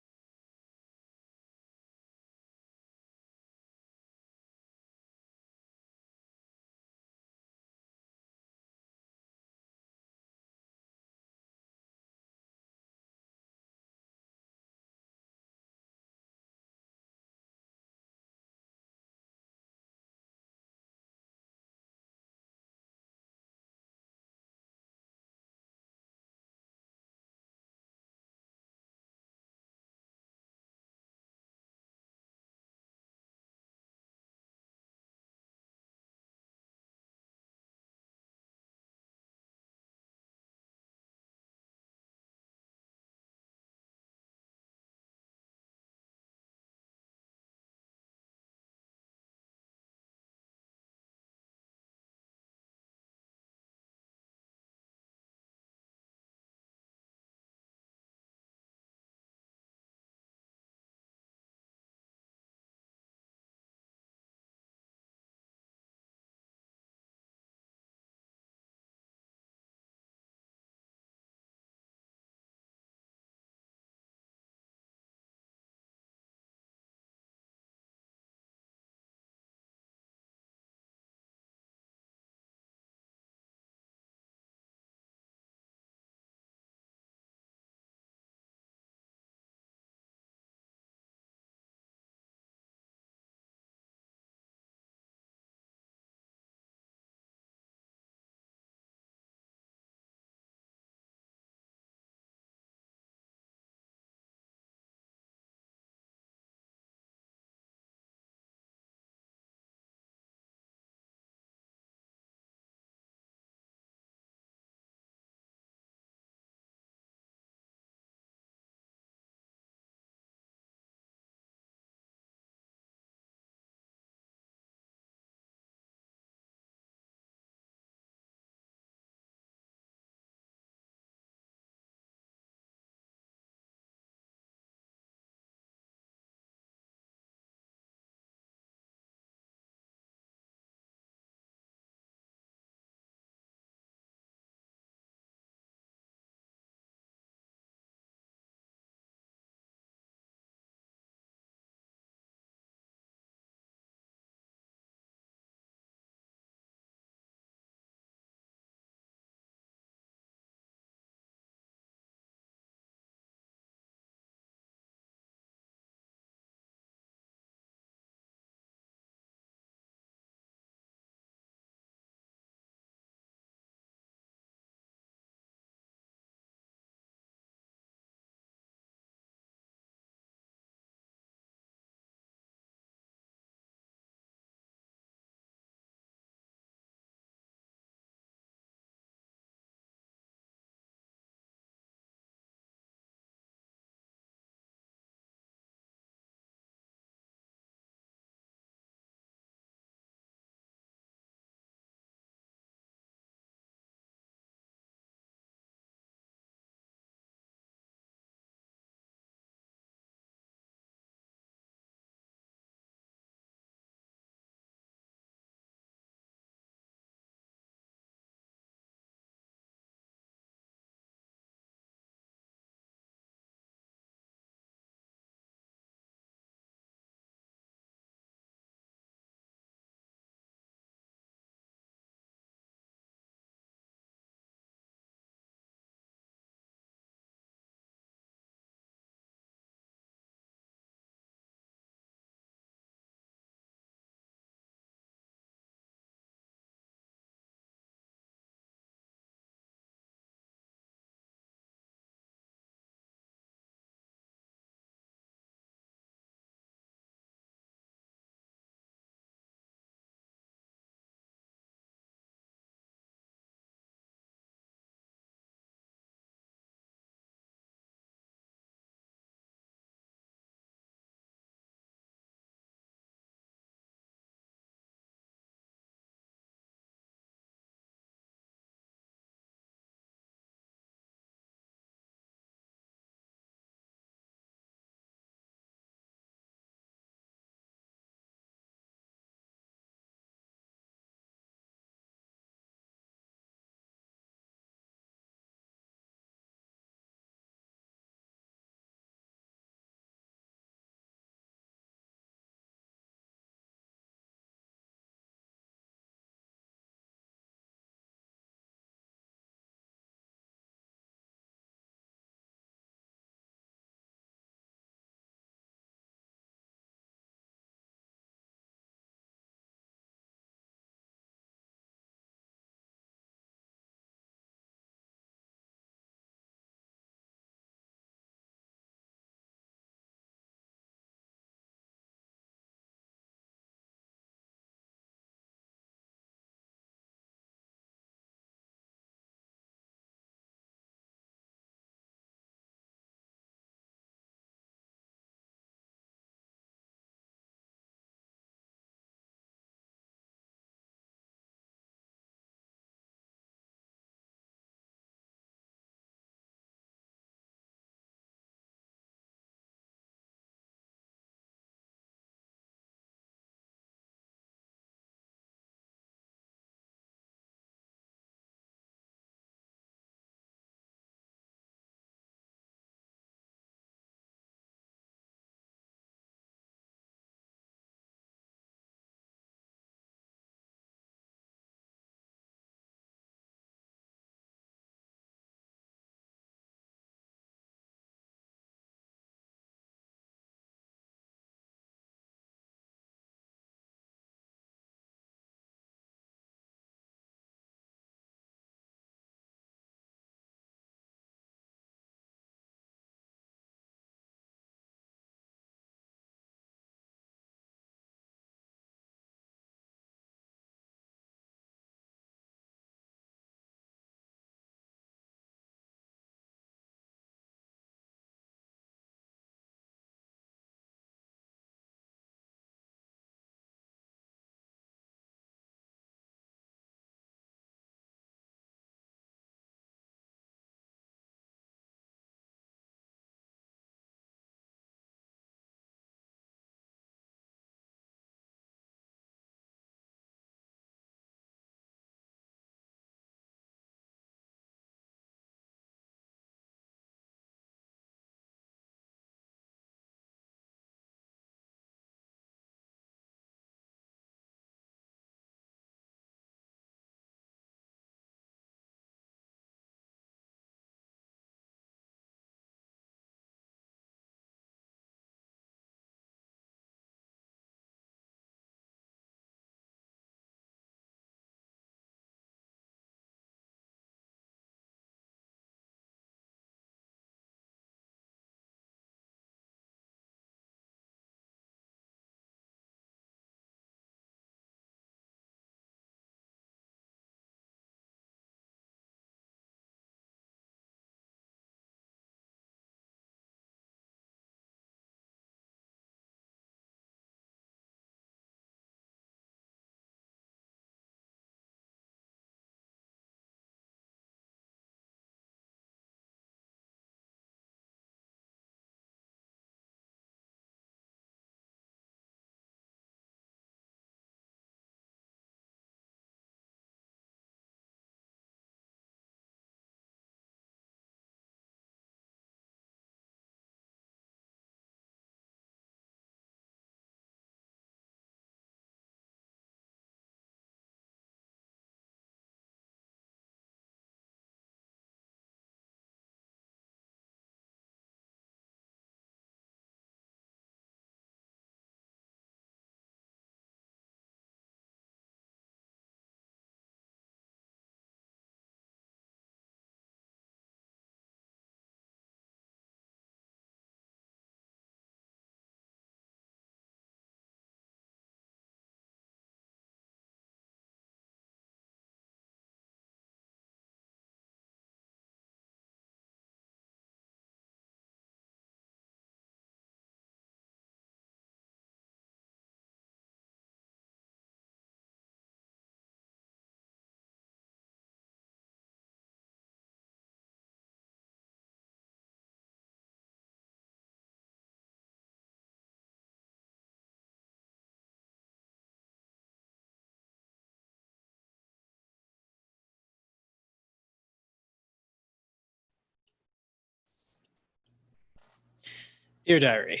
Speaker 1: Dear diary,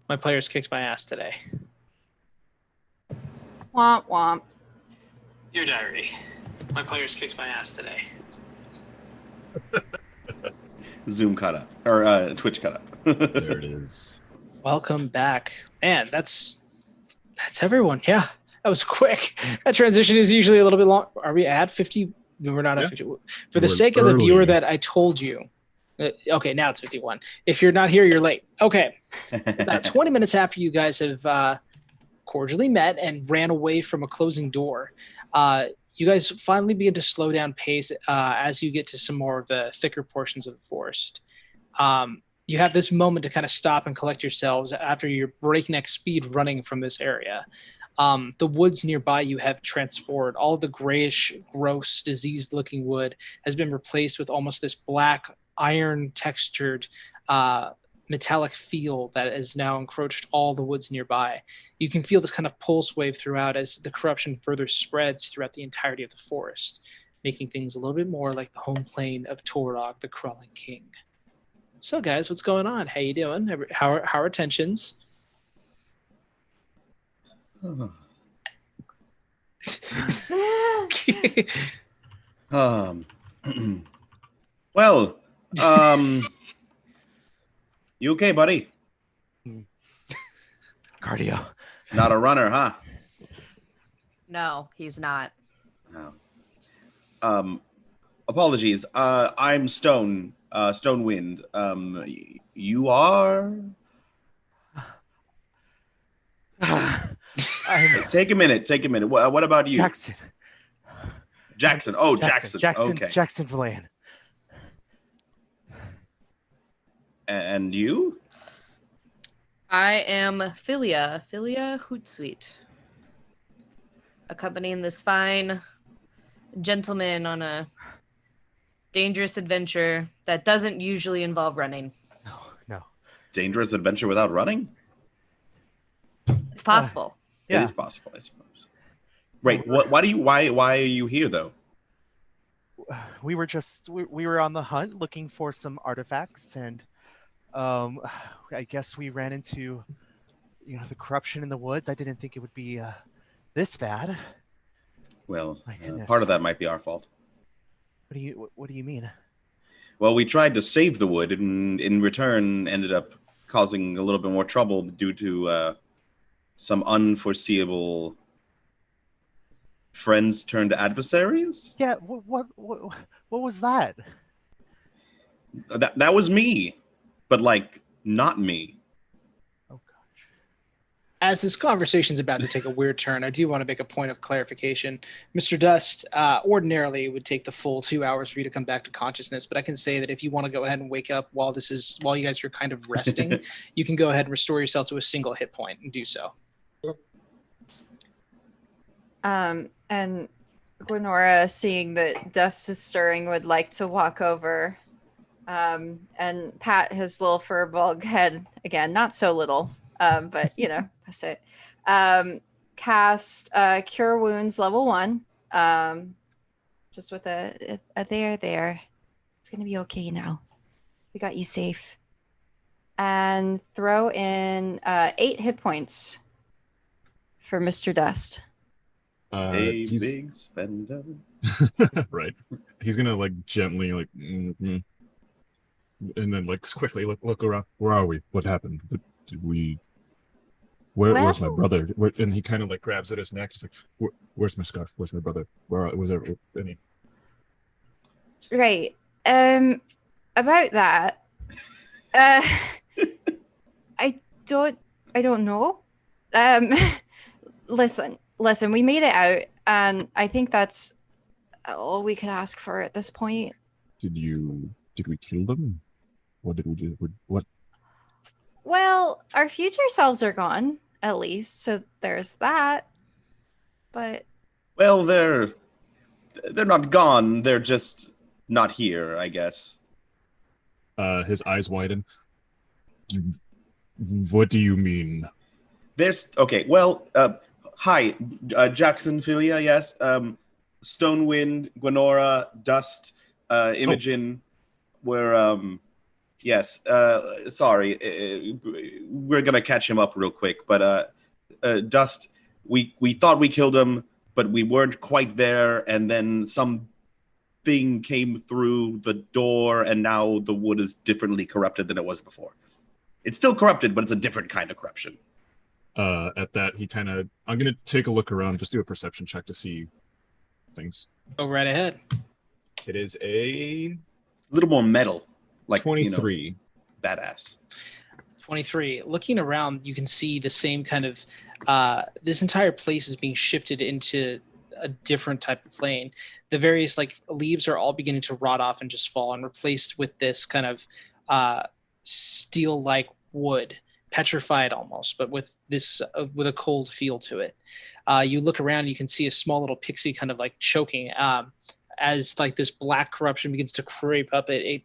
Speaker 1: my players kicked my ass today.
Speaker 4: Womp womp.
Speaker 1: Dear diary, my players kicked my ass today.
Speaker 3: Zoom cut up or Twitch cut up.
Speaker 2: There it is.
Speaker 1: Welcome back. Man, that's everyone. Yeah, that was quick. That transition is usually a little bit long. Are we at 50? We're not at 50. For the
Speaker 2: We're
Speaker 1: sake of the viewer
Speaker 2: early.
Speaker 1: that I told you. Okay, now it's 51. If you're not here, you're late. Okay. About 20 minutes after you guys have cordially met and ran away from a closing door, you guys finally begin to slow down pace as you get to some more of the thicker portions of the forest. You have this moment to kind of stop and collect yourselves after your breakneck speed running from this area. The woods nearby you have transformed. All the grayish, gross, diseased-looking wood has been replaced with almost this black, iron-textured, metallic feel that has now encroached all the woods nearby. You can feel this kind of pulse wave throughout as the corruption further spreads throughout the entirety of the forest, making things a little bit more like the home plane of Torah, the crawling king. So, guys, what's going on? How you doing? How are tensions?
Speaker 3: Well, you okay, buddy?
Speaker 5: Cardio.
Speaker 3: Not a runner, huh?
Speaker 6: No, he's not.
Speaker 3: No. Apologies. I'm Stone. Stonewind. You are? Take a minute. What about you?
Speaker 5: Jackson.
Speaker 3: Jackson. Oh, Jackson. Okay.
Speaker 5: Jackson Verlaine.
Speaker 3: And you?
Speaker 6: I am Philia Hootsuite, accompanying this fine gentleman on a dangerous adventure that doesn't usually involve running.
Speaker 5: No.
Speaker 3: Dangerous adventure without running?
Speaker 6: It's possible.
Speaker 3: It is possible, I suppose. Right. Why are you here though?
Speaker 5: We were on the hunt looking for some artifacts, and I guess we ran into the corruption in the woods. I didn't think it would be this bad.
Speaker 3: Well,
Speaker 5: My goodness.
Speaker 3: part of that might be our fault.
Speaker 5: What do you mean?
Speaker 3: Well, we tried to save the wood, and in return ended up causing a little bit more trouble due to some unforeseeable friends turned adversaries.
Speaker 5: Yeah. What was that?
Speaker 3: That was me, but like not me.
Speaker 5: Oh gosh.
Speaker 1: As this conversation is about to take a weird turn, I do want to make a point of clarification. Mr. Dust, ordinarily it would take the full 2 hours for you to come back to consciousness, but I can say that if you want to go ahead and wake up while you guys are kind of resting, you can go ahead and restore yourself to a single hit point and do so.
Speaker 4: And Gwenora, seeing that dust is stirring, would like to walk over and pat his little fur bald head again, not so little, but that's it. Cast Cure Wounds level 1, just with a there. It's gonna be okay now. We got you safe. And throw in 8 hit points for Mr. Dust.
Speaker 3: Big spender.
Speaker 2: Right. He's gonna like gently and then like quickly look around. Where are we? What happened? Did we? Where's my brother? And he kind of like grabs at his neck. He's like, "Where's my scarf? Where's my brother? Was there any?"
Speaker 4: Right. About that. I don't know. Listen, we made it out, and I think that's all we could ask for at this point.
Speaker 2: Did we kill them? What did we do? What?
Speaker 4: Well, our future selves are gone, at least, so there's that. But
Speaker 3: Well, they're not gone. They're just not here, I guess.
Speaker 2: His eyes widen. What do you mean?
Speaker 3: There's okay. Well, hi, Jackson Philia. Yes, Stonewind, Gwenora, Dust, Imogen. We're Yes. Sorry. We're gonna catch him up real quick, but Dust, we thought we killed him, but we weren't quite there, and then some thing came through the door, and now the wood is differently corrupted than it was before. It's still corrupted, but it's a different kind of corruption.
Speaker 2: At that, I'm gonna take a look around, just do a perception check to see things.
Speaker 1: Go right ahead.
Speaker 2: It is a
Speaker 3: A little more metal, like
Speaker 2: 23.
Speaker 3: Badass.
Speaker 1: 23. Looking around, you can see the same kind of this entire place is being shifted into a different type of plane. The various like leaves are all beginning to rot off and just fall and replaced with this kind of steel-like wood, petrified almost, but with this with a cold feel to it. You look around, you can see a small little pixie kind of like choking as like this black corruption begins to creep up. It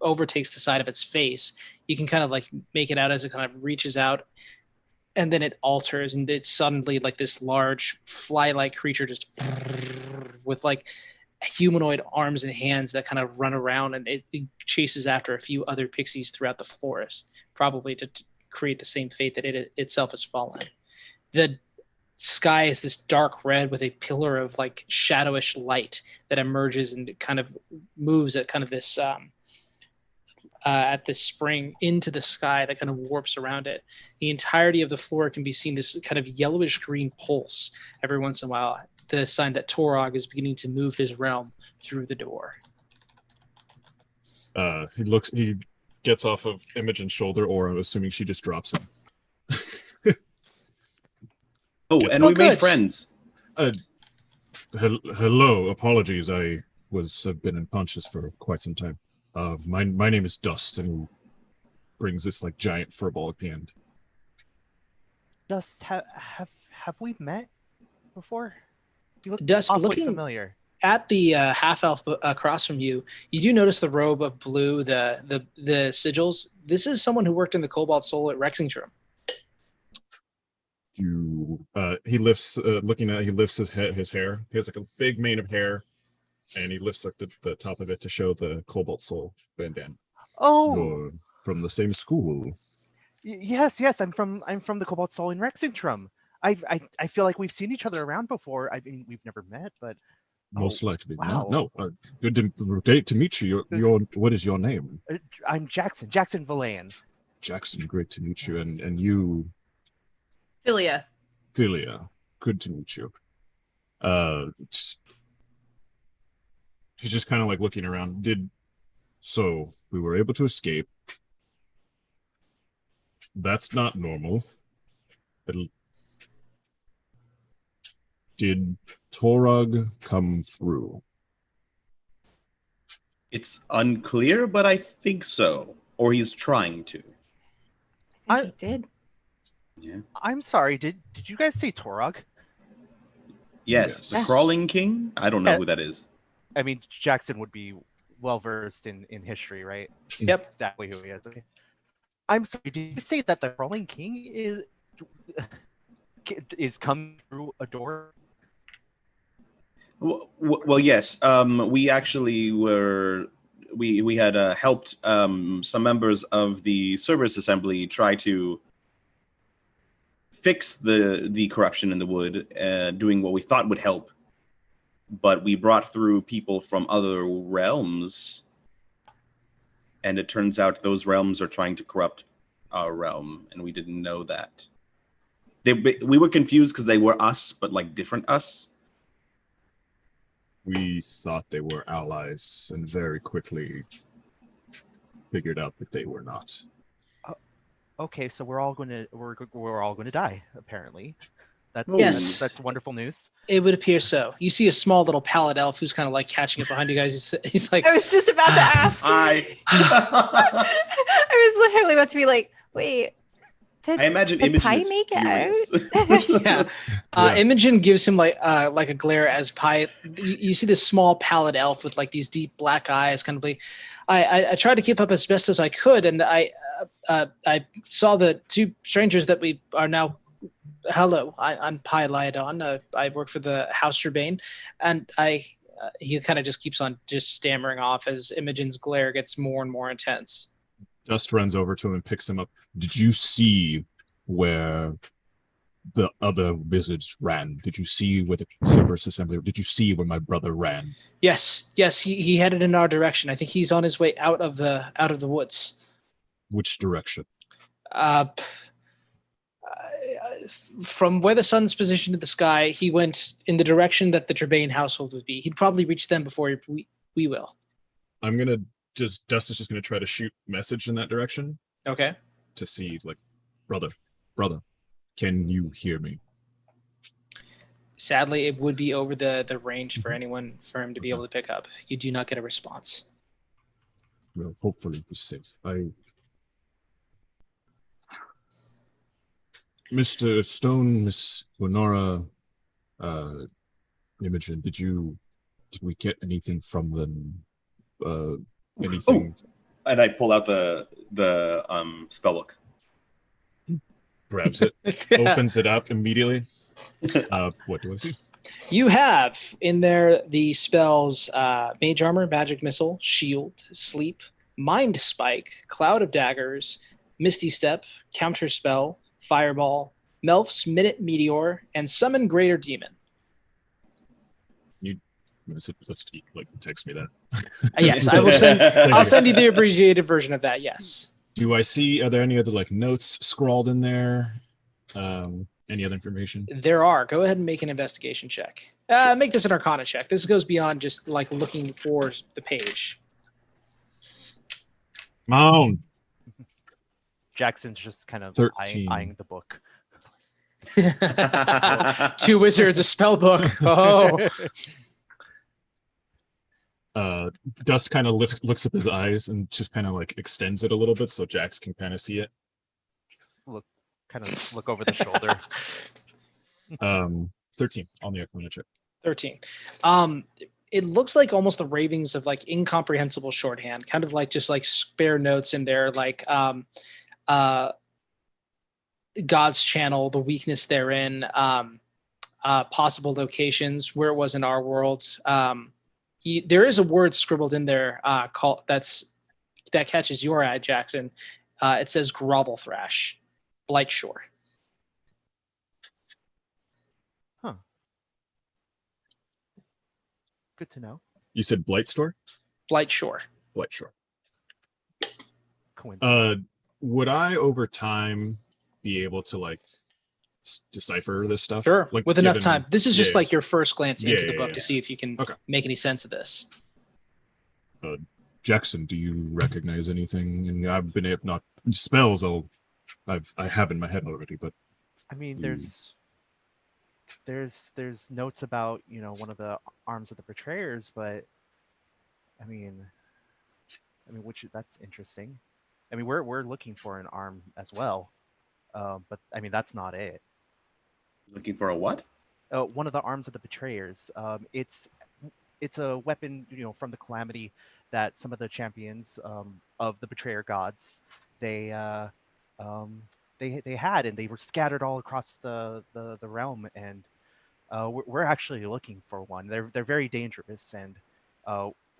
Speaker 1: overtakes the side of its face. You can kind of like make it out as it kind of reaches out, and then it alters, and it's suddenly like this large fly-like creature just with like humanoid arms and hands that kind of run around, and it chases after a few other pixies throughout the forest, probably to create the same fate that it itself has fallen. The sky is this dark red with a pillar of like shadowish light that emerges and kind of moves at kind of this at this spring into the sky that kind of warps around it. The entirety of the floor can be seen this kind of yellowish green pulse every once in a while, the sign that Torah is beginning to move his realm through the door.
Speaker 2: He gets off of Imogen's shoulder, or I'm assuming she just drops him.
Speaker 3: Oh,
Speaker 2: Gets
Speaker 3: and
Speaker 1: Oh,
Speaker 3: we made
Speaker 1: good.
Speaker 3: friends.
Speaker 2: Hello, apologies. Have been unconscious for quite some time. My name is Dust, and he brings this like giant furball hand.
Speaker 5: Dust, have we met before? You look
Speaker 1: Dust,
Speaker 5: awfully
Speaker 1: looking
Speaker 5: familiar.
Speaker 1: at the half elf across from you, you do notice the robe of blue, the sigils. This is someone who worked in the Cobalt Soul at Rexingtrum.
Speaker 2: He lifts his hair. He has like a big mane of hair, and he lifts like the top of it to show the Cobalt Soul bandana.
Speaker 5: Oh,
Speaker 2: You're from the same school.
Speaker 5: yes. I'm from the Cobalt Soul in Rexingtrum. I feel like we've seen each other around before. I mean, we've never met, but
Speaker 2: Most likely.
Speaker 5: wow.
Speaker 2: No. Great to meet you. What is your name?
Speaker 5: I'm Jackson Valayan.
Speaker 2: Jackson, great to meet you. And you,
Speaker 6: Philia.
Speaker 2: Philia, good to meet you. He's just kind of like looking around. So we were able to escape. That's not normal. Did Torug come through?
Speaker 3: It's unclear, but I think so. Or he's trying to.
Speaker 4: I think he did.
Speaker 3: Yeah.
Speaker 5: I'm sorry. Did you guys say Torog?
Speaker 3: Yes, the
Speaker 4: Yes.
Speaker 3: Crawling King? I don't know
Speaker 5: Yeah.
Speaker 3: who that is.
Speaker 5: I mean, Jackson would be well versed in history, right?
Speaker 1: Yep.
Speaker 5: Exactly who he is. Okay. I'm sorry. Did you say that the Crawling King is coming through a door?
Speaker 3: Well, yes. We actually were. We had helped some members of the Cerberus Assembly try to fix the corruption in the wood, doing what we thought would help. But we brought through people from other realms, and it turns out those realms are trying to corrupt our realm, and we didn't know that. We were confused because they were us, but like different us.
Speaker 2: We thought they were allies, and very quickly figured out that they were not.
Speaker 5: Okay, so we're all going to die. Apparently,
Speaker 1: Yes.
Speaker 5: that's wonderful news.
Speaker 1: It would appear so. You see a small little pallid elf who's kind of like catching up behind you guys. He's like,
Speaker 4: I was just about to ask.
Speaker 3: I
Speaker 4: I was literally about to be like, wait, did
Speaker 3: imagine
Speaker 4: Did
Speaker 3: Imogen
Speaker 4: Pi
Speaker 3: is
Speaker 4: make it
Speaker 3: furious.
Speaker 1: yeah.
Speaker 2: Yeah.
Speaker 1: Imogen gives him like a glare as Pi. You see this small pallid elf with like these deep black eyes, kind of like. I tried to keep up as best as I could, and I saw the two strangers that we are now. Hello, I'm Pi Lyodon. I work for the House Urbane, and he kind of just keeps on just stammering off as Imogen's glare gets more and more intense.
Speaker 2: Dust runs over to him and picks him up. Did you see where the other wizards ran? Did you see where the Cerberus Assembly? Did you see where my brother ran?
Speaker 1: Yes, he headed in our direction. I think he's on his way out of the woods.
Speaker 2: Which direction?
Speaker 1: From where the sun's positioned in the sky, he went in the direction that the Trebayne household would be. He'd probably reach them before we will.
Speaker 2: I'm gonna Dust is just gonna try to shoot message in that direction.
Speaker 1: Okay.
Speaker 2: To see, like, brother, can you hear me?
Speaker 1: Sadly, it would be over the range for anyone for him to be able to pick up. You do not get a response.
Speaker 2: Well, hopefully he's safe. Mr. Stone, Miss Lenora, Imogen, did we get anything from them? Anything?
Speaker 7: Oh, and I pull out the spell book.
Speaker 2: Grabs it, opens it up immediately. What do I see?
Speaker 1: You have in there the spells Mage Armor, Magic Missile, Shield, Sleep, Mind Spike, Cloud of Daggers, Misty Step, Counter Spell, Fireball, Melf's Minute Meteor, and Summon Greater Demon.
Speaker 2: Let's like text me that.
Speaker 1: Yes, I will send. I'll send you the abbreviated version of that. Yes.
Speaker 2: Do I see? Are there any other like notes scrawled in there? Any other information?
Speaker 1: There are. Go ahead and make an investigation check.
Speaker 2: Sure.
Speaker 1: Make this an Arcana check. This goes beyond just like looking for the page.
Speaker 2: Moan.
Speaker 5: Jackson's just kind of
Speaker 2: 13.
Speaker 5: eyeing the book.
Speaker 1: 2 wizards, a spell book. Oh.
Speaker 2: Dust kind of looks up his eyes and just kind of like extends it a little bit so Jax can kind of see it.
Speaker 5: Look over the shoulder.
Speaker 2: 13 on the Arcana check.
Speaker 1: 13. It looks like almost the ravings of like incomprehensible shorthand, kind of like just like spare notes in there, like God's channel, the weakness therein, possible locations where it was in our world. There is a word scribbled in there that catches your eye, Jackson. It says grovel thrash, Blight Shore.
Speaker 5: Huh. Good to know.
Speaker 2: You said Blight Store?
Speaker 1: Blight Shore.
Speaker 2: Blight Shore.
Speaker 5: Coincidence.
Speaker 2: Would I over time be able to like decipher this stuff?
Speaker 1: Sure,
Speaker 2: like,
Speaker 1: with enough time. This is just like your first glance into the book
Speaker 2: yeah.
Speaker 1: to see if you can make any sense of this.
Speaker 2: Jackson, do you recognize anything? And I've been not spells. I have in my head already, but
Speaker 5: I mean, there's notes about one of the arms of the betrayers, but I mean, which that's interesting. I mean, we're looking for an arm as well, but I mean that's not it.
Speaker 3: Looking for a what?
Speaker 5: One of the arms of the betrayers. It's a weapon, from the calamity that some of the champions of the betrayer gods they had, and they were scattered all across the realm, and we're actually looking for one. They're very dangerous, and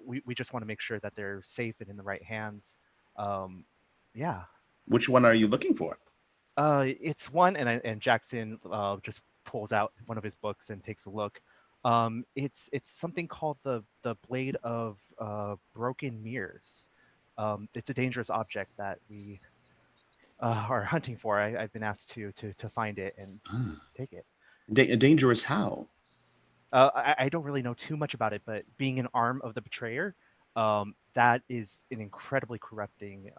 Speaker 5: we just want to make sure that they're safe and in the right hands. Yeah.
Speaker 3: Which one are you looking for?
Speaker 5: It's one, and Jackson just pulls out one of his books and takes a look. It's something called the Blade of Broken Mirrors. It's a dangerous object that we are hunting for. I've been asked to find it and take it.
Speaker 3: Dangerous how?
Speaker 5: I don't really know too much about it, but being an arm of the betrayer, that is an incredibly corrupting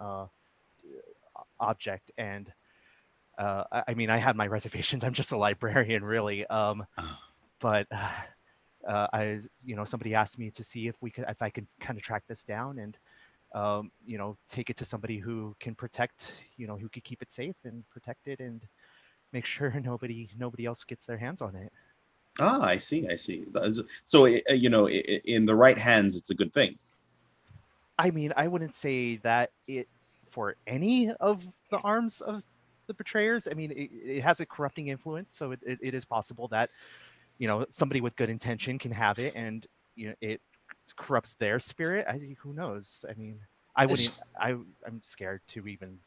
Speaker 5: object, and I mean, I have my reservations. I'm just a librarian, really. But somebody asked me to see if I could kind of track this down and, take it to somebody who can protect, who could keep it safe and protect it and make sure nobody else gets their hands on it.
Speaker 3: Ah, I see. So, in the right hands, it's a good thing.
Speaker 5: I mean, I wouldn't say that it for any of the arms of the betrayers. I mean, it has a corrupting influence, so it is possible that somebody with good intention can have it, and it corrupts their spirit. Who knows? I mean, I wouldn't. I'm scared to even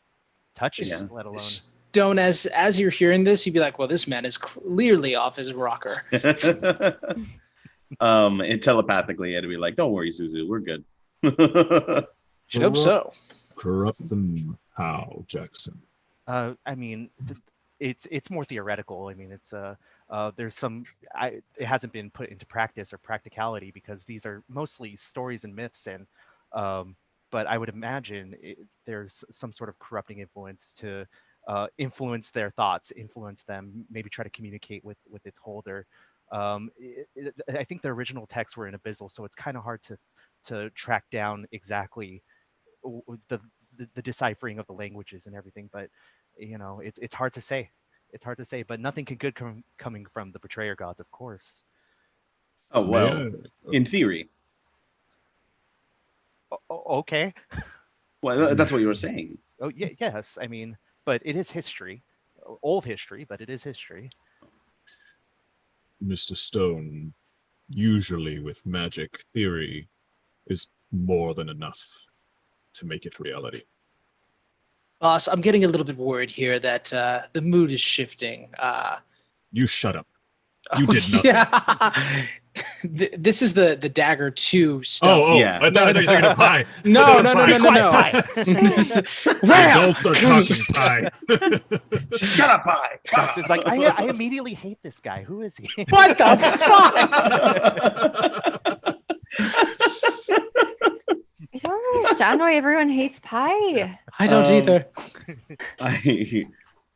Speaker 5: touch it,
Speaker 3: Yeah.
Speaker 5: let alone.
Speaker 1: Stone, as you're hearing this, you'd be like, well, this man is clearly off his rocker.
Speaker 3: And telepathically, I'd be like, "Don't worry, Suzu, we're good."
Speaker 1: Should hope so.
Speaker 2: Corrupt them how, Jackson?
Speaker 5: I mean, it's more theoretical. I mean, it's there's some it hasn't been put into practice or practicality because these are mostly stories and myths, and but I would imagine there's some sort of corrupting influence to influence their thoughts, influence them, maybe try to communicate with its holder. I think the original texts were in Abyssal, so it's kind of hard to track down exactly the deciphering of the languages and everything, but you know, it's hard to say. It's hard to say, but nothing can good coming from the betrayer gods, of course.
Speaker 3: Oh
Speaker 2: May
Speaker 3: well,
Speaker 2: I-
Speaker 3: in theory.
Speaker 5: Okay.
Speaker 3: Well, that's what you were saying.
Speaker 5: Oh yeah, yes. I mean, but it is history, old history, but it is history.
Speaker 2: Mr. Stone, usually with magic, theory is more than enough to make it reality.
Speaker 1: Boss, I'm getting a little bit worried here that the mood is shifting.
Speaker 2: You shut up. You did nothing.
Speaker 1: Yeah. This is the dagger 2 stuff.
Speaker 2: Oh,
Speaker 3: Yeah.
Speaker 2: I thought you were going to pie.
Speaker 1: No,
Speaker 2: That
Speaker 1: no,
Speaker 2: was
Speaker 1: no, no,
Speaker 2: pie.
Speaker 1: no, no. This is-
Speaker 2: My
Speaker 1: Wham!
Speaker 2: bolts are talking pie.
Speaker 3: Shut up, pie.
Speaker 5: It's like I immediately hate this guy. Who is he?
Speaker 1: What the fuck?
Speaker 4: I don't understand why everyone hates pie.
Speaker 1: I don't either.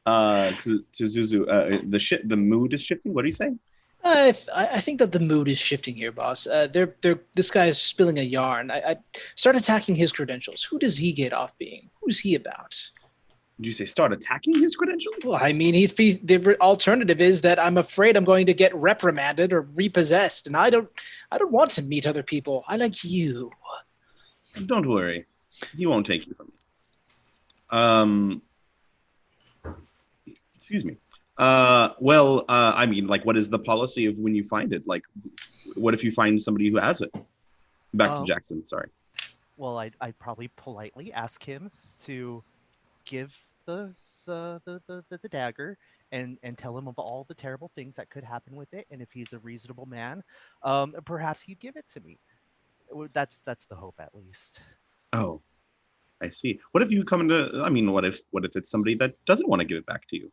Speaker 3: To Zuzu, the mood is shifting. What are you saying?
Speaker 1: I think that the mood is shifting here, boss. This guy is spilling a yarn. I start attacking his credentials. Who does he get off being? Who's he about?
Speaker 3: Did you say start attacking his credentials?
Speaker 1: Well, I mean, the alternative is that I'm afraid I'm going to get reprimanded or repossessed, and I don't want to meet other people. I like you.
Speaker 3: Don't worry, he won't take you from me. Excuse me. Well, I mean, like, what is the policy of when you find it? Like, what if you find somebody who has it? Back to Jackson. Sorry.
Speaker 5: Well, I'd probably politely ask him to give the dagger and tell him of all the terrible things that could happen with it. And if he's a reasonable man, perhaps he'd give it to me. That's the hope, at least.
Speaker 3: Oh, I see. What if you come into? I mean, what if it's somebody that doesn't want to give it back to you?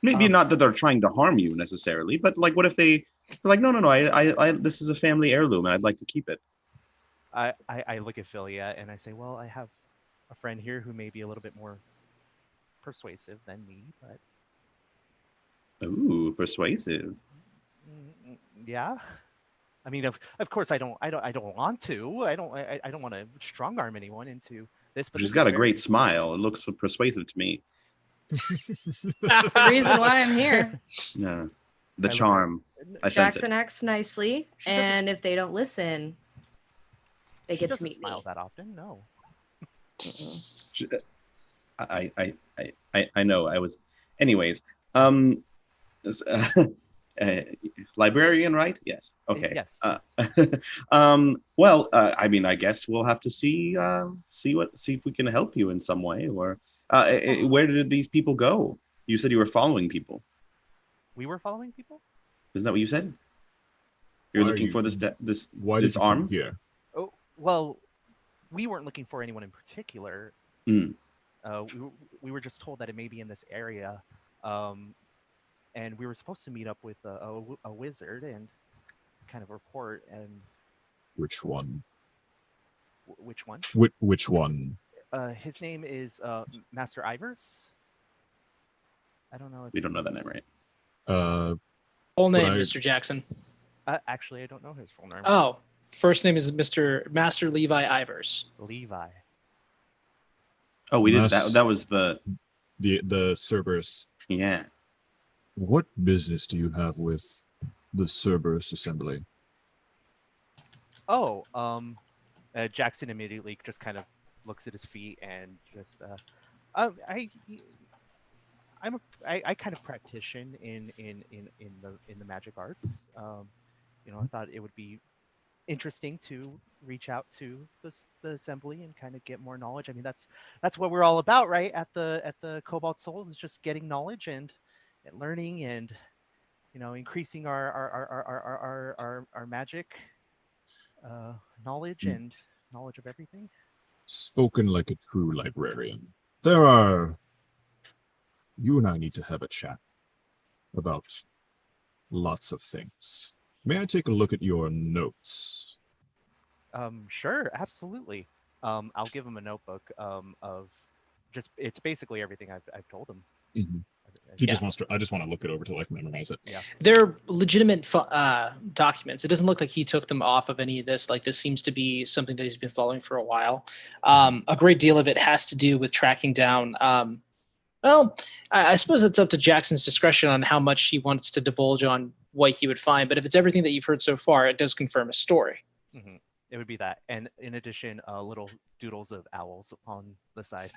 Speaker 3: Maybe not that they're trying to harm you necessarily, but like, what if they're like, no, I this is a family heirloom, and I'd like to keep it.
Speaker 5: I look at Philia and I say, well, I have a friend here who may be a little bit more persuasive than me, but
Speaker 3: Ooh, persuasive.
Speaker 5: yeah. I mean, of course, I don't want to. I don't want to strong arm anyone into this. But
Speaker 3: She's got a great smile. It looks persuasive to me.
Speaker 6: That's the reason why I'm here.
Speaker 3: Yeah, the charm. I sense
Speaker 6: Jackson
Speaker 3: it.
Speaker 6: acts nicely, and if they don't listen, they get to meet me.
Speaker 5: Smile that often? No.
Speaker 3: I know. I was. Anyways, librarian, right? Yes. Okay.
Speaker 5: Yes.
Speaker 3: Well, I mean, I guess we'll have to see if we can help you in some way, or where did these people go? You said you were following people.
Speaker 5: We were following people?
Speaker 3: Isn't that what you said? You're
Speaker 2: Why are
Speaker 3: looking
Speaker 2: you-
Speaker 3: for this
Speaker 2: Why did
Speaker 3: this
Speaker 2: you come
Speaker 3: arm?
Speaker 2: here?
Speaker 5: Oh, well, we weren't looking for anyone in particular.
Speaker 3: Mm.
Speaker 5: We were just told that it may be in this area, and we were supposed to meet up with a wizard and kind of report. And
Speaker 2: Which one?
Speaker 5: which one?
Speaker 2: Which one?
Speaker 5: His name is Master Ivers. I don't know if
Speaker 3: We don't know that name, right?
Speaker 1: Full name,
Speaker 2: I-
Speaker 1: Mr. Jackson.
Speaker 5: Actually, I don't know his full name.
Speaker 1: Oh, first name is Mr. Master Levi Ivers.
Speaker 5: Levi.
Speaker 3: Oh, we did
Speaker 2: Mas-
Speaker 3: that. That was the
Speaker 2: The Cerberus.
Speaker 3: yeah.
Speaker 2: What business do you have with the Cerberus Assembly?
Speaker 5: Oh, Jackson immediately just kind of looks at his feet and just I kind of practice in the magic arts. You know, I thought it would be interesting to reach out to the assembly and kind of get more knowledge. I mean, that's what we're all about, right? At the Cobalt Soul is just getting knowledge and learning and increasing our magic knowledge and knowledge of everything.
Speaker 2: Spoken like a true librarian. You and I need to have a chat about lots of things. May I take a look at your notes?
Speaker 5: Sure, absolutely. I'll give him a notebook of just it's basically everything I've told him.
Speaker 2: Mm-hmm. He just wants to. I just want to look it over to like memorize it.
Speaker 5: Yeah,
Speaker 1: They're legitimate documents. It doesn't look like he took them off of any of this. Like this seems to be something that he's been following for a while. A great deal of it has to do with tracking down. Well, I suppose it's up to Jackson's discretion on how much he wants to divulge on what he would find. But if it's everything that you've heard so far, it does confirm his story.
Speaker 5: mm-hmm. It would be that, and in addition, little doodles of owls on the side.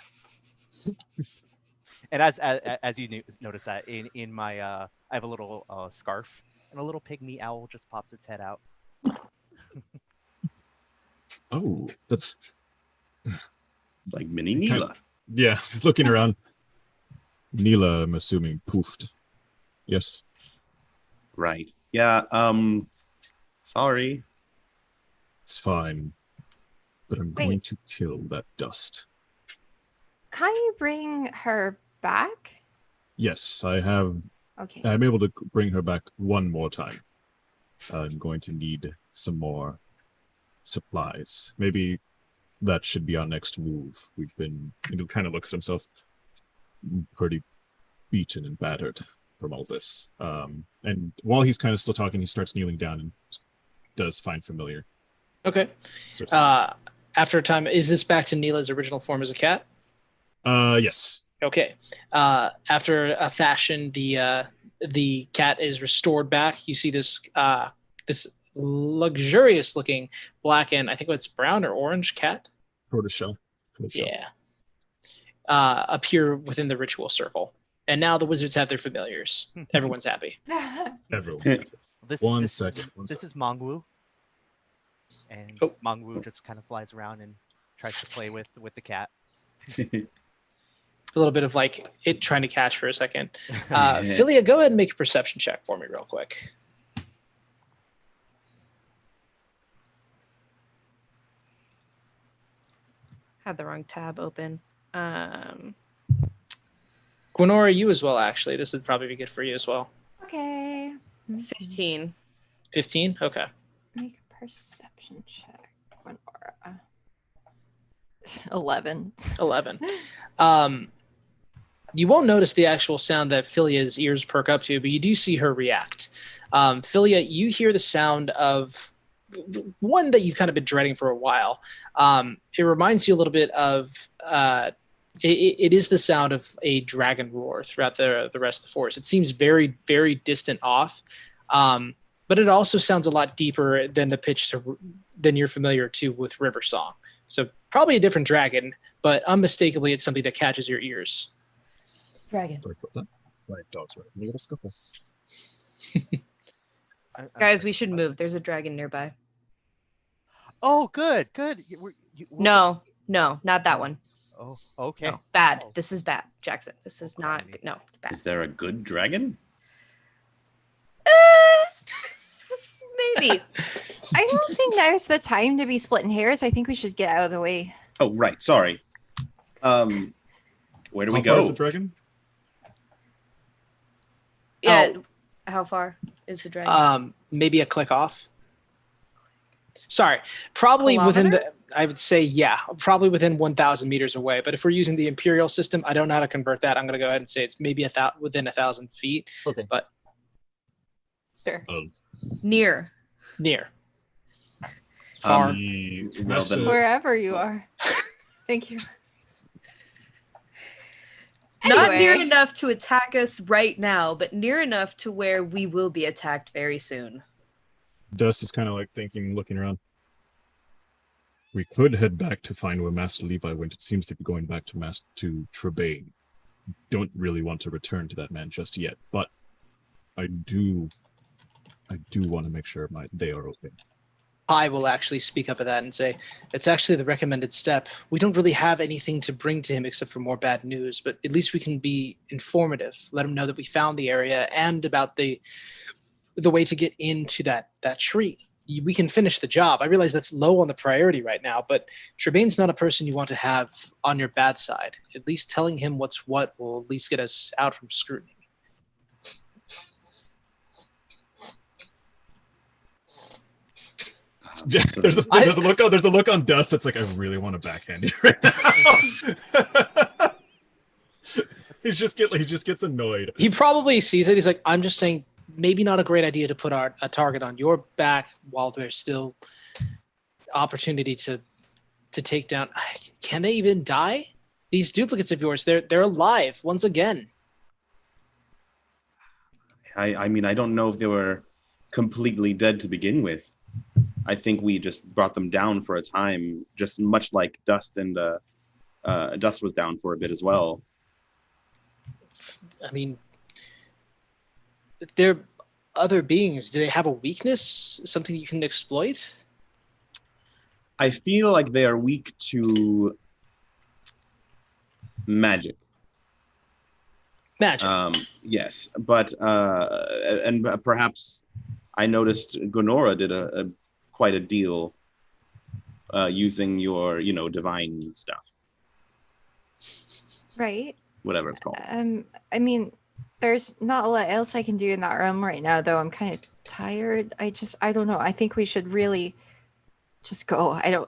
Speaker 5: And as you notice that in my I have a little scarf, and a little pygmy owl just pops its head out.
Speaker 2: Oh, that's
Speaker 3: It's like mini Neela.
Speaker 2: yeah. He's looking around. Neela, I'm assuming, poofed. Yes.
Speaker 3: Right. Yeah. Sorry.
Speaker 2: It's fine. But I'm going to kill that dust.
Speaker 4: Can you bring her back?
Speaker 2: Yes, I have.
Speaker 4: Okay.
Speaker 2: I'm able to bring her back one more time. I'm going to need some more supplies. Maybe that should be our next move. We've been. He kind of looks at himself pretty beaten and battered from all this. And while he's kind of still talking, he starts kneeling down and does find familiar.
Speaker 1: Okay. After a time, is this back to Neela's original form as a cat?
Speaker 2: Yes.
Speaker 1: Okay. After a fashion, the cat is restored back. You see this this luxurious looking black and I think it's brown or orange cat.
Speaker 2: Tortoiseshell.
Speaker 1: Yeah. Appear within the ritual circle, and now the wizards have their familiars. Everyone's happy.
Speaker 2: Everyone's happy. One
Speaker 5: This
Speaker 2: second.
Speaker 5: is Mongwu, and Mongwu just kind of flies around and tries to play with the cat.
Speaker 1: It's a little bit of like it trying to catch for a second. Philia, go ahead and make a perception check for me real quick.
Speaker 6: Had the wrong tab open.
Speaker 1: Gwenora, you as well, actually. This would probably be good for you as well.
Speaker 4: Okay.
Speaker 6: 15.
Speaker 1: 15? Okay.
Speaker 4: Make a perception check. Gwenora. 11.
Speaker 1: 11. You won't notice the actual sound that Philia's ears perk up to, but you do see her react. Philia, you hear the sound of one that you've kind of been dreading for a while. It reminds you a little bit of it is the sound of a dragon roar throughout the rest of the forest. It seems very, very distant off, but it also sounds a lot deeper than the pitch than you're familiar to with River Song. So probably a different dragon, but unmistakably it's something that catches your ears.
Speaker 6: Dragon.
Speaker 2: Sorry about that. My dog's right. We got a scuffle.
Speaker 6: Guys, we should move. There's a dragon nearby.
Speaker 5: Oh, good.
Speaker 6: No, not that one.
Speaker 5: Oh, okay.
Speaker 6: No, bad.
Speaker 5: Oh.
Speaker 6: This is bad, Jackson. This is not good. No, it's bad.
Speaker 3: Is there a good dragon?
Speaker 6: Maybe.
Speaker 4: I don't think now's the time to be splitting hairs. I think we should get out of the way.
Speaker 3: Oh, right. Sorry. Where do we
Speaker 2: How far
Speaker 3: go?
Speaker 2: is the dragon?
Speaker 6: Yeah. How far is the dragon?
Speaker 1: Maybe a click off. Sorry, probably within
Speaker 6: Kilometer?
Speaker 1: I would say, yeah, probably within 1,000 meters away. But if we're using the imperial system, I don't know how to convert that. I'm going to go ahead and say it's maybe within 1,000 feet.
Speaker 2: Okay.
Speaker 1: But
Speaker 6: Sure.
Speaker 2: Um,
Speaker 6: Near.
Speaker 1: near. Far.
Speaker 3: Well, then,
Speaker 4: Wherever you are. Thank you.
Speaker 6: Not near
Speaker 4: Anyway.
Speaker 6: enough to attack us right now, but near enough to where we will be attacked very soon.
Speaker 2: Dust is kind of like thinking, looking around. We could head back to find where Master Levi went. It seems to be going back to Trebane. Don't really want to return to that man just yet, but I do want to make sure they are okay.
Speaker 1: Pi will actually speak up at that and say, it's actually the recommended step. We don't really have anything to bring to him except for more bad news, but at least we can be informative. Let him know that we found the area and about the way to get into that tree. We can finish the job. I realize that's low on the priority right now, but Trebane's not a person you want to have on your bad side. At least telling him what's what will at least get us out from scrutiny.
Speaker 2: There's a look on Dust that's like, I really want to backhand you right now. he just gets annoyed.
Speaker 1: He probably sees it. He's like, I'm just saying, maybe not a great idea to put a target on your back while there's still opportunity to take down. Can they even die? These duplicates of yours, they're alive once again.
Speaker 3: I mean, I don't know if they were completely dead to begin with. I think we just brought them down for a time, just much like Dust and Dust was down for a bit as well.
Speaker 1: I mean, they're other beings. Do they have a weakness? Something you can exploit?
Speaker 3: I feel like they are weak to magic.
Speaker 1: Magic.
Speaker 3: Yes, but and perhaps I noticed Gonora did a quite a deal using your, divine stuff.
Speaker 4: Right.
Speaker 3: Whatever it's called.
Speaker 4: I mean, there's not a lot else I can do in that room right now, though. I'm kind of tired. I don't know. I think we should really just go. And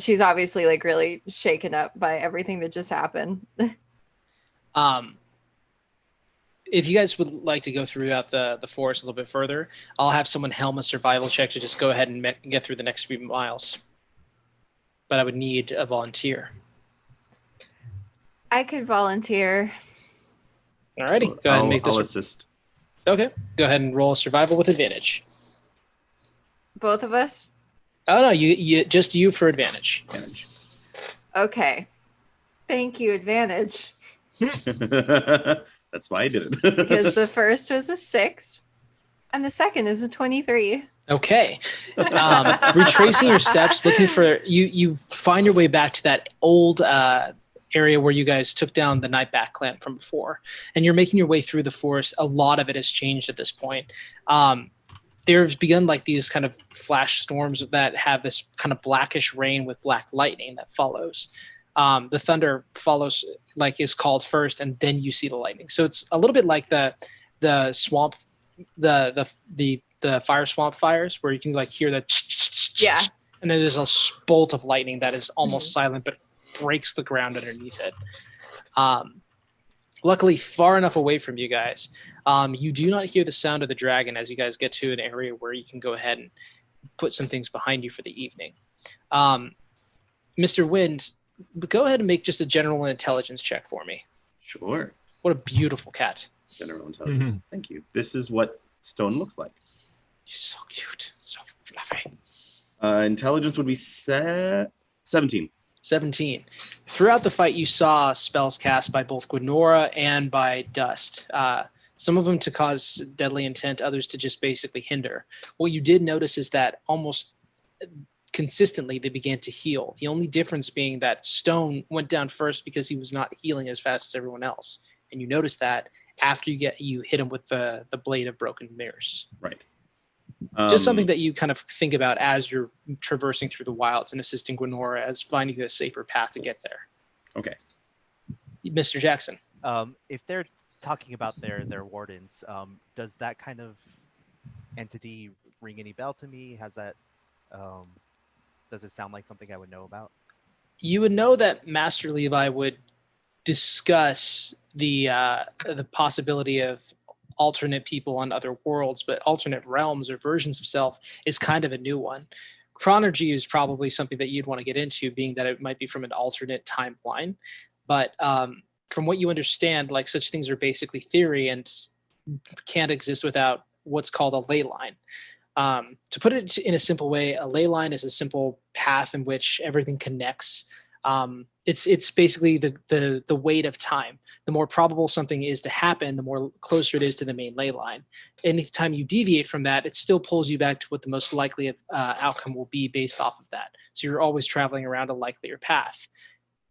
Speaker 4: she's obviously like really shaken up by everything that just happened.
Speaker 1: If you guys would like to go throughout the forest a little bit further, I'll have someone helm a survival check to just go ahead and get through the next few miles. But I would need a volunteer.
Speaker 4: I could volunteer.
Speaker 1: Alrighty, go ahead and make this.
Speaker 3: I'll assist.
Speaker 1: Okay, go ahead and roll survival with advantage.
Speaker 4: Both of us?
Speaker 1: Oh no, you just you for advantage.
Speaker 4: Okay. Thank you, advantage.
Speaker 3: That's why I did it.
Speaker 4: Because the first was a 6 and the second is a 23.
Speaker 1: Okay. Retracing your steps, looking for you find your way back to that old area where you guys took down the Nightback clan from before, and you're making your way through the forest. A lot of it has changed at this point. There's begun like these kind of flash storms that have this kind of blackish rain with black lightning that follows. The thunder follows, like, is called first, and then you see the lightning. So it's a little bit like the swamp, the fire swamp fires, where you can like hear that,
Speaker 4: yeah,
Speaker 1: and then there's a bolt of lightning that is almost silent but breaks the ground underneath it. Luckily, far enough away from you guys, you do not hear the sound of the dragon as you guys get to an area where you can go ahead and put some things behind you for the evening. Mr. Wind, go ahead and make just a general intelligence check for me.
Speaker 3: Sure.
Speaker 1: What a beautiful cat.
Speaker 3: General intelligence. Mm-hmm. Thank you. This is what stone looks like.
Speaker 1: So cute. So fluffy.
Speaker 3: Intelligence would be 17.
Speaker 1: 17. Throughout the fight, you saw spells cast by both Gwenora and by Dust. Some of them to cause deadly intent, others to just basically hinder. What you did notice is that almost consistently they began to heal. The only difference being that Stone went down first because he was not healing as fast as everyone else. And you notice that after you hit him with the blade of broken mirrors.
Speaker 3: Right.
Speaker 1: Just something that you kind of think about as you're traversing through the wilds and assisting Gwenora as finding a safer path to get there.
Speaker 3: Okay.
Speaker 1: Mr. Jackson.
Speaker 5: If they're talking about their wardens, does that kind of entity ring any bell to me? Has that does it sound like something I would know about?
Speaker 1: You would know that Master Levi would discuss the possibility of alternate people on other worlds, but alternate realms or versions of self is kind of a new one. Chronergy is probably something that you'd want to get into, being that it might be from an alternate timeline. But from what you understand, like, such things are basically theory and can't exist without what's called a ley line. To put it in a simple way, a ley line is a simple path in which everything connects. It's basically the weight of time. The more probable something is to happen, the more closer it is to the main ley line. Anytime you deviate from that, it still pulls you back to what the most likely outcome will be based off of that. So you're always traveling around a likelier path.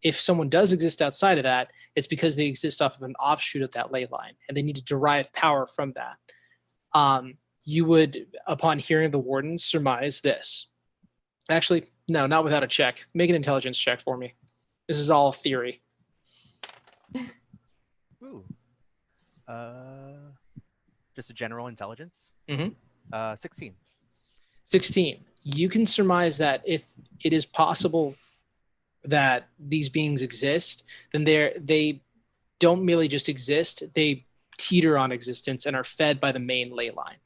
Speaker 1: If someone does exist outside of that, it's because they exist off of an offshoot of that ley line, and they need to derive power from that. You would, upon hearing the warden, surmise this. Actually, no, not without a check. Make an intelligence check for me. This is all theory.
Speaker 5: Ooh. Just a general intelligence. 16.
Speaker 1: 16. You can surmise that if it is possible that these beings exist, then they don't merely just exist, they teeter on existence and are fed by the main ley line.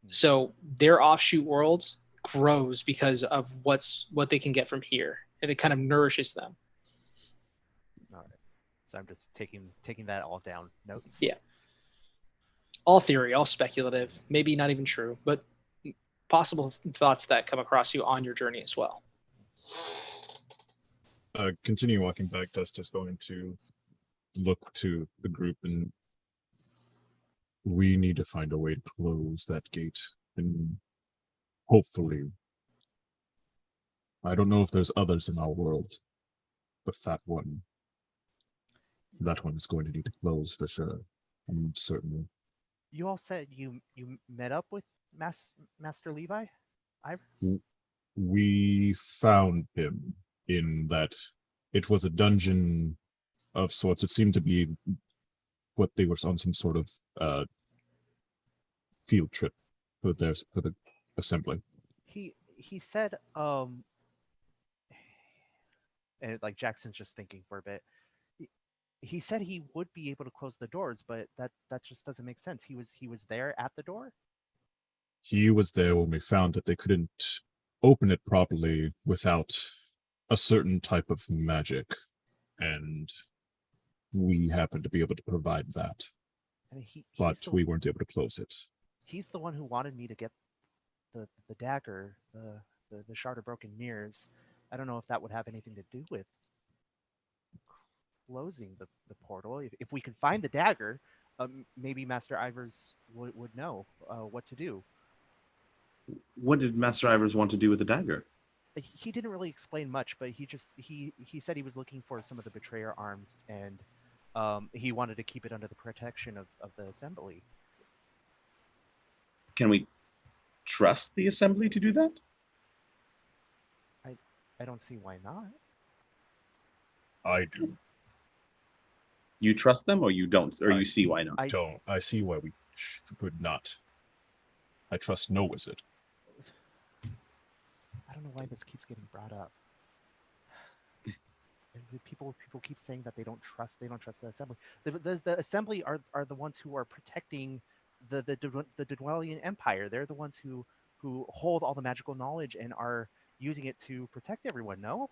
Speaker 1: So their offshoot world grows because of what they can get from here, and it kind of nourishes them.
Speaker 5: All right. So I'm just taking that all down. Notes.
Speaker 1: Yeah. All theory, all speculative, maybe not even true, but possible thoughts that come across you on your journey as well.
Speaker 2: Continue walking back. Dust is going to look to the group, and we need to find a way to close that gate. And hopefully, I don't know if there's others in our world, but that one is going to need to close for sure. I'm certain.
Speaker 5: You all said you met up with Master Levi? Ivers?
Speaker 2: We found him in that it was a dungeon of sorts. It seemed to be what they were on some sort of field trip for the assembly.
Speaker 5: He said and like Jackson's just thinking for a bit. He said he would be able to close the doors, but that just doesn't make sense. He was there at the door?
Speaker 2: He was there when we found that they couldn't open it properly without a certain type of magic, and we happened to be able to provide that.
Speaker 5: I mean,
Speaker 2: but we weren't able to close it.
Speaker 5: He's the one who wanted me to get the dagger, the shard of broken mirrors. I don't know if that would have anything to do with closing the portal. If we can find the dagger, maybe Master Ivers would know what to do.
Speaker 3: What did Master Ivers want to do with the dagger?
Speaker 5: He didn't really explain much, but he said he was looking for some of the betrayer arms, and he wanted to keep it under the protection of the assembly.
Speaker 3: Can we trust the assembly to do that?
Speaker 5: I don't see why not.
Speaker 2: I do.
Speaker 3: You trust them, or you don't, or you see why not?
Speaker 2: I don't. I see why we could not. I trust no wizard.
Speaker 5: I don't know why this keeps getting brought up. People keep saying that they don't trust the assembly. The assembly are the ones who are protecting the Dwellian Empire. They're the ones who hold all the magical knowledge and are using it to protect everyone. No.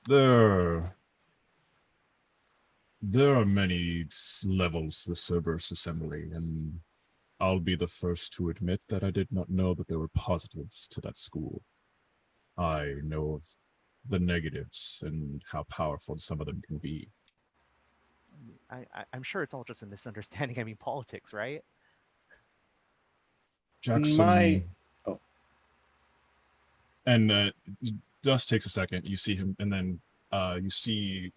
Speaker 2: There are many levels to the Cerberus Assembly, and I'll be the first to admit that I did not know that there were positives to that school. I know of the negatives and how powerful some of them can be.
Speaker 5: I'm sure it's all just a misunderstanding. I mean, politics, right?
Speaker 2: Jackson. And Dust takes a second. You see him, and then you see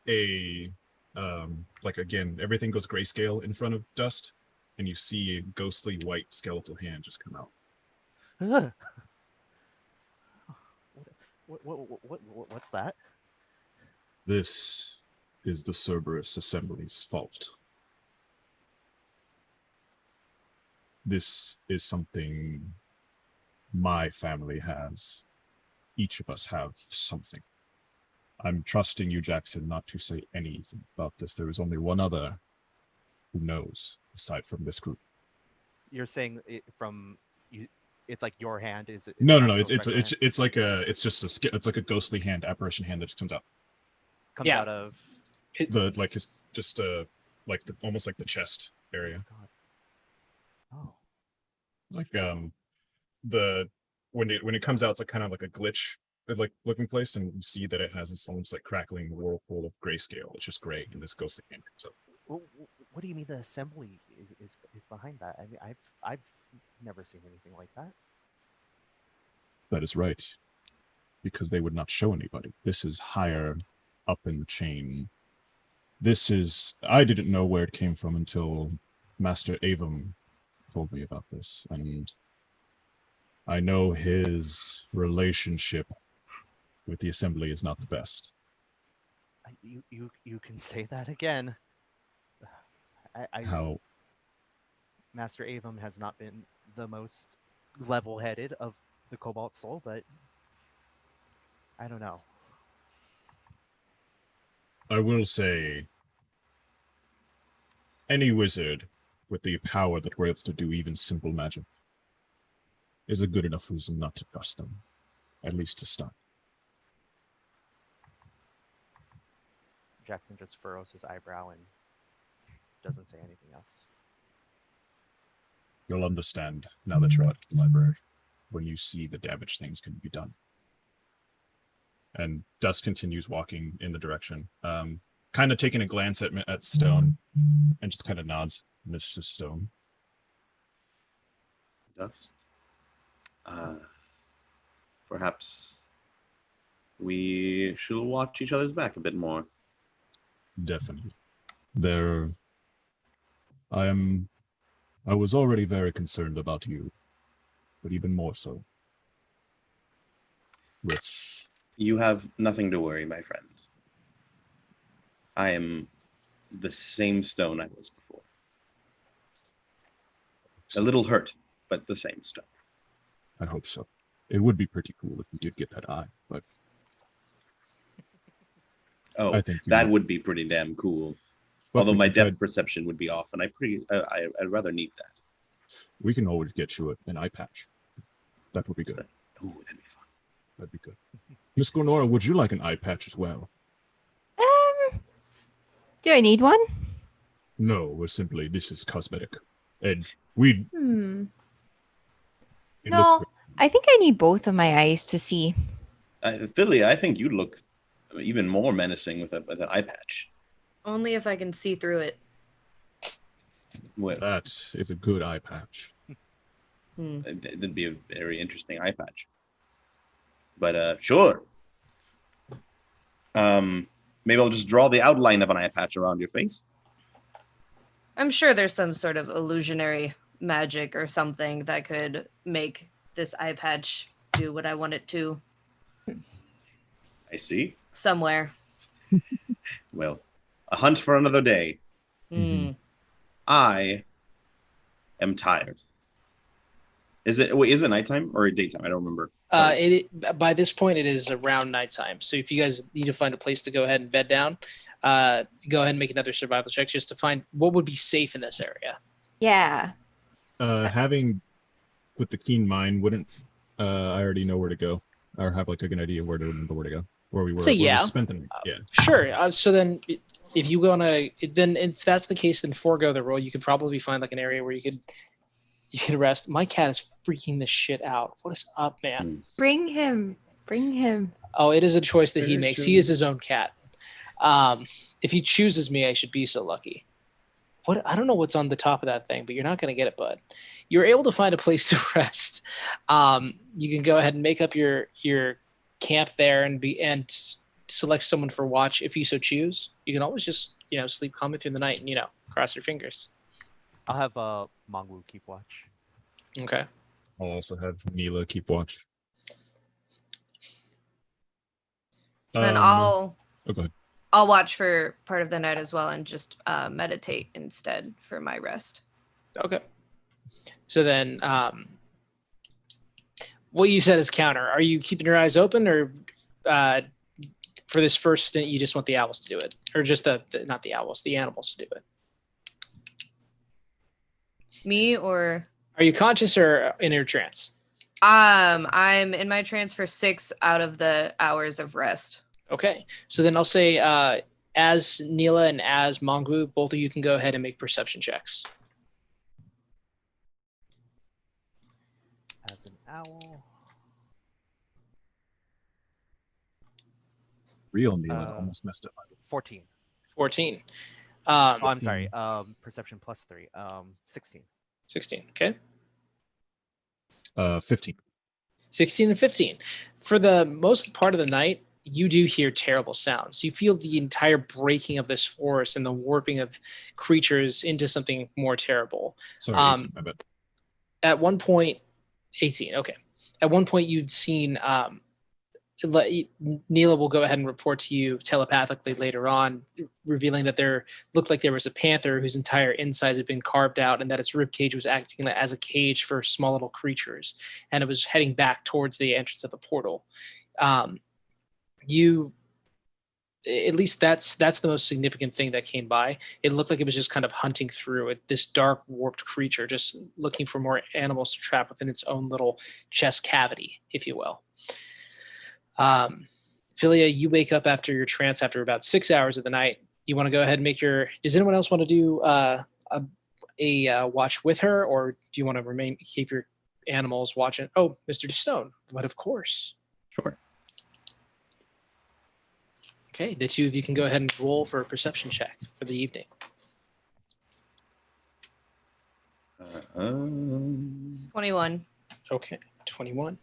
Speaker 2: a like again, everything goes grayscale in front of Dust, and you see a ghostly white skeletal hand just come out.
Speaker 5: What's that?
Speaker 2: This is the Cerberus Assembly's fault. This is something my family has. Each of us have something. I'm trusting you, Jackson, not to say anything about this. There is only one other who knows, aside from this group.
Speaker 5: You're saying it from you? It's like your hand is?
Speaker 2: No. It's like a ghostly hand, apparition hand that just comes out.
Speaker 5: Comes out of
Speaker 2: almost like the chest area.
Speaker 5: Oh.
Speaker 2: Like when it comes out, it's like kind of like a glitch like looking place, and you see that it has this almost like crackling whirlpool of grayscale. It's just gray, and this ghostly hand comes up.
Speaker 5: What do you mean the assembly is behind that? I mean, I've never seen anything like that.
Speaker 2: That is right, because they would not show anybody. This is higher up in the chain. I didn't know where it came from until Master Avum told me about this, and I know his relationship with the assembly is not the best.
Speaker 5: You can say that again.
Speaker 2: How?
Speaker 5: Master Avum has not been the most level-headed of the Cobalt Soul, but I don't know.
Speaker 2: I will say, any wizard with the power that we're able to do even simple magic is a good enough reason not to trust them, at least to start.
Speaker 5: Jackson just furrows his eyebrow and doesn't say anything else.
Speaker 2: You'll understand now that you're out of the library, when you see the damage things can be done. And Dusk continues walking in the direction, kind of taking a glance at Stone, and just kind of nods, Mr. Stone.
Speaker 3: Dusk. Perhaps we should watch each other's back a bit more.
Speaker 2: Definitely. I was already very concerned about you, but even more so.
Speaker 3: You have nothing to worry, my friend. I am the same Stone I was before. A little hurt, but the same Stone.
Speaker 2: I hope so. It would be pretty cool if you did get that eye, but
Speaker 3: I think that would be pretty damn cool. Although my depth perception would be off, and I'd rather need that.
Speaker 2: We can always get you an eye patch. That would be good.
Speaker 3: Ooh, that'd be fun.
Speaker 2: That'd be good. Miss Glenora, would you like an eye patch as well?
Speaker 4: Do I need one?
Speaker 2: No, we're simply, this is cosmetic. And we...
Speaker 4: No, I think I need both of my eyes to see.
Speaker 3: Philly, I think you'd look even more menacing with an eye patch.
Speaker 6: Only if I can see through it.
Speaker 3: Well,
Speaker 2: that is a good eye patch.
Speaker 3: That'd be a very interesting eye patch. But sure. Maybe I'll just draw the outline of an eye patch around your face.
Speaker 6: I'm sure there's some sort of illusionary magic or something that could make this eye patch do what I want it to.
Speaker 3: I see.
Speaker 6: Somewhere.
Speaker 3: Well, a hunt for another day. I am tired. Is it nighttime or daytime? I don't remember.
Speaker 1: By this point, it is around nighttime. So if you guys need to find a place to go ahead and bed down, go ahead and make another survival check just to find what would be safe in this area.
Speaker 4: Yeah.
Speaker 2: Having with the keen mind, wouldn't I already know where to go, or have like a good idea where to go, where we were?
Speaker 1: So yeah,
Speaker 2: we spent the night. Yeah.
Speaker 1: Sure. So then, if you if that's the case, then forego the roll. You could probably find like an area where you could rest. My cat is freaking this shit out. What is up, man?
Speaker 4: Bring him.
Speaker 1: Oh, it is a choice that he makes. He is his own cat. If he chooses me, I should be so lucky. What? I don't know what's on the top of that thing, but you're not going to get it, bud. You're able to find a place to rest. You can go ahead and make up your camp there and select someone for watch if you so choose. You can always just sleep calmly through the night and cross your fingers.
Speaker 5: I'll have Mongwu keep watch.
Speaker 1: Okay.
Speaker 2: I'll also have Neela keep watch.
Speaker 6: Then I'll
Speaker 2: go ahead.
Speaker 6: I'll watch for part of the night as well and just meditate instead for my rest.
Speaker 1: Okay. So then, what you said is counter. Are you keeping your eyes open, or for this first stint, you just want the owls to do it, or just not the owls, the animals to do it?
Speaker 6: Me or?
Speaker 1: Are you conscious or in your trance?
Speaker 6: I'm in my trance for 6 out of the hours of rest.
Speaker 1: Okay, so then I'll say as Neela and as Mongwu, both of you can go ahead and make perception checks.
Speaker 5: As an owl.
Speaker 2: Real Nealon almost messed up.
Speaker 5: 14.
Speaker 1: 14.
Speaker 5: Oh, I'm sorry. Perception plus 3. 16.
Speaker 1: 16. Okay.
Speaker 2: 15.
Speaker 1: 16 and 15. For the most part of the night, you do hear terrible sounds. You feel the entire breaking of this forest and the warping of creatures into something more terrible.
Speaker 2: Sorry, 18, my bad.
Speaker 1: At one point, 18. Okay. At one point, you'd seen Neela will go ahead and report to you telepathically later on, revealing that there looked like there was a panther whose entire insides had been carved out and that its rib cage was acting as a cage for small little creatures. And it was heading back towards the entrance of the portal. At least that's the most significant thing that came by. It looked like it was just kind of hunting through it, this dark, warped creature, just looking for more animals to trap within its own little chest cavity, if you will. Philia, you wake up after your trance after about 6 hours of the night. You want to go ahead and make your. Does anyone else want to do a watch with her, or do you want to keep your animals watching? Oh, Mr. Stone, but of course.
Speaker 3: Sure.
Speaker 1: Okay, the two of you can go ahead and roll for a perception check for the evening.
Speaker 6: 21.
Speaker 1: Okay, 21.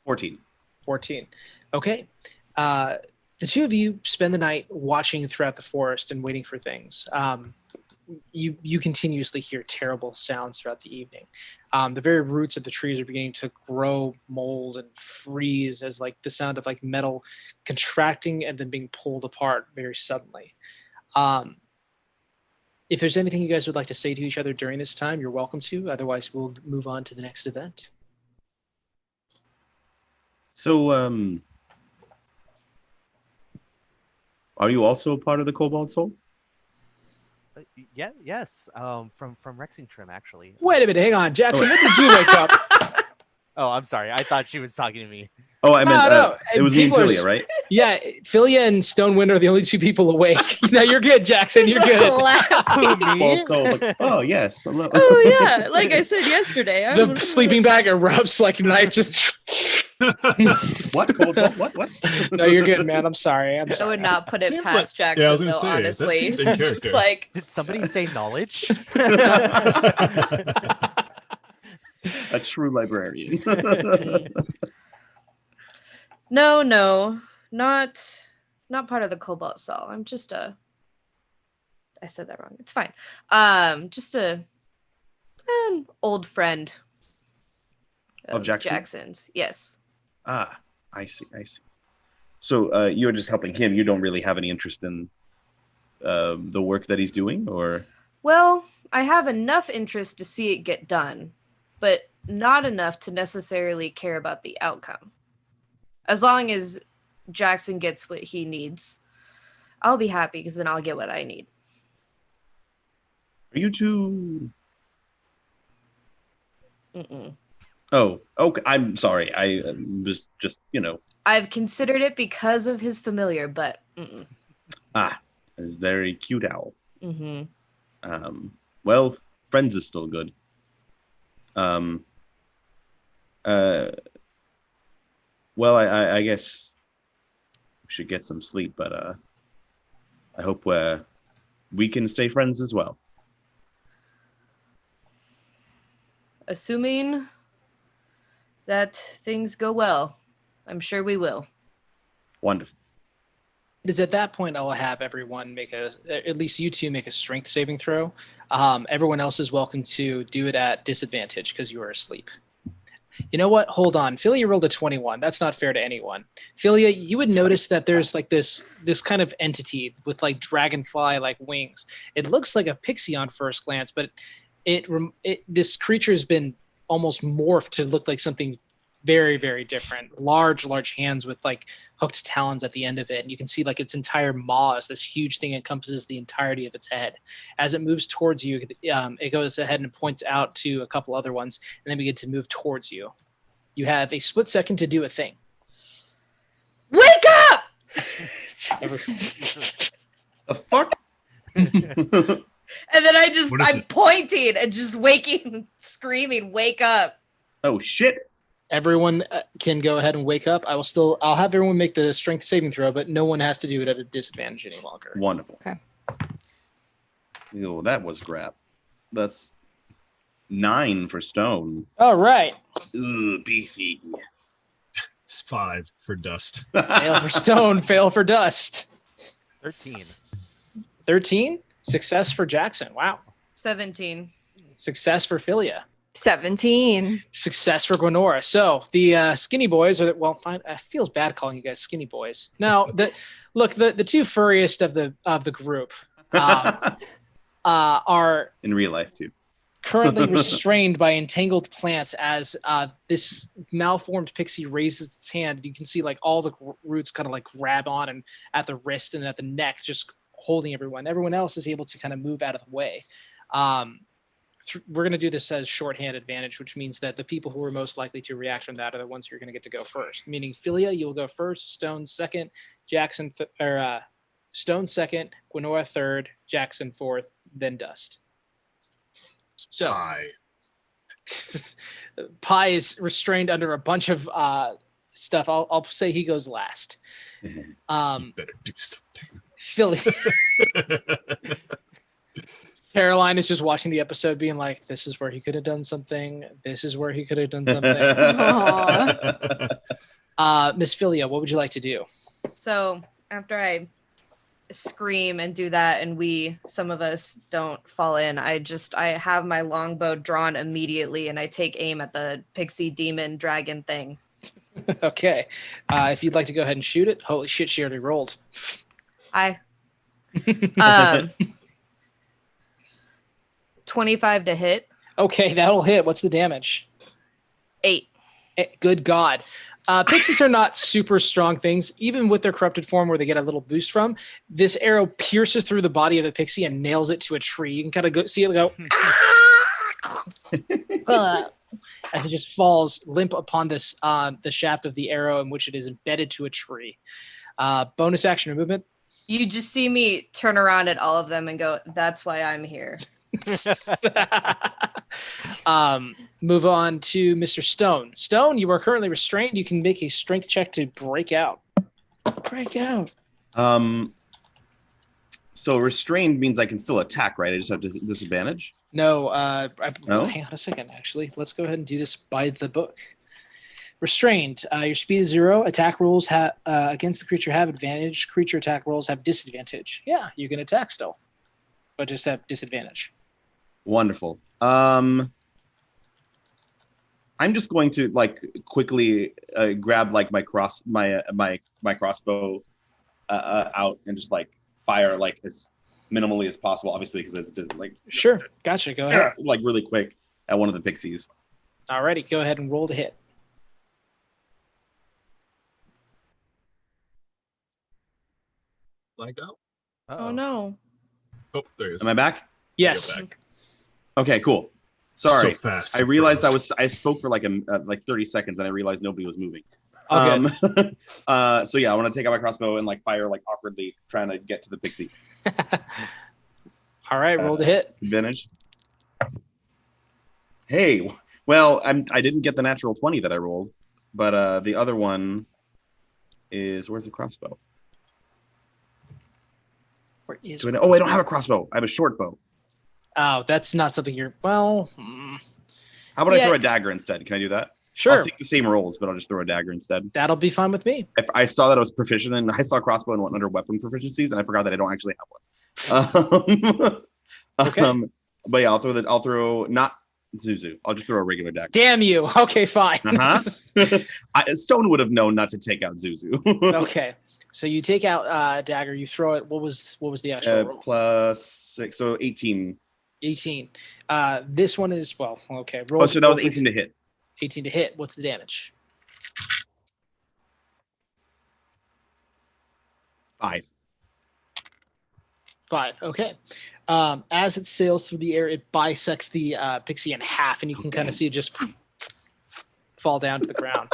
Speaker 3: 14.
Speaker 1: 14. Okay. The two of you spend the night watching throughout the forest and waiting for things. You continuously hear terrible sounds throughout the evening. The very roots of the trees are beginning to grow mold and freeze as like the sound of like metal contracting and then being pulled apart very suddenly. If there's anything you guys would like to say to each other during this time, you're welcome to. Otherwise, we'll move on to the next event.
Speaker 3: So, are you also part of the Cobalt Soul?
Speaker 5: Yeah, yes. From Rexingtrim, actually.
Speaker 1: Wait a minute, hang on, Jackson. When did you wake up?
Speaker 5: Oh, I'm sorry. I thought she was talking to me.
Speaker 3: Oh, I meant
Speaker 1: No.
Speaker 3: it was me and
Speaker 1: People are
Speaker 3: Philia, right?
Speaker 1: Yeah, Philia and Stonewind are the only two people awake. No, you're good, Jackson. You're good.
Speaker 3: Cobalt Soul. Like, oh yes. Hello.
Speaker 6: Oh yeah, like I said yesterday.
Speaker 1: The sleeping bag erupts like a knife. Just
Speaker 3: What? Cobalt Soul? What?
Speaker 1: no, you're good, man. I'm sorry.
Speaker 6: I would not put it
Speaker 2: Seems
Speaker 6: past
Speaker 2: like-
Speaker 6: Jackson,
Speaker 2: yeah, I was gonna
Speaker 6: though,
Speaker 2: say, that
Speaker 6: honestly.
Speaker 2: seems in
Speaker 6: Just
Speaker 2: character.
Speaker 6: like,
Speaker 5: Did somebody say knowledge?
Speaker 3: A true librarian.
Speaker 6: no, not part of the Cobalt Soul. I'm just I said that wrong. It's fine. Just an old friend
Speaker 3: Of Jackson?
Speaker 6: Jackson's. Yes.
Speaker 3: Ah, I see. So you're just helping him. You don't really have any interest in the work that he's doing, or?
Speaker 6: Well, I have enough interest to see it get done, but not enough to necessarily care about the outcome. As long as Jackson gets what he needs, I'll be happy because then I'll get what I need.
Speaker 3: Are you two?
Speaker 6: Mm-mm.
Speaker 3: Oh, okay. I'm sorry. I was just,
Speaker 6: I've considered it because of his familiar, but mm-mm.
Speaker 3: It's very cute owl.
Speaker 6: Mm-hmm.
Speaker 3: Well, friends is still good. Well, I guess we should get some sleep, but I hope we can stay friends as well.
Speaker 6: Assuming that things go well, I'm sure we will.
Speaker 3: Wonderful.
Speaker 1: It is at that point I'll have everyone at least you two make a strength saving throw. Everyone else is welcome to do it at disadvantage because you are asleep. You know what? Hold on. Philia rolled a 21. That's not fair to anyone. Philia, you would notice that there's like this kind of entity with like dragonfly like wings. It looks like a pixie on first glance, but this creature has been almost morphed to look like something very, very different. Large hands with like hooked talons at the end of it. And you can see like its entire maw is this huge thing encompasses the entirety of its head. As it moves towards you, it goes ahead and points out to a couple other ones and then begin to move towards you. You have a split second to do a thing.
Speaker 6: Wake up!
Speaker 3: The fuck?
Speaker 6: And then
Speaker 2: What is
Speaker 6: I'm
Speaker 2: it?
Speaker 6: pointing and just waking, screaming, wake up.
Speaker 3: Oh shit!
Speaker 1: Everyone can go ahead and wake up. I'll have everyone make the strength saving throw, but no one has to do it at a disadvantage any longer.
Speaker 3: Wonderful.
Speaker 4: Okay.
Speaker 3: Ew, that was crap. That's 9 for Stone.
Speaker 1: All right.
Speaker 3: Ooh, beefy.
Speaker 2: It's 5 for dust.
Speaker 1: Fail for Stone, fail for Dust.
Speaker 5: 13.
Speaker 1: 13. Success for Jackson. Wow.
Speaker 6: 17.
Speaker 1: Success for Philia.
Speaker 4: 17.
Speaker 1: Success for Gwenora. So the skinny boys are fine. It feels bad calling you guys skinny boys. Now, the two furriest of the group are
Speaker 3: In real life, too.
Speaker 1: currently restrained by entangled plants as this malformed pixie raises its hand. You can see like all the roots kind of like grab on and at the wrist and at the neck, just holding everyone. Everyone else is able to kind of move out of the way. We're going to do this as shorthand advantage, which means that the people who are most likely to react from that are the ones who are going to get to go first. Meaning Philia, you'll go first, Stone second, Jackson Stone second, Gwenora third, Jackson fourth, then Dust. So Pie is restrained under a bunch of stuff. I'll say he goes last.
Speaker 2: You better do something.
Speaker 1: Philly. Caroline is just watching the episode being like, this is where he could have done something. This is where he could have done something. Miss Philia, what would you like to do?
Speaker 6: So after I scream and do that and some of us don't fall in, I have my longbow drawn immediately and I take aim at the pixie demon dragon thing.
Speaker 1: Okay. If you'd like to go ahead and shoot it. Holy shit, she already rolled.
Speaker 6: Hi. 25 to hit.
Speaker 1: Okay, that'll hit. What's the damage?
Speaker 6: 8.
Speaker 1: Good God. Pixies are not super strong things. Even with their corrupted form where they get a little boost from, this arrow pierces through the body of the pixie and nails it to a tree. You can kind of see it go as it just falls limp upon this the shaft of the arrow in which it is embedded to a tree. Bonus action or movement.
Speaker 6: You just see me turn around at all of them and go, that's why I'm here.
Speaker 1: Move on to Mr. Stone. Stone, you are currently restrained. You can make a strength check to break out. Break out.
Speaker 3: So restrained means I can still attack, right? I just have disadvantage?
Speaker 1: No,
Speaker 3: No?
Speaker 1: Hang on a second, actually. Let's go ahead and do this by the book. Restrained. Your speed is 0. Attack rolls against the creature have advantage. Creature attack rolls have disadvantage. Yeah, you can attack still, but just have disadvantage.
Speaker 3: Wonderful. I'm just going to quickly grab my crossbow out and just fire as minimally as possible. Obviously, because it's
Speaker 1: Sure, gotcha. Go ahead.
Speaker 3: really quick at one of the pixies.
Speaker 1: Alrighty, go ahead and roll to hit.
Speaker 2: Out.
Speaker 6: Oh no.
Speaker 2: Oh, there he is.
Speaker 3: Am I back?
Speaker 1: Yes.
Speaker 2: Go back.
Speaker 3: Okay, cool. Sorry.
Speaker 2: So fast.
Speaker 3: I realized
Speaker 2: bros.
Speaker 3: I spoke for 30 seconds and I realized nobody was moving.
Speaker 1: All good.
Speaker 3: So yeah, I want to take out my crossbow and fire awkwardly trying to get to the pixie.
Speaker 1: All right, roll to hit.
Speaker 3: Advantage. Hey, well, I didn't get the natural 20 that I rolled, but the other one is, where's the crossbow?
Speaker 1: Where is?
Speaker 3: I don't have a crossbow. I have a short bow.
Speaker 1: Oh, that's not something you're. Well,
Speaker 3: How about I throw a dagger instead? Can I do that?
Speaker 1: sure.
Speaker 3: I'll take the same rolls, but I'll just throw a dagger instead.
Speaker 1: That'll be fine with me.
Speaker 3: If I saw that I was proficient and I saw crossbow and went under weapon proficiencies, and I forgot that I don't actually have one.
Speaker 1: Okay.
Speaker 3: But yeah, I'll throw not Zuzu. I'll just throw a regular dagger.
Speaker 1: Damn you. Okay, fine.
Speaker 3: Stone would have known not to take out Zuzu.
Speaker 1: Okay, so you take out dagger. You throw it. What was the actual roll?
Speaker 3: Plus 6, so 18.
Speaker 1: 18. This one is okay. Roll.
Speaker 3: Oh, so that was 18 to hit.
Speaker 1: 18 to hit. What's the damage?
Speaker 3: 5.
Speaker 1: 5. Okay. As it sails through the air, it bisects the pixie in half, and you can kind of see it just fall down to the ground.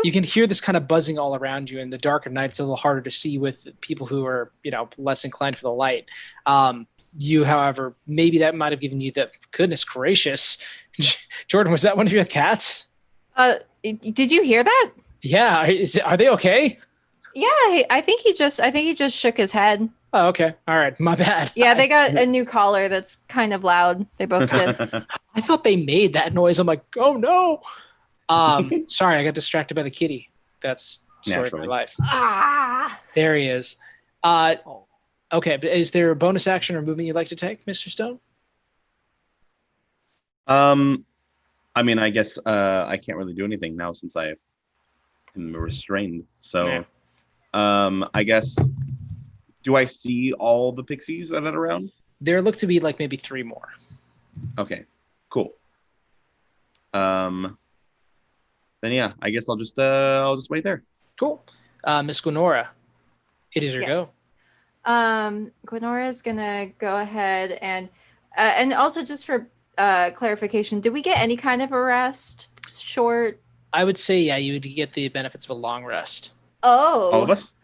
Speaker 1: You can hear this kind of buzzing all around you. In the dark of night, it's a little harder to see with people who are, less inclined for the light. You, however, maybe that might have given you the goodness gracious. Jordan, was that one of your cats?
Speaker 4: Did you hear that?
Speaker 1: Yeah, are they okay?
Speaker 4: Yeah, I think he just shook his head.
Speaker 1: Oh, okay. All right. My bad.
Speaker 4: Yeah, they got a new collar that's kind of loud. They both did.
Speaker 1: I thought they made that noise. I'm like, oh no. Sorry, I got distracted by the kitty. That's the story of my
Speaker 3: Naturally.
Speaker 1: life.
Speaker 4: Ah.
Speaker 1: There he is. Okay, but is there a bonus action or movement you'd like to take, Mr. Stone?
Speaker 3: I mean, I guess I can't really do anything now since I am restrained. So,
Speaker 1: Yeah.
Speaker 3: I guess, do I see all the pixies that are around?
Speaker 1: There look to be like maybe 3 more.
Speaker 3: Okay, cool. Then yeah, I guess I'll just wait there.
Speaker 1: Cool. Miss Glenora, it is your go.
Speaker 4: Gwenora's gonna go ahead and also just for clarification, did we get any kind of a rest? Short?
Speaker 1: I would say, yeah, you would get the benefits of a long rest.
Speaker 4: Oh,
Speaker 3: All of us?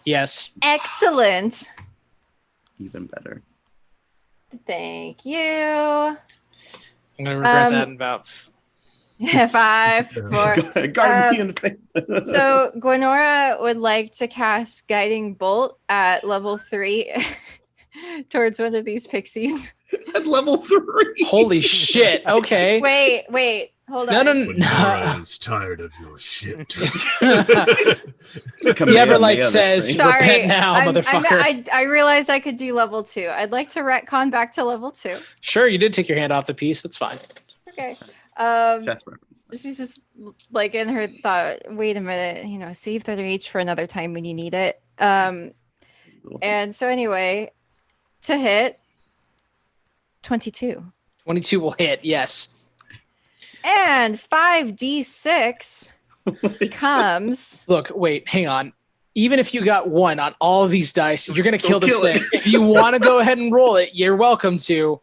Speaker 1: Yes.
Speaker 4: excellent.
Speaker 3: Even better.
Speaker 4: Thank you.
Speaker 1: I'm going to regret that in about...
Speaker 4: 5, 4.
Speaker 3: Guard me in faith.
Speaker 4: So Gwenora would like to cast Guiding Bolt at level 3 towards one of these pixies.
Speaker 3: At level 3.
Speaker 1: Holy shit. Okay.
Speaker 4: Wait. Hold on.
Speaker 2: Nora is tired of your shit.
Speaker 1: The Everlight says,
Speaker 4: sorry,
Speaker 1: repent now, motherfucker.
Speaker 4: I realized I could do level 2. I'd like to retcon back to level 2.
Speaker 1: Sure, you did take your hand off the piece. That's fine.
Speaker 4: Okay.
Speaker 3: Chess reference.
Speaker 4: She's just like in her thought, wait a minute, save that rage for another time when you need it. And so anyway, to hit 22.
Speaker 1: 22 will hit, yes.
Speaker 4: And 5d6 becomes...
Speaker 1: Look, wait, hang on. Even if you got 1 on all of these dice, you're going to kill this
Speaker 3: kill it.
Speaker 1: thing. If you want to go ahead and roll it, you're welcome to.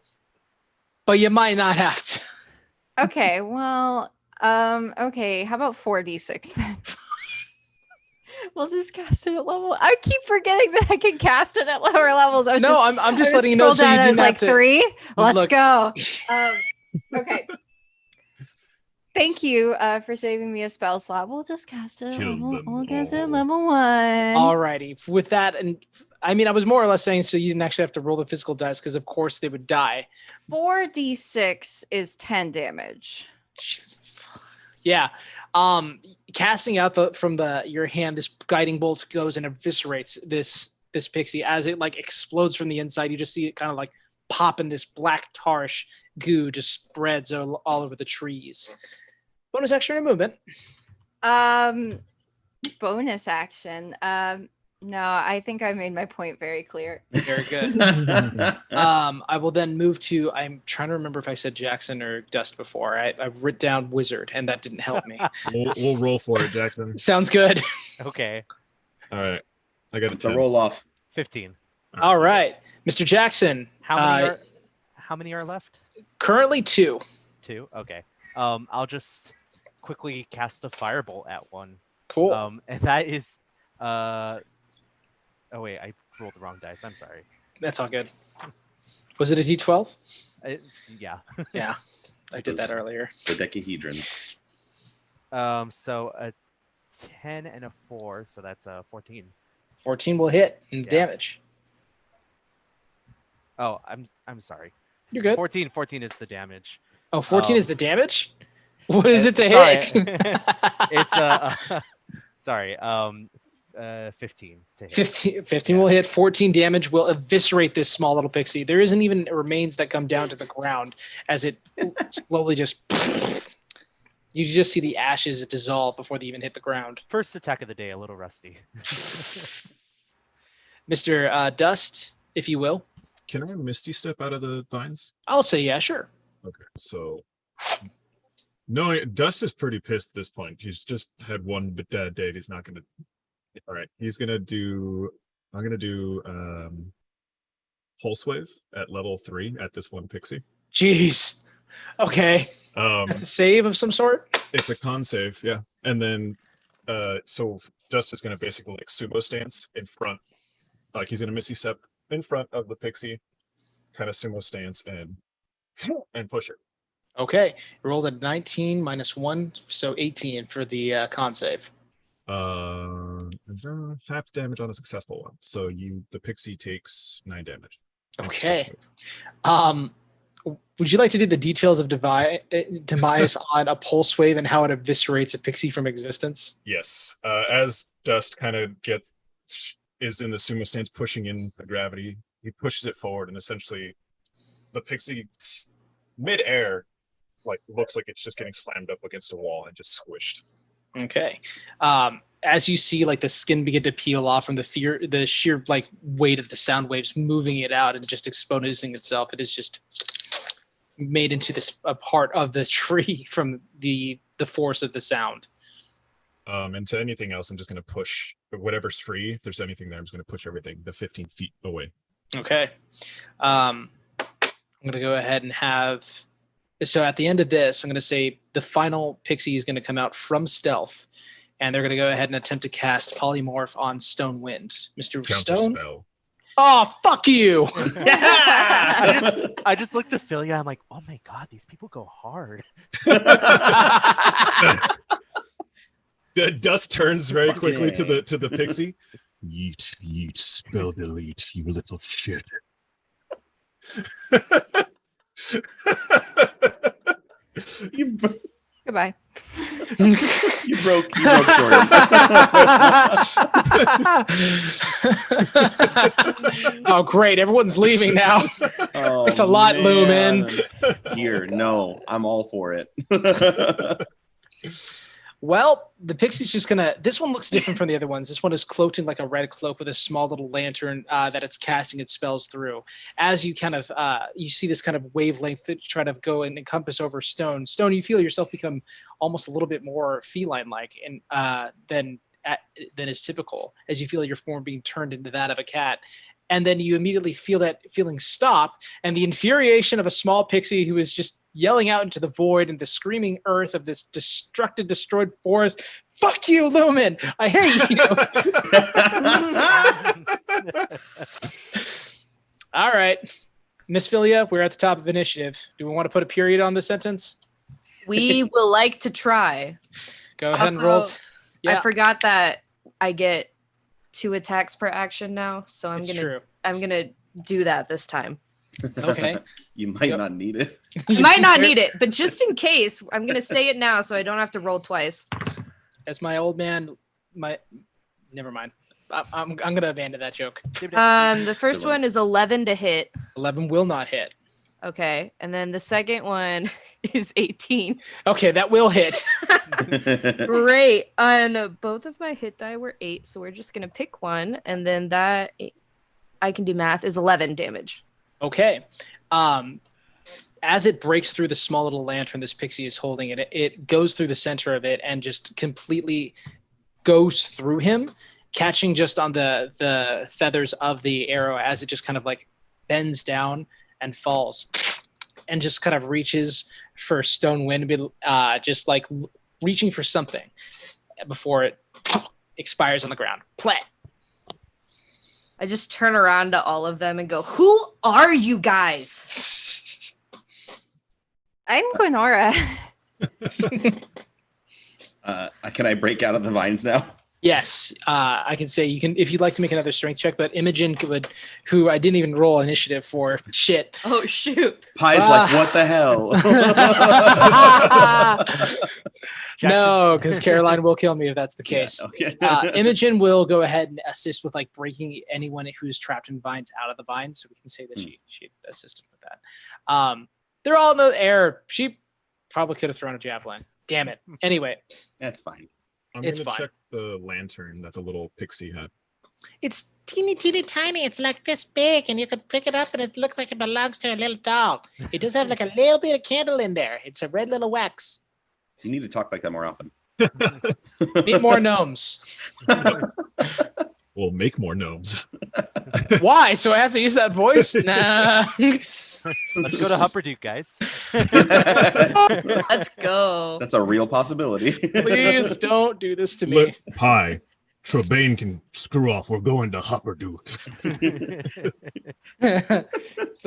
Speaker 1: But you might not have to.
Speaker 4: Okay, well, okay, how about 4d6 then? We'll just cast it at level. I keep forgetting that I can cast it at lower levels. I'm just
Speaker 1: letting you know so you didn't have
Speaker 4: like
Speaker 1: to.
Speaker 4: 3. Let's
Speaker 1: Look.
Speaker 4: go. Okay. Thank you for saving me a spell slot. We'll just cast it. We'll cast it at level 1.
Speaker 1: Alrighty. With that, and I mean, I was more or less saying so you didn't actually have to roll the physical dice because, of course, they would die.
Speaker 4: 4d6 is 10 damage.
Speaker 1: Yeah. Casting out from your hand, this guiding bolt goes and eviscerates this pixie as it like explodes from the inside. You just see it kind of like pop, and this black tarish goo just spreads all over the trees. Bonus action and movement.
Speaker 4: Bonus action. No, I think I made my point very clear.
Speaker 1: Very good. I will then move to, I'm trying to remember if I said Jackson or Dust before. I wrote down Wizard, and that didn't help me.
Speaker 2: We'll roll for it, Jackson.
Speaker 1: Sounds good.
Speaker 5: Okay.
Speaker 2: All right. I got
Speaker 3: It's a roll off.
Speaker 5: 15.
Speaker 1: All right. Mr. Jackson.
Speaker 5: How many are left?
Speaker 1: Currently 2.
Speaker 5: 2. Okay. I'll just quickly cast a firebolt at one.
Speaker 1: Cool.
Speaker 5: And that is oh wait, I rolled the wrong dice. I'm sorry.
Speaker 1: That's all good. Was it a D12?
Speaker 5: Yeah.
Speaker 1: Yeah. I did that earlier.
Speaker 3: The decahedron.
Speaker 5: So a 10 and a 4, so that's a 14.
Speaker 1: 14 will hit in damage.
Speaker 5: Oh, I'm sorry.
Speaker 1: You're good.
Speaker 5: 14 is the damage.
Speaker 1: Oh, 14 is the damage? What is it to
Speaker 5: sorry.
Speaker 1: hit?
Speaker 5: It's sorry. 15 to hit.
Speaker 1: 15 will hit. 14 damage will eviscerate this small little pixie. There isn't even remains that come down to the ground as it slowly just... You just see the ashes dissolve before they even hit the ground.
Speaker 5: First attack of the day, a little rusty.
Speaker 1: Mr. Dust, if you will.
Speaker 2: Can I Misty Step out of the vines?
Speaker 1: I'll say yeah, sure.
Speaker 2: Okay, so... No, Dust is pretty pissed at this point. He's just had one bad date. He's not going to... All right, he's going to do... I'm going to do Pulse Wave at level 3 at this one pixie.
Speaker 1: Jeez. Okay. That's a save of some sort?
Speaker 2: It's a con save, yeah. And then, so Dust is going to basically like sumo stance in front. Like he's going to Misty Step in front of the pixie, kind of sumo stance and push her.
Speaker 1: Okay, you rolled a 19 minus 1, so 18 for the con save.
Speaker 2: Half damage on a successful one. So the pixie takes 9 damage.
Speaker 1: Okay. Would you like to do the details of demise on a pulse wave and how it eviscerates a pixie from existence?
Speaker 2: Yes. As dust kind of is in the sumo stance pushing in the gravity, he pushes it forward, and essentially the pixie mid-air looks like it's just getting slammed up against a wall and just squished.
Speaker 1: Okay. As you see, the skin begin to peel off from the sheer weight of the sound waves moving it out and just exposing itself, it is just made into a part of the tree from the force of the sound.
Speaker 2: And to anything else, I'm just going to push whatever's free. If there's anything there, I'm just going to push everything the 15 feet away.
Speaker 1: Okay. I'm going to go ahead and so at the end of this, I'm going to say the final pixie is going to come out from stealth, and they're going to go ahead and attempt to cast polymorph on Stone Wind. Mr. Stone?
Speaker 2: Spell.
Speaker 1: Oh, fuck you!
Speaker 5: I just looked at Philia. I'm like, oh my god, these people go hard.
Speaker 2: The dust turns very quickly to the pixie. Yeet, spell delete, you little shit.
Speaker 4: Goodbye.
Speaker 3: You broke Jordan.
Speaker 1: Oh, great. Everyone's leaving now.
Speaker 3: Oh,
Speaker 1: Thanks a lot,
Speaker 3: man.
Speaker 1: Lumen.
Speaker 3: Here, no, I'm all for it.
Speaker 1: Well, the pixie's just gonna. This one looks different from the other ones. This one is cloaked in a red cloak with a small little lantern that it's casting its spells through. As you kind of you see this kind of wavelength that try to go and encompass over Stone. Stone, you feel yourself become almost a little bit more feline-like and than is typical. As you feel your form being turned into that of a cat. And then you immediately feel that feeling stop, and the infuriation of a small pixie who is just yelling out into the void and the screaming earth of this destroyed forest. Fuck you, Lumen! I hate you! All right. Miss Philia, we're at the top of initiative. Do we want to put a period on the sentence?
Speaker 6: We will like to try.
Speaker 1: Go ahead and
Speaker 6: Also,
Speaker 1: roll.
Speaker 6: I forgot that I get 2 attacks per action now, so I'm gonna do that this time.
Speaker 1: Okay.
Speaker 3: You might not need it.
Speaker 6: I might not need it, but just in case, I'm gonna say it now so I don't have to roll twice.
Speaker 1: As my old man, never mind. I'm gonna abandon that joke.
Speaker 6: The first one is 11 to hit.
Speaker 1: 11 will not hit.
Speaker 6: Okay, and then the second one is 18.
Speaker 1: Okay, that will hit.
Speaker 6: Great. And both of my hit die were 8, so we're just gonna pick one, and then that I can do math is 11 damage.
Speaker 1: Okay. As it breaks through the small little lantern this pixie is holding, it goes through the center of it and just completely goes through him, catching just on the feathers of the arrow as it just kind of bends down and falls, and just kind of reaches for Stone Wind, just reaching for something before it expires on the ground. Play.
Speaker 6: I just turn around to all of them and go, "Who are you guys?"
Speaker 4: I'm Gwenora.
Speaker 3: Can I break out of the vines now?
Speaker 1: Yes, I can say you can if you'd like to make another strength check, but Imogen who I didn't even roll initiative for. Shit.
Speaker 6: Oh shoot.
Speaker 3: Pie's like, what the hell?
Speaker 1: No, because Caroline will kill me if that's the case.
Speaker 3: Yeah, okay.
Speaker 1: Imogen will go ahead and assist with breaking anyone who's trapped in vines out of the vines, so we can say that she assisted with that. They're all in the air. She probably could have thrown a javelin. Damn it. Anyway,
Speaker 3: That's fine.
Speaker 2: I'm
Speaker 1: It's
Speaker 2: gonna
Speaker 1: fine.
Speaker 2: check the lantern that the little pixie had.
Speaker 8: It's teeny tiny. It's like this big, and you could pick it up, and it looks like it belongs to a little doll. It does have a little bit of candle in there. It's a red little wax.
Speaker 3: You need to talk like that more often.
Speaker 1: need more gnomes.
Speaker 2: We'll make more gnomes.
Speaker 1: Why? So I have to use that voice? Nah.
Speaker 5: Let's go to Hupperduke, guys.
Speaker 6: Let's go.
Speaker 3: That's a real possibility.
Speaker 1: Please don't do this to me.
Speaker 2: Look, Pie, Trebane can screw off. We're going to Hupperduke.
Speaker 1: It's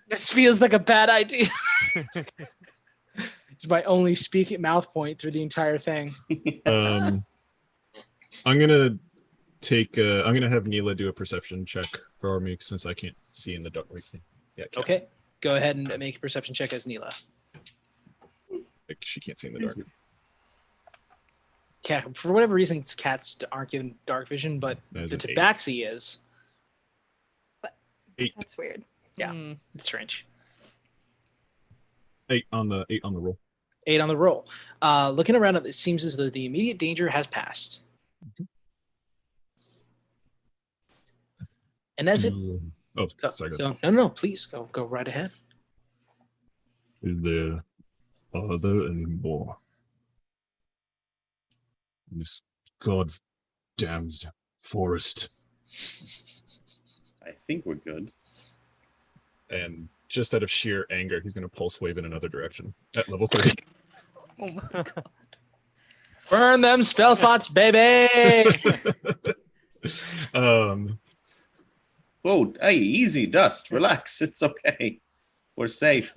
Speaker 1: this feels like a bad idea. It's by only speaking mouth point through the entire thing.
Speaker 2: I'm gonna have Neela do a perception check for me since I can't see in the dark. Yeah.
Speaker 1: Okay. Go ahead and make a perception check as Neela.
Speaker 2: Like she can't see in the dark.
Speaker 1: Yeah, for whatever reason, cats aren't given dark vision, but
Speaker 2: That is
Speaker 1: the
Speaker 2: an 8.
Speaker 1: tabaxi is.
Speaker 2: 8.
Speaker 4: That's weird.
Speaker 1: Yeah.
Speaker 6: Hmm.
Speaker 1: It's strange.
Speaker 2: 8 on the roll.
Speaker 1: 8 on the roll. Looking around, it seems as though the immediate danger has passed. And as it
Speaker 2: Oh, sorry. Go.
Speaker 1: no, please go right ahead.
Speaker 2: Is there any more? This goddamned forest.
Speaker 3: I think we're good.
Speaker 2: And just out of sheer anger, he's going to pulse wave in another direction at level 3.
Speaker 6: Oh my god.
Speaker 1: Burn them spell slots, baby.
Speaker 3: Whoa, hey, easy, Dust. Relax. It's okay. We're safe.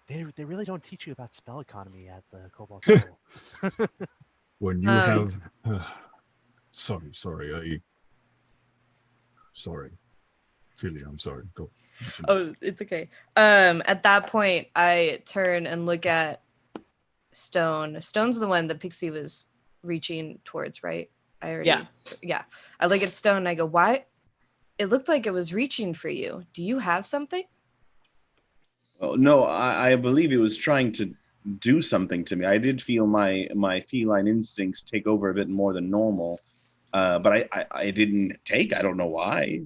Speaker 5: They really don't teach you about spell economy at the Cobalt School.
Speaker 2: When you have... sorry. Ophelia, I'm sorry. Go.
Speaker 6: Oh, it's okay. At that point, I turn and look at Stone. Stone's the one that Pixie was reaching towards, right? Yeah. I look at Stone and I go, why? It looked like it was reaching for you. Do you have something?
Speaker 3: Oh, no, I believe it was trying to do something to me. I did feel my feline instincts take over a bit more than normal, but I didn't take. I don't know why.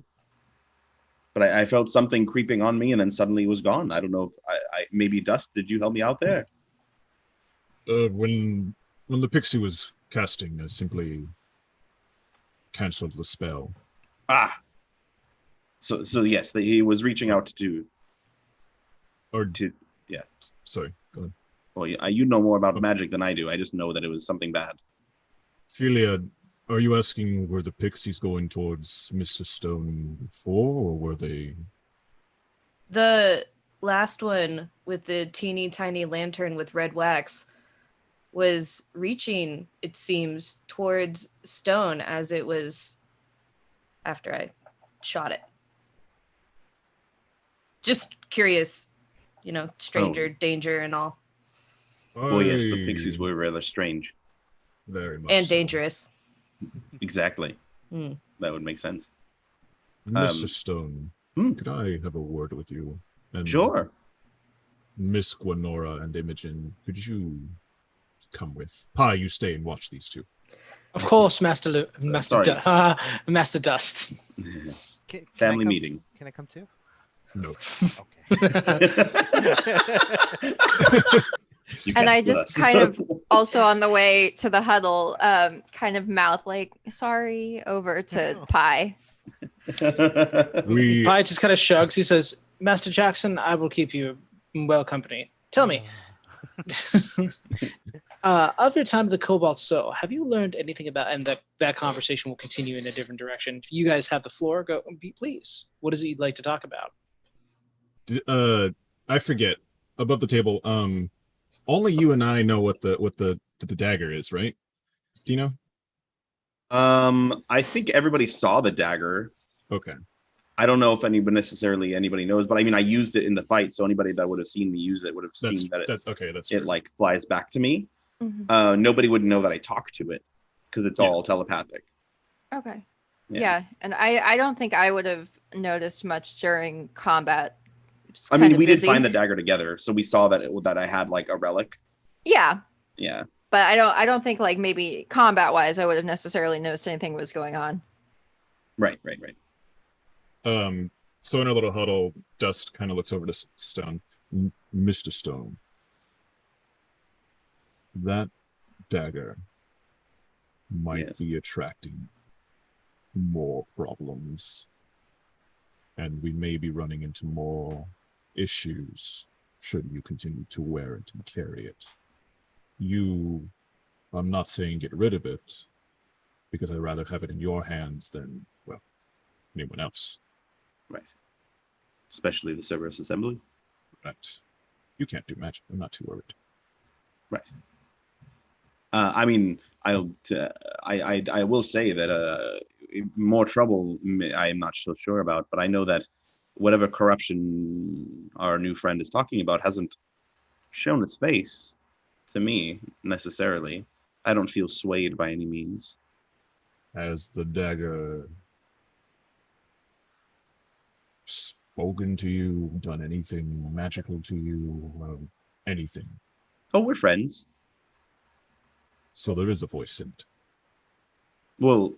Speaker 3: But I felt something creeping on me, and then suddenly it was gone. I don't know if I maybe Dust. Did you help me out there?
Speaker 2: When the pixie was casting, I simply canceled the spell.
Speaker 3: Ah. So yes, he was reaching out to. Yeah.
Speaker 2: Sorry. Go ahead.
Speaker 3: Well, you know more about magic than I do. I just know that it was something bad.
Speaker 2: Ophelia, are you asking were the pixies going towards Mr. Stone before, or were they?
Speaker 6: The last one with the teeny tiny lantern with red wax was reaching, it seems, towards Stone as it was after I shot it. Just curious, stranger, danger and all.
Speaker 3: Well, yes, the pixies were rather strange.
Speaker 2: Very much.
Speaker 6: And
Speaker 2: so.
Speaker 6: dangerous.
Speaker 3: Exactly.
Speaker 6: Mm.
Speaker 3: That would make sense.
Speaker 2: Mr. Stone, could I have a word with you? And
Speaker 3: Sure.
Speaker 2: Miss Gwenora and Imogen, could you come with? Pi, you stay and watch these two.
Speaker 1: Of course, Master Master Dust.
Speaker 3: Family meeting.
Speaker 5: Can I come too?
Speaker 2: No.
Speaker 4: And I just kind of also on the way to the huddle, kind of mouth like sorry over to Pi.
Speaker 1: Pi just kind of shrugs. He says, Master Jackson, I will keep you well company. Tell me, of your time at the Cobalt Soul, have you learned anything about, and that conversation will continue in a different direction. You guys have the floor. Go, please. What is it you'd like to talk about?
Speaker 2: I forget. Above the table, only you and I know what the dagger is, right? Do you know?
Speaker 3: I think everybody saw the dagger.
Speaker 2: Okay.
Speaker 3: I don't know if anybody knows, but I mean, I used it in the fight, so anybody that would have seen me use it would have seen
Speaker 2: that's
Speaker 3: it
Speaker 2: true.
Speaker 3: like flies back to me.
Speaker 4: Mm-hmm.
Speaker 3: Nobody would know that I talked to it because it's all telepathic.
Speaker 4: Okay. Yeah. And I don't think I would have noticed much during combat.
Speaker 3: I mean, we did find the dagger together, so we saw that I had like a relic.
Speaker 4: Yeah.
Speaker 3: Yeah.
Speaker 4: But I don't think like maybe combat wise I would have necessarily noticed anything was going on.
Speaker 3: Right.
Speaker 2: So in our little huddle, Dust kind of looks over to Stone. Mr. Stone, that dagger might be attracting more problems, and we may be running into more issues should you continue to wear it and carry it. I'm not saying get rid of it, because I'd rather have it in your hands than, well, anyone else.
Speaker 3: Right. Especially the Cerberus Assembly.
Speaker 2: Right. You can't do magic. I'm not too worried.
Speaker 3: I mean, I will say that more trouble I am not so sure about, but I know that whatever corruption our new friend is talking about hasn't shown its face to me necessarily. I don't feel swayed by any means.
Speaker 2: Has the dagger spoken to you, done anything magical to you, anything?
Speaker 3: Oh, we're friends.
Speaker 2: So there is a voice in it.
Speaker 3: Well,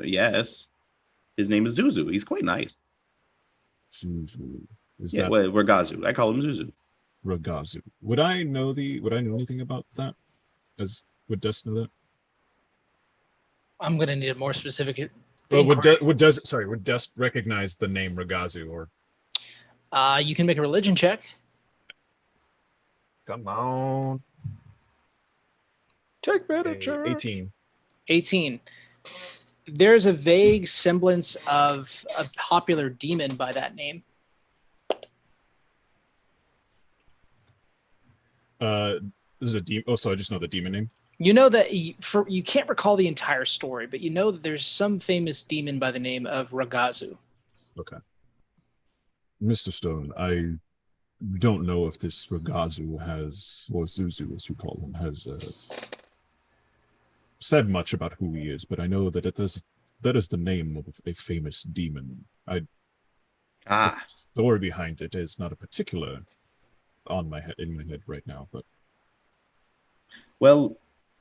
Speaker 3: yes. His name is Zuzu. He's quite nice.
Speaker 2: Zuzu. Is
Speaker 3: Yeah,
Speaker 2: that
Speaker 3: well, Ragazu. I call him Zuzu.
Speaker 2: Ragazu? Would I know anything about that? Would Des know that?
Speaker 1: I'm gonna need a more specific.
Speaker 2: Well,
Speaker 1: inquiry.
Speaker 2: would Des recognize the name Ragazu or?
Speaker 1: You can make a religion check.
Speaker 2: Come on.
Speaker 1: Take
Speaker 2: 18.
Speaker 1: 18. There's a vague semblance of a popular demon by that name.
Speaker 2: This is a demon. Oh, so I just know the demon name.
Speaker 1: You know that you can't recall the entire story, but you know that there's some famous demon by the name of Ragazu.
Speaker 2: Okay. Mr. Stone, I don't know if this Ragazu has, or Zuzu as you call him, has said much about who he is, but I know that that is the name of a famous demon. The story behind it is not a particular in my head right now, but
Speaker 3: Well,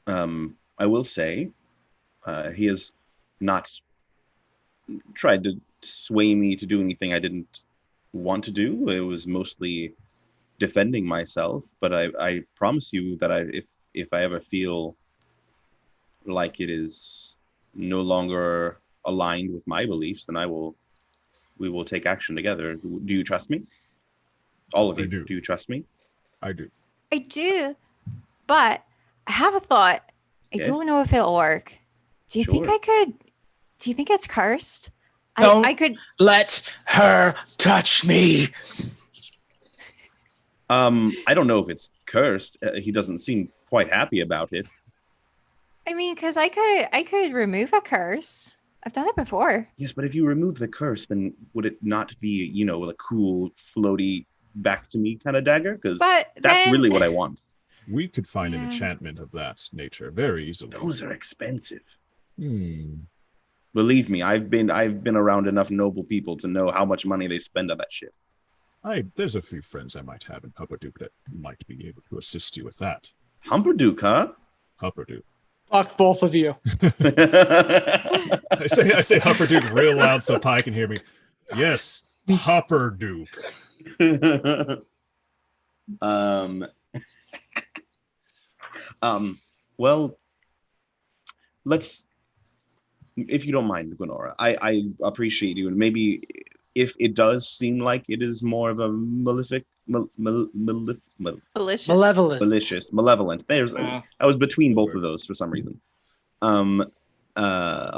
Speaker 3: I will say he has not tried to sway me to do anything I didn't want to do. It was mostly defending myself, but I promise you that if I ever feel like it is no longer aligned with my beliefs, then we will take action together. Do you trust me? All of
Speaker 2: I
Speaker 3: you,
Speaker 2: do.
Speaker 3: do you trust me?
Speaker 2: I do.
Speaker 4: I do, but I have a thought. I
Speaker 3: Yes?
Speaker 4: don't know if it'll work. Do you think
Speaker 3: Sure.
Speaker 4: I could? Do you think it's cursed?
Speaker 1: Don't
Speaker 4: I could.
Speaker 1: let her touch me.
Speaker 3: I don't know if it's cursed. He doesn't seem quite happy about it.
Speaker 4: I mean, because I could remove a curse. I've done it before.
Speaker 3: Yes, but if you remove the curse, then would it not be, a cool, floaty, back to me kind of dagger? Because
Speaker 4: But
Speaker 3: that's
Speaker 4: then,
Speaker 3: really what I want.
Speaker 2: We could find an
Speaker 4: Yeah.
Speaker 2: enchantment of that nature very easily.
Speaker 3: Those are expensive.
Speaker 2: Hmm.
Speaker 3: Believe me, I've been around enough noble people to know how much money they spend on that shit.
Speaker 2: There's a few friends I might have in Hupperduke that might be able to assist you with that.
Speaker 3: Humperduke, huh?
Speaker 2: Hupperduke.
Speaker 1: Fuck both of you.
Speaker 2: I say Hupperduke real loud so Pi can hear me. Yes, Hupperduke.
Speaker 3: Well, let's, if you don't mind, Gwenora, I appreciate you, and maybe if it does seem like it is more of a
Speaker 4: malicious.
Speaker 3: malevolent. There's
Speaker 1: Yeah.
Speaker 3: I was between both of those for some reason. A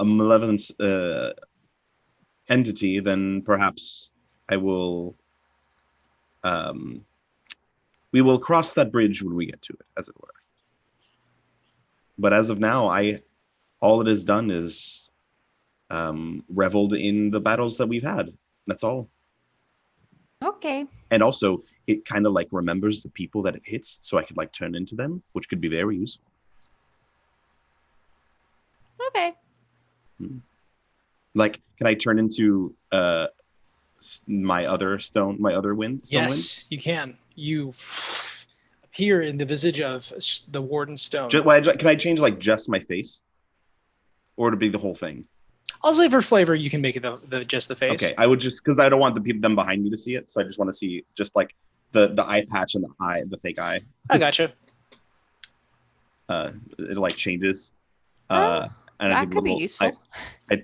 Speaker 3: malevolent entity, then perhaps I will. We will cross that bridge when we get to it, as it were. But as of now, all it has done is reveled in the battles that we've had. That's all.
Speaker 4: Okay.
Speaker 3: And also, it kind of like remembers the people that it hits, so I could like turn into them, which could be very useful.
Speaker 4: Okay.
Speaker 3: Like, can I turn into my other wind?
Speaker 1: Yes, you can. You appear in the visage of the Warden Stone.
Speaker 3: Can I change like just my face, or to be the whole thing?
Speaker 1: I'll say for flavor, you can make it just the face.
Speaker 3: Okay, I would just because I don't want them behind me to see it, so I just want to see just like the eye patch and the fake eye.
Speaker 1: I gotcha.
Speaker 3: It like changes.
Speaker 4: Oh,
Speaker 3: And
Speaker 4: that could be useful.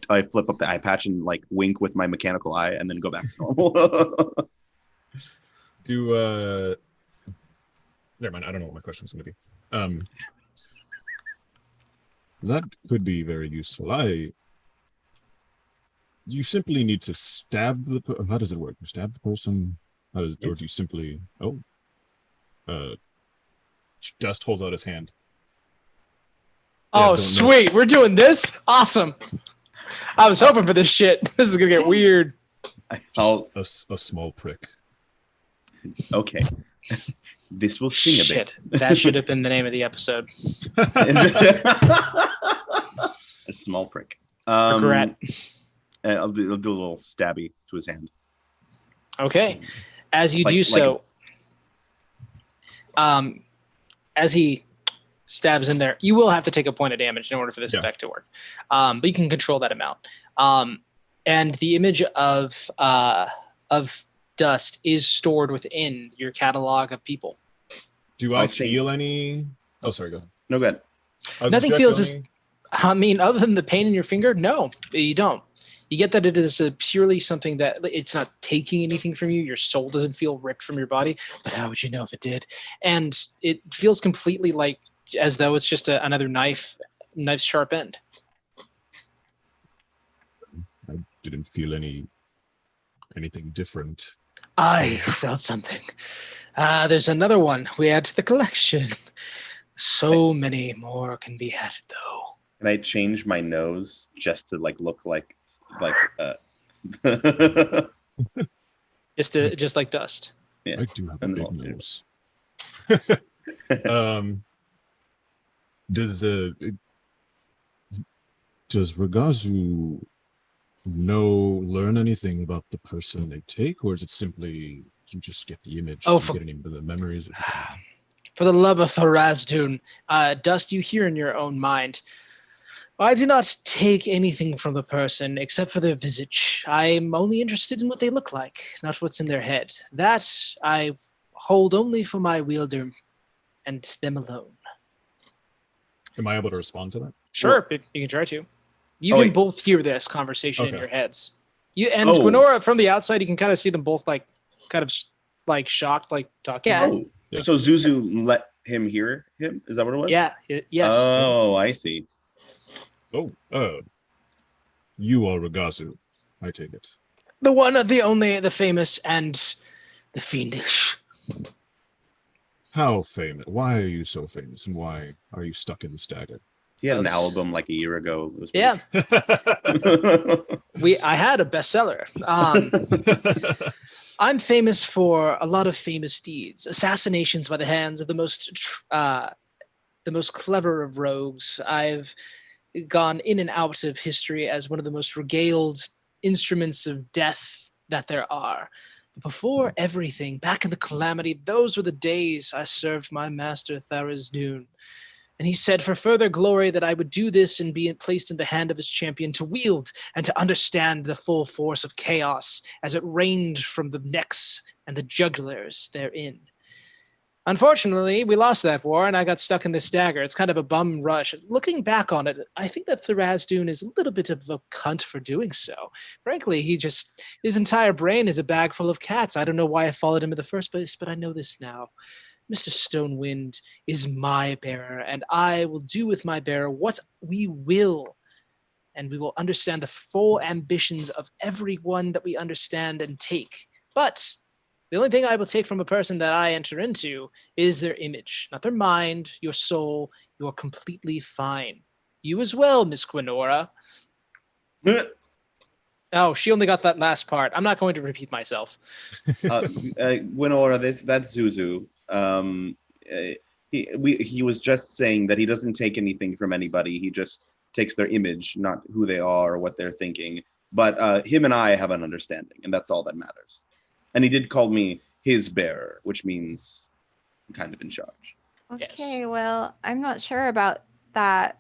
Speaker 3: I flip up the eye patch and like wink with my mechanical eye, and then go back to normal.
Speaker 2: Never mind. I don't know what my question was going to be. That could be very useful. You simply need to stab how does it work? You stab the person, Or do you simply? Oh, uh, Dust holds out his hand. Yeah,
Speaker 1: Oh,
Speaker 2: don't know.
Speaker 1: sweet. We're doing this? Awesome. I was hoping for this shit. This is going to get weird.
Speaker 3: I'll
Speaker 2: A small prick.
Speaker 3: okay. This will sting a bit.
Speaker 1: Shit. That should have been the name of the episode.
Speaker 3: A small prick.
Speaker 1: Regret.
Speaker 3: And I'll do a little stabby to his hand.
Speaker 1: Okay. As you
Speaker 3: Like-
Speaker 1: do
Speaker 3: like
Speaker 1: so, as he stabs in there, you will have to take a point of damage in order for this
Speaker 2: Yeah.
Speaker 1: effect to work. But you can control that amount. And the image of Dust is stored within your catalog of people.
Speaker 2: Do
Speaker 3: I'll
Speaker 2: I
Speaker 3: change-
Speaker 2: feel any? Oh, sorry. Go ahead.
Speaker 3: No good.
Speaker 1: Nothing
Speaker 2: do I
Speaker 1: feels
Speaker 2: feel
Speaker 1: as-
Speaker 2: any-
Speaker 1: I mean, other than the pain in your finger, no, you don't. You get that it is a purely something that it's not taking anything from you. Your soul doesn't feel ripped from your body, but how would you know if it did? And it feels completely like as though it's just another knife's sharp end.
Speaker 2: I didn't feel anything different.
Speaker 1: I felt something. There's another one we add to the collection. So many more can be added, though.
Speaker 3: Can I change my nose just to like look like
Speaker 1: Just like Dust.
Speaker 3: yeah.
Speaker 2: I do have a
Speaker 3: And
Speaker 2: big
Speaker 3: I'll-
Speaker 2: nose. Does Ragazu learn anything about the person they take, or is it simply you just get the image,
Speaker 1: Oh,
Speaker 2: to get any of the memories?
Speaker 1: For the love of Tharazdun, Dust, you hear in your own mind, I do not take anything from the person except for their visage. I'm only interested in what they look like, not what's in their head. That I hold only for my wielder and them alone.
Speaker 2: Am I able to respond to that?
Speaker 1: Sure, you can try to. You
Speaker 3: Oh,
Speaker 1: can
Speaker 3: wait.
Speaker 1: both hear this conversation in
Speaker 2: Okay.
Speaker 1: your heads. You and
Speaker 3: Oh.
Speaker 1: Gwenora from the outside, you can kind of see them both like kind of like shocked, like talking.
Speaker 6: Yeah.
Speaker 3: Oh,
Speaker 2: Yeah.
Speaker 3: so Zuzu let him hear him? Is that what it was?
Speaker 1: Yeah. Yes.
Speaker 3: Oh, I see.
Speaker 2: Oh, you are Ragazu, I take it.
Speaker 1: The one, the only, the famous, and the fiendish.
Speaker 2: How famous? Why are you so famous, and why are you stuck in this dagger?
Speaker 3: He had an
Speaker 1: Yes.
Speaker 3: album like a year ago. It was
Speaker 1: Yeah,
Speaker 3: pretty-
Speaker 1: I had a bestseller. I'm famous for a lot of famous deeds, assassinations by the hands of the most clever of rogues. I've gone in and out of history as one of the most regaled instruments of death that there are. But before everything, back in the calamity, those were the days I served my master Tharazdun. And he said for further glory that I would do this and be placed in the hand of his champion to wield and to understand the full force of chaos as it rained from the necks and the jugulars therein. Unfortunately, we lost that war and I got stuck in this dagger. It's kind of a bum rush. Looking back on it, I think that Tharazdun is a little bit of a cunt for doing so. Frankly, his entire brain is a bag full of cats. I don't know why I followed him in the first place, but I know this now. Mr. Stonewind is my bearer, and I will do with my bearer what we will. And we will understand the full ambitions of everyone that we understand and take. But the only thing I will take from a person that I enter into is their image, not their mind, your soul. You are completely fine. You as well, Miss Gwenora. Oh, she only got that last part. I'm not going to repeat myself.
Speaker 3: Gwenora, that's Zuzu. He was just saying that he doesn't take anything from anybody. He just takes their image, not who they are or what they're thinking. But him and I have an understanding, and that's all that matters. And he did call me his bearer, which means I'm kind of in charge.
Speaker 4: Okay,
Speaker 1: Yes.
Speaker 4: well, I'm not sure about that,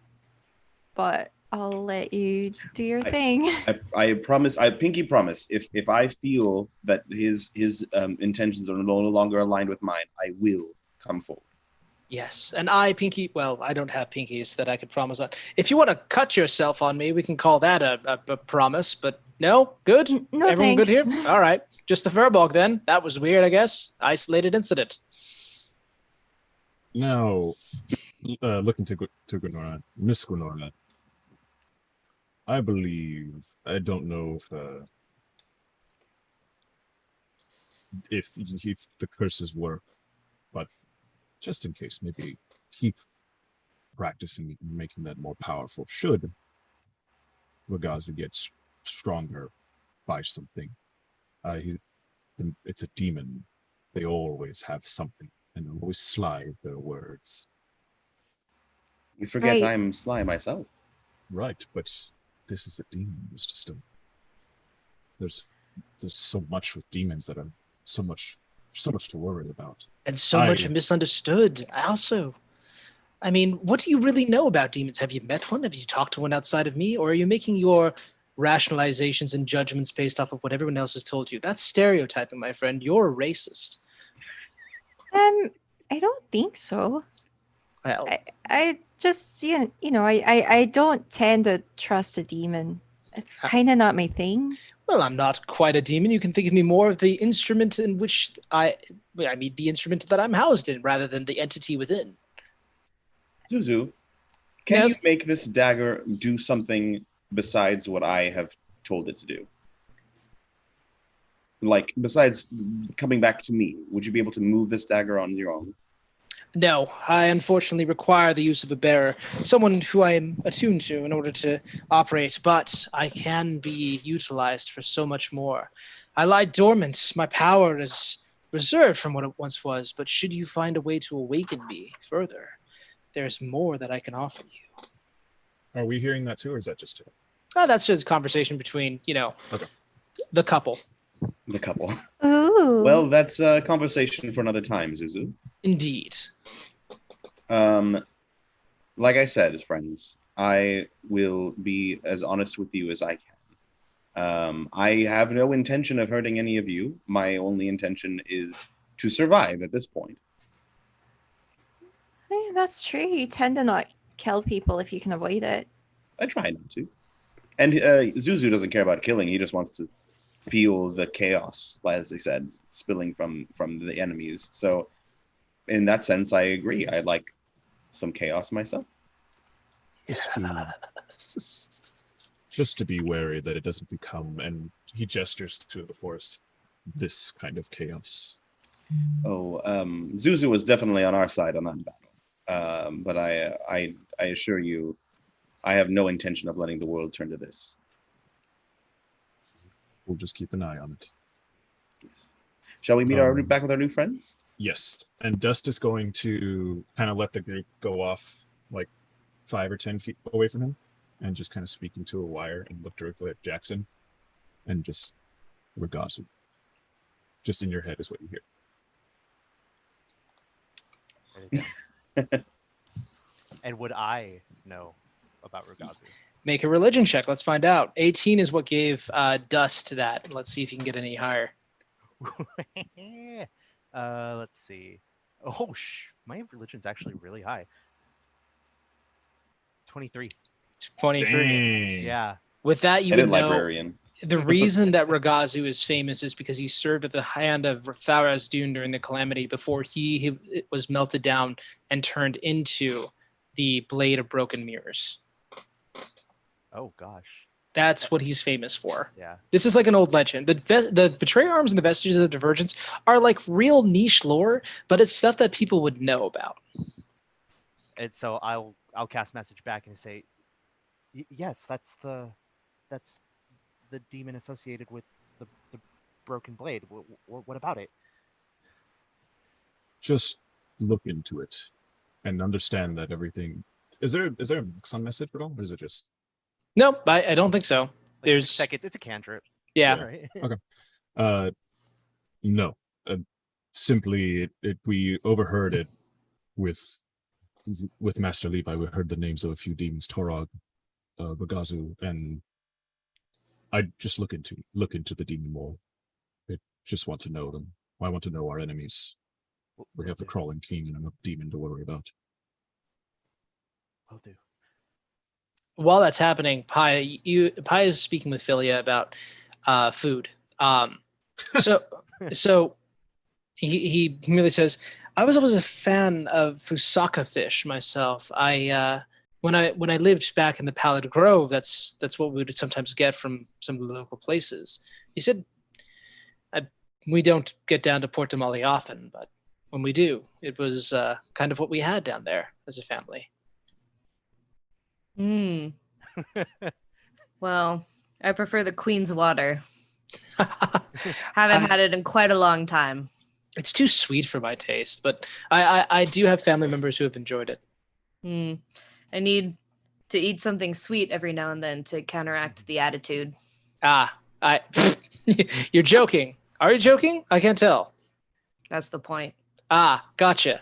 Speaker 4: but I'll let you do your thing.
Speaker 3: I promise. I pinky promise. If I feel that his intentions are no longer aligned with mine, I will come forward.
Speaker 1: Yes, and I, Pinky, well, I don't have pinkies that I could promise on. If you want to cut yourself on me, we can call that a promise, but no? Good?
Speaker 4: No,
Speaker 1: Everyone
Speaker 4: thanks.
Speaker 1: good here? All right. Just the Furbolg then. That was weird, I guess. Isolated incident.
Speaker 2: Now, looking to Gwenora, Miss Gwenora, I believe, I don't know if if the curses work, but just in case, maybe keep practicing and making that more powerful. Should Ragazu gets stronger by something, it's a demon. They always have something, and always sly with their words.
Speaker 3: You forget
Speaker 4: Right.
Speaker 3: I'm sly myself.
Speaker 2: Right, but this is a demon, Mr. Stone. There's so much with demons that are so much to worry about.
Speaker 1: And so much
Speaker 2: I-
Speaker 1: misunderstood. Also, I mean, what do you really know about demons? Have you met one? Have you talked to one outside of me? Or are you making your rationalizations and judgments based off of what everyone else has told you? That's stereotyping, my friend. You're a racist.
Speaker 4: I don't think so.
Speaker 1: Well,
Speaker 4: I just I don't tend to trust a demon. It's kind of not my thing.
Speaker 1: well, I'm not quite a demon. You can think of me more of the instrument in which I mean, the instrument that I'm housed in rather than the entity within.
Speaker 3: Zuzu, can
Speaker 1: Yes?
Speaker 3: you make this dagger do something besides what I have told it to do? Like, besides coming back to me, would you be able to move this dagger on your own?
Speaker 1: No, I unfortunately require the use of a bearer, someone who I am attuned to in order to operate, but I can be utilized for so much more. I lie dormant. My power is reserved from what it once was, but should you find a way to awaken me further, there's more that I can offer you.
Speaker 2: Are we hearing that too, or is that just two?
Speaker 1: Oh, that's just a conversation between,
Speaker 2: Okay.
Speaker 1: the couple.
Speaker 3: The couple.
Speaker 4: Ooh.
Speaker 3: Well, that's a conversation for another time, Zuzu.
Speaker 1: Indeed.
Speaker 3: Like I said, friends, I will be as honest with you as I can. I have no intention of hurting any of you. My only intention is to survive at this point.
Speaker 4: Yeah, that's true. You tend to not kill people if you can avoid it.
Speaker 3: I try not to. And Zuzu doesn't care about killing. He just wants to feel the chaos, as I said, spilling from the enemies. So in that sense, I agree. I like some chaos myself.
Speaker 2: Just to be wary that it doesn't become, and he gestures to the forest, this kind of chaos.
Speaker 3: Oh, Zuzu was definitely on our side on that battle. But I assure you, I have no intention of letting the world turn to this.
Speaker 2: We'll just keep an eye on it.
Speaker 3: Yes. Shall we meet back with our new friends?
Speaker 2: Yes, and Dust is going to kind of let the group go off like 5 or 10 feet away from him, and just kind of speak into a wire and look directly at Jackson, and just Ragazu. Just in your head is what you hear.
Speaker 5: And would I know about Ragazu?
Speaker 1: Make a religion check. Let's find out. 18 is what gave Dust that. Let's see if you can get any higher.
Speaker 5: Let's see. Oh, my religion's actually really high. 23.
Speaker 1: 23.
Speaker 2: Dang.
Speaker 5: Yeah.
Speaker 1: With that, you
Speaker 3: Headed
Speaker 1: would know
Speaker 3: librarian.
Speaker 1: the reason that Ragazu is famous is because he served at the hand of Faraz Dune during the Calamity before he was melted down and turned into the Blade of Broken Mirrors.
Speaker 5: Oh gosh.
Speaker 1: That's what he's famous for.
Speaker 5: Yeah.
Speaker 1: This is like an old legend. The Betrayer Arms and the Vestiges of Divergence are like real niche lore, but it's stuff that people would know about.
Speaker 5: And so I'll cast message back and say, yes, that's the demon associated with the broken blade. What about it?
Speaker 2: Just look into it and understand that everything. Is there a mix on message at all, or is it just?
Speaker 1: Nope, I don't think so.
Speaker 5: Like
Speaker 1: There's
Speaker 5: 6 seconds. It's a cantrip.
Speaker 1: yeah.
Speaker 5: Right?
Speaker 2: No. Simply, we overheard it with Master Levi. We heard the names of a few demons, Torah, Ragazu, and I just look into the demon more. I just want to know them. I want to know our enemies. We have the crawling king and a demon to worry about.
Speaker 5: Will do.
Speaker 1: While that's happening, Pi is speaking with Philia about food. So he merely says, "I was always a fan of Fusaka fish myself. When I lived back in the Pallid Grove, that's what we would sometimes get from some of the local places." He said, We don't get down to Port Damali often, but when we do, it was kind of what we had down there as a family.
Speaker 6: Hmm. Well, I prefer the Queen's water. Haven't had it in quite a long time.
Speaker 1: It's too sweet for my taste, but I do have family members who have enjoyed it.
Speaker 6: I need to eat something sweet every now and then to counteract the attitude.
Speaker 1: You're joking. Are you joking? I can't tell.
Speaker 6: That's the point.
Speaker 1: Gotcha.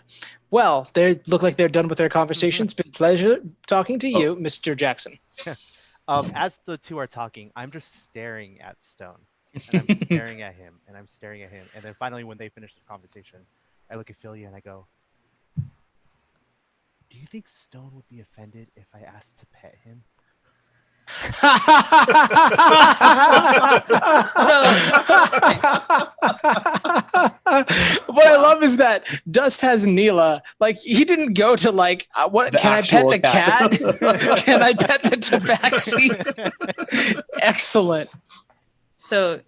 Speaker 1: Well, they look like they're done with their conversation. It's been a pleasure talking to you, Mr. Jackson.
Speaker 5: As the two are talking, I'm just staring at Stone. And I'm staring at him, and I'm staring at him. And then finally, when they finish the conversation, I look at Philia and I go, do you think Stone would be offended if I asked to pet him?
Speaker 1: What I love is that Dust has Neela. Like, he didn't go to what?
Speaker 3: The
Speaker 1: Can I pet the cat?
Speaker 3: cat.
Speaker 1: Can I pet the tabaxi? Excellent.
Speaker 6: So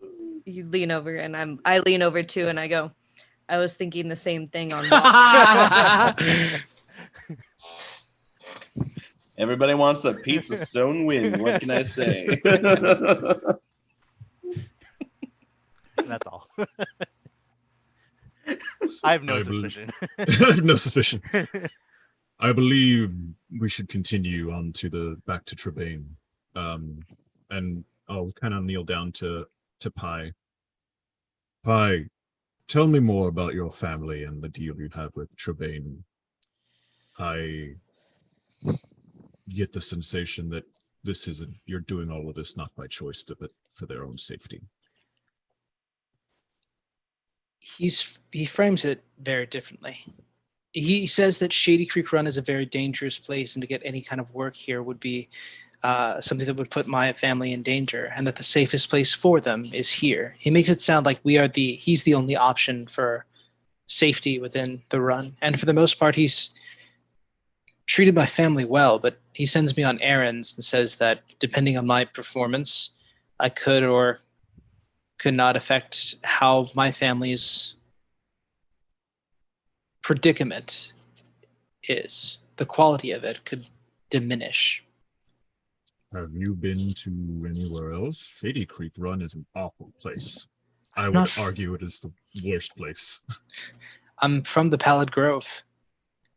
Speaker 6: you lean over, and I lean over too, and I go, I was thinking the same thing on
Speaker 3: Everybody wants a pizza Stone win. What can I say?
Speaker 5: That's all. I have no suspicion.
Speaker 2: No suspicion. I believe we should continue on to back to Trebain. And I'll kind of kneel down to Pi. Pi, tell me more about your family and the deal you have with Trebain. I get the sensation that you're doing all of this not by choice, but for their own safety.
Speaker 1: He frames it very differently. He says that Shady Creek Run is a very dangerous place, and to get any kind of work here would be something that would put my family in danger, and that the safest place for them is here. He makes it sound like he's the only option for safety within the run, and for the most part, he's treated my family well, but he sends me on errands and says that depending on my performance, I could or could not affect how my family's predicament is. The quality of it could diminish.
Speaker 2: Have you been to anywhere else? Shady Creek Run is an awful place. I would argue it is the worst place.
Speaker 1: I'm from the Pallid Grove.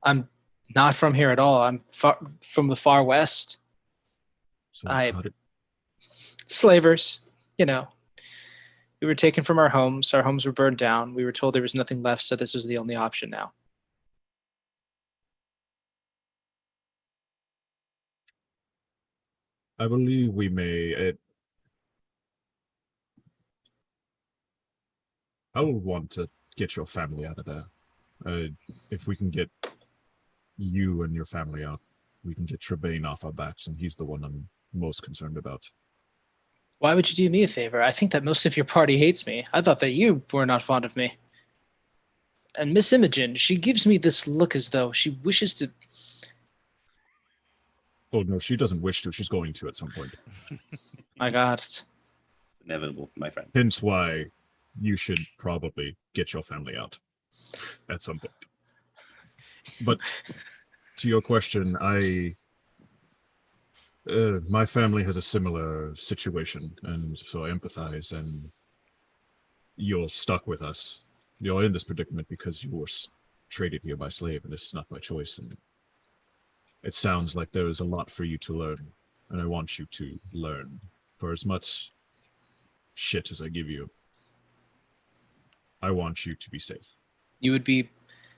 Speaker 1: I'm not from here at all. I'm from the far west.
Speaker 2: So
Speaker 1: Slavers, We were taken from our homes. Our homes were burned down. We were told there was nothing left, so this was the only option now.
Speaker 2: I believe we may. I would want to get your family out of there. If we can get you and your family out, we can get Trebain off our backs, and he's the one I'm most concerned about.
Speaker 1: Why would you do me a favor? I think that most of your party hates me. I thought that you were not fond of me. And Miss Imogen, she gives me this look as though she wishes to...
Speaker 2: Oh, no, she doesn't wish to. She's going to at some point.
Speaker 1: My God.
Speaker 3: It's inevitable, my friend.
Speaker 2: Hence why you should probably get your family out at some point. But to your question, my family has a similar situation, and so I empathize, and you're stuck with us. You're in this predicament because you were traded here by slave, and this is not by choice, and it sounds like there is a lot for you to learn, and I want you to learn. For as much shit as I give you, I want you to be safe.
Speaker 1: You would be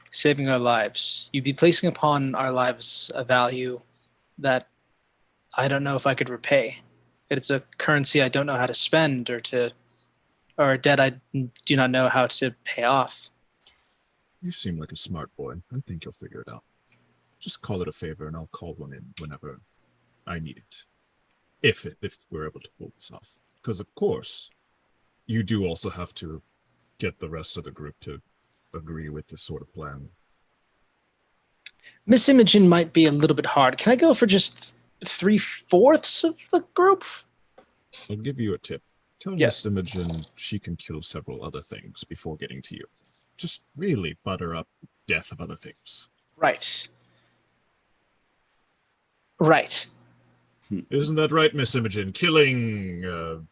Speaker 1: saving our lives. You'd be placing upon our lives a value that I don't know if I could repay. It's a currency I don't know how to spend, or a debt I do not know how to pay off.
Speaker 2: You seem like a smart boy. I think you'll figure it out. Just call it a favor, and I'll call one in whenever I need it. If we're able to pull this off. Because, of course, you do also have to get the rest of the group to agree with this sort of plan.
Speaker 1: Miss Imogen might be a little bit hard. Can I go for just 3/4 of the group?
Speaker 2: I'll give you a tip. Tell
Speaker 1: Yes.
Speaker 2: Miss Imogen she can kill several other things before getting to you. Just really butter up the death of other things.
Speaker 1: Right. Right.
Speaker 2: Isn't that right, Miss Imogen? Killing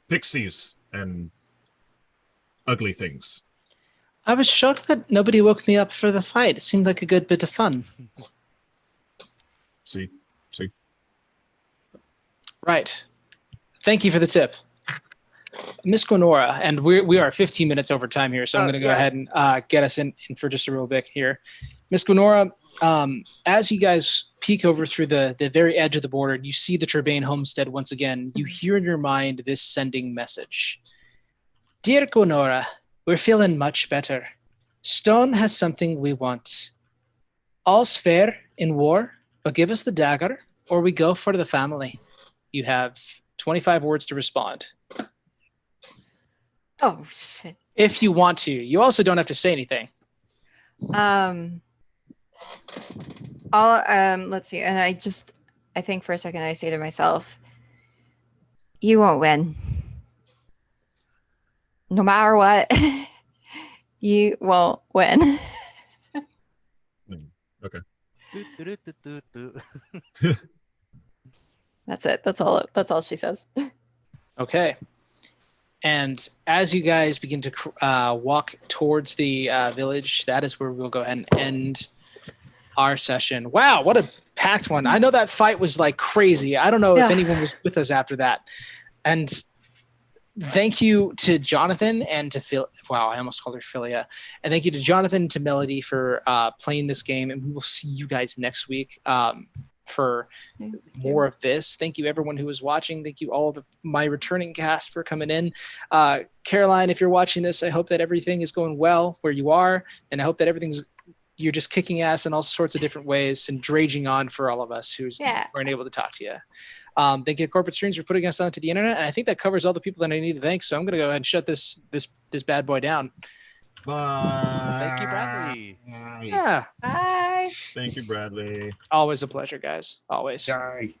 Speaker 2: pixies and ugly things.
Speaker 1: I was shocked that nobody woke me up for the fight. It seemed like a good bit of fun.
Speaker 2: See?
Speaker 1: Right. Thank you for the tip. Miss Gwenora, and we are 15 minutes over time here, so I'm
Speaker 4: Oh,
Speaker 1: going to go
Speaker 4: yeah.
Speaker 1: ahead and get us in for just a real bit here. Miss Gwenora, as you guys peek over through the very edge of the border, you see the Turbane homestead once again. You hear in your mind this sending message. Dear Gwenora, we're feeling much better. Stone has something we want. All's fair in war, but give us the dagger, or we go for the family. You have 25 words to respond.
Speaker 4: Oh shit.
Speaker 1: If you want to. You also don't have to say anything.
Speaker 4: Let's see. And I think for a second I say to myself, you won't win. No matter what, you won't win.
Speaker 2: Okay.
Speaker 4: That's it. That's all she says.
Speaker 1: Okay. And as you guys begin to walk towards the village, that is where we'll go ahead and end our session. Wow, what a packed one. I know that fight was like crazy. I don't know if
Speaker 4: Yeah.
Speaker 1: anyone was with us after that. And thank you to Jonathan and to Phil. Wow, I almost called her Philia. And thank you to Jonathan and to Melody for playing this game. And we will see you guys next week for more of this. Thank you everyone who was watching. Thank you all of my returning cast for coming in. Caroline, if you're watching this, I hope that everything is going well where you are. And I hope that you're just kicking ass in all sorts of different ways and draging on for all of us who weren't able to talk to you. Thank you to Corporate Streams for putting us onto the internet. And I think that covers all the people that I need to thank. So I'm going to go ahead and shut this bad boy down.
Speaker 2: Bye.
Speaker 5: Thank you, Bradley.
Speaker 1: Yeah.
Speaker 4: Bye.
Speaker 2: Thank you, Bradley.
Speaker 1: Always a pleasure, guys. Always.
Speaker 3: Die.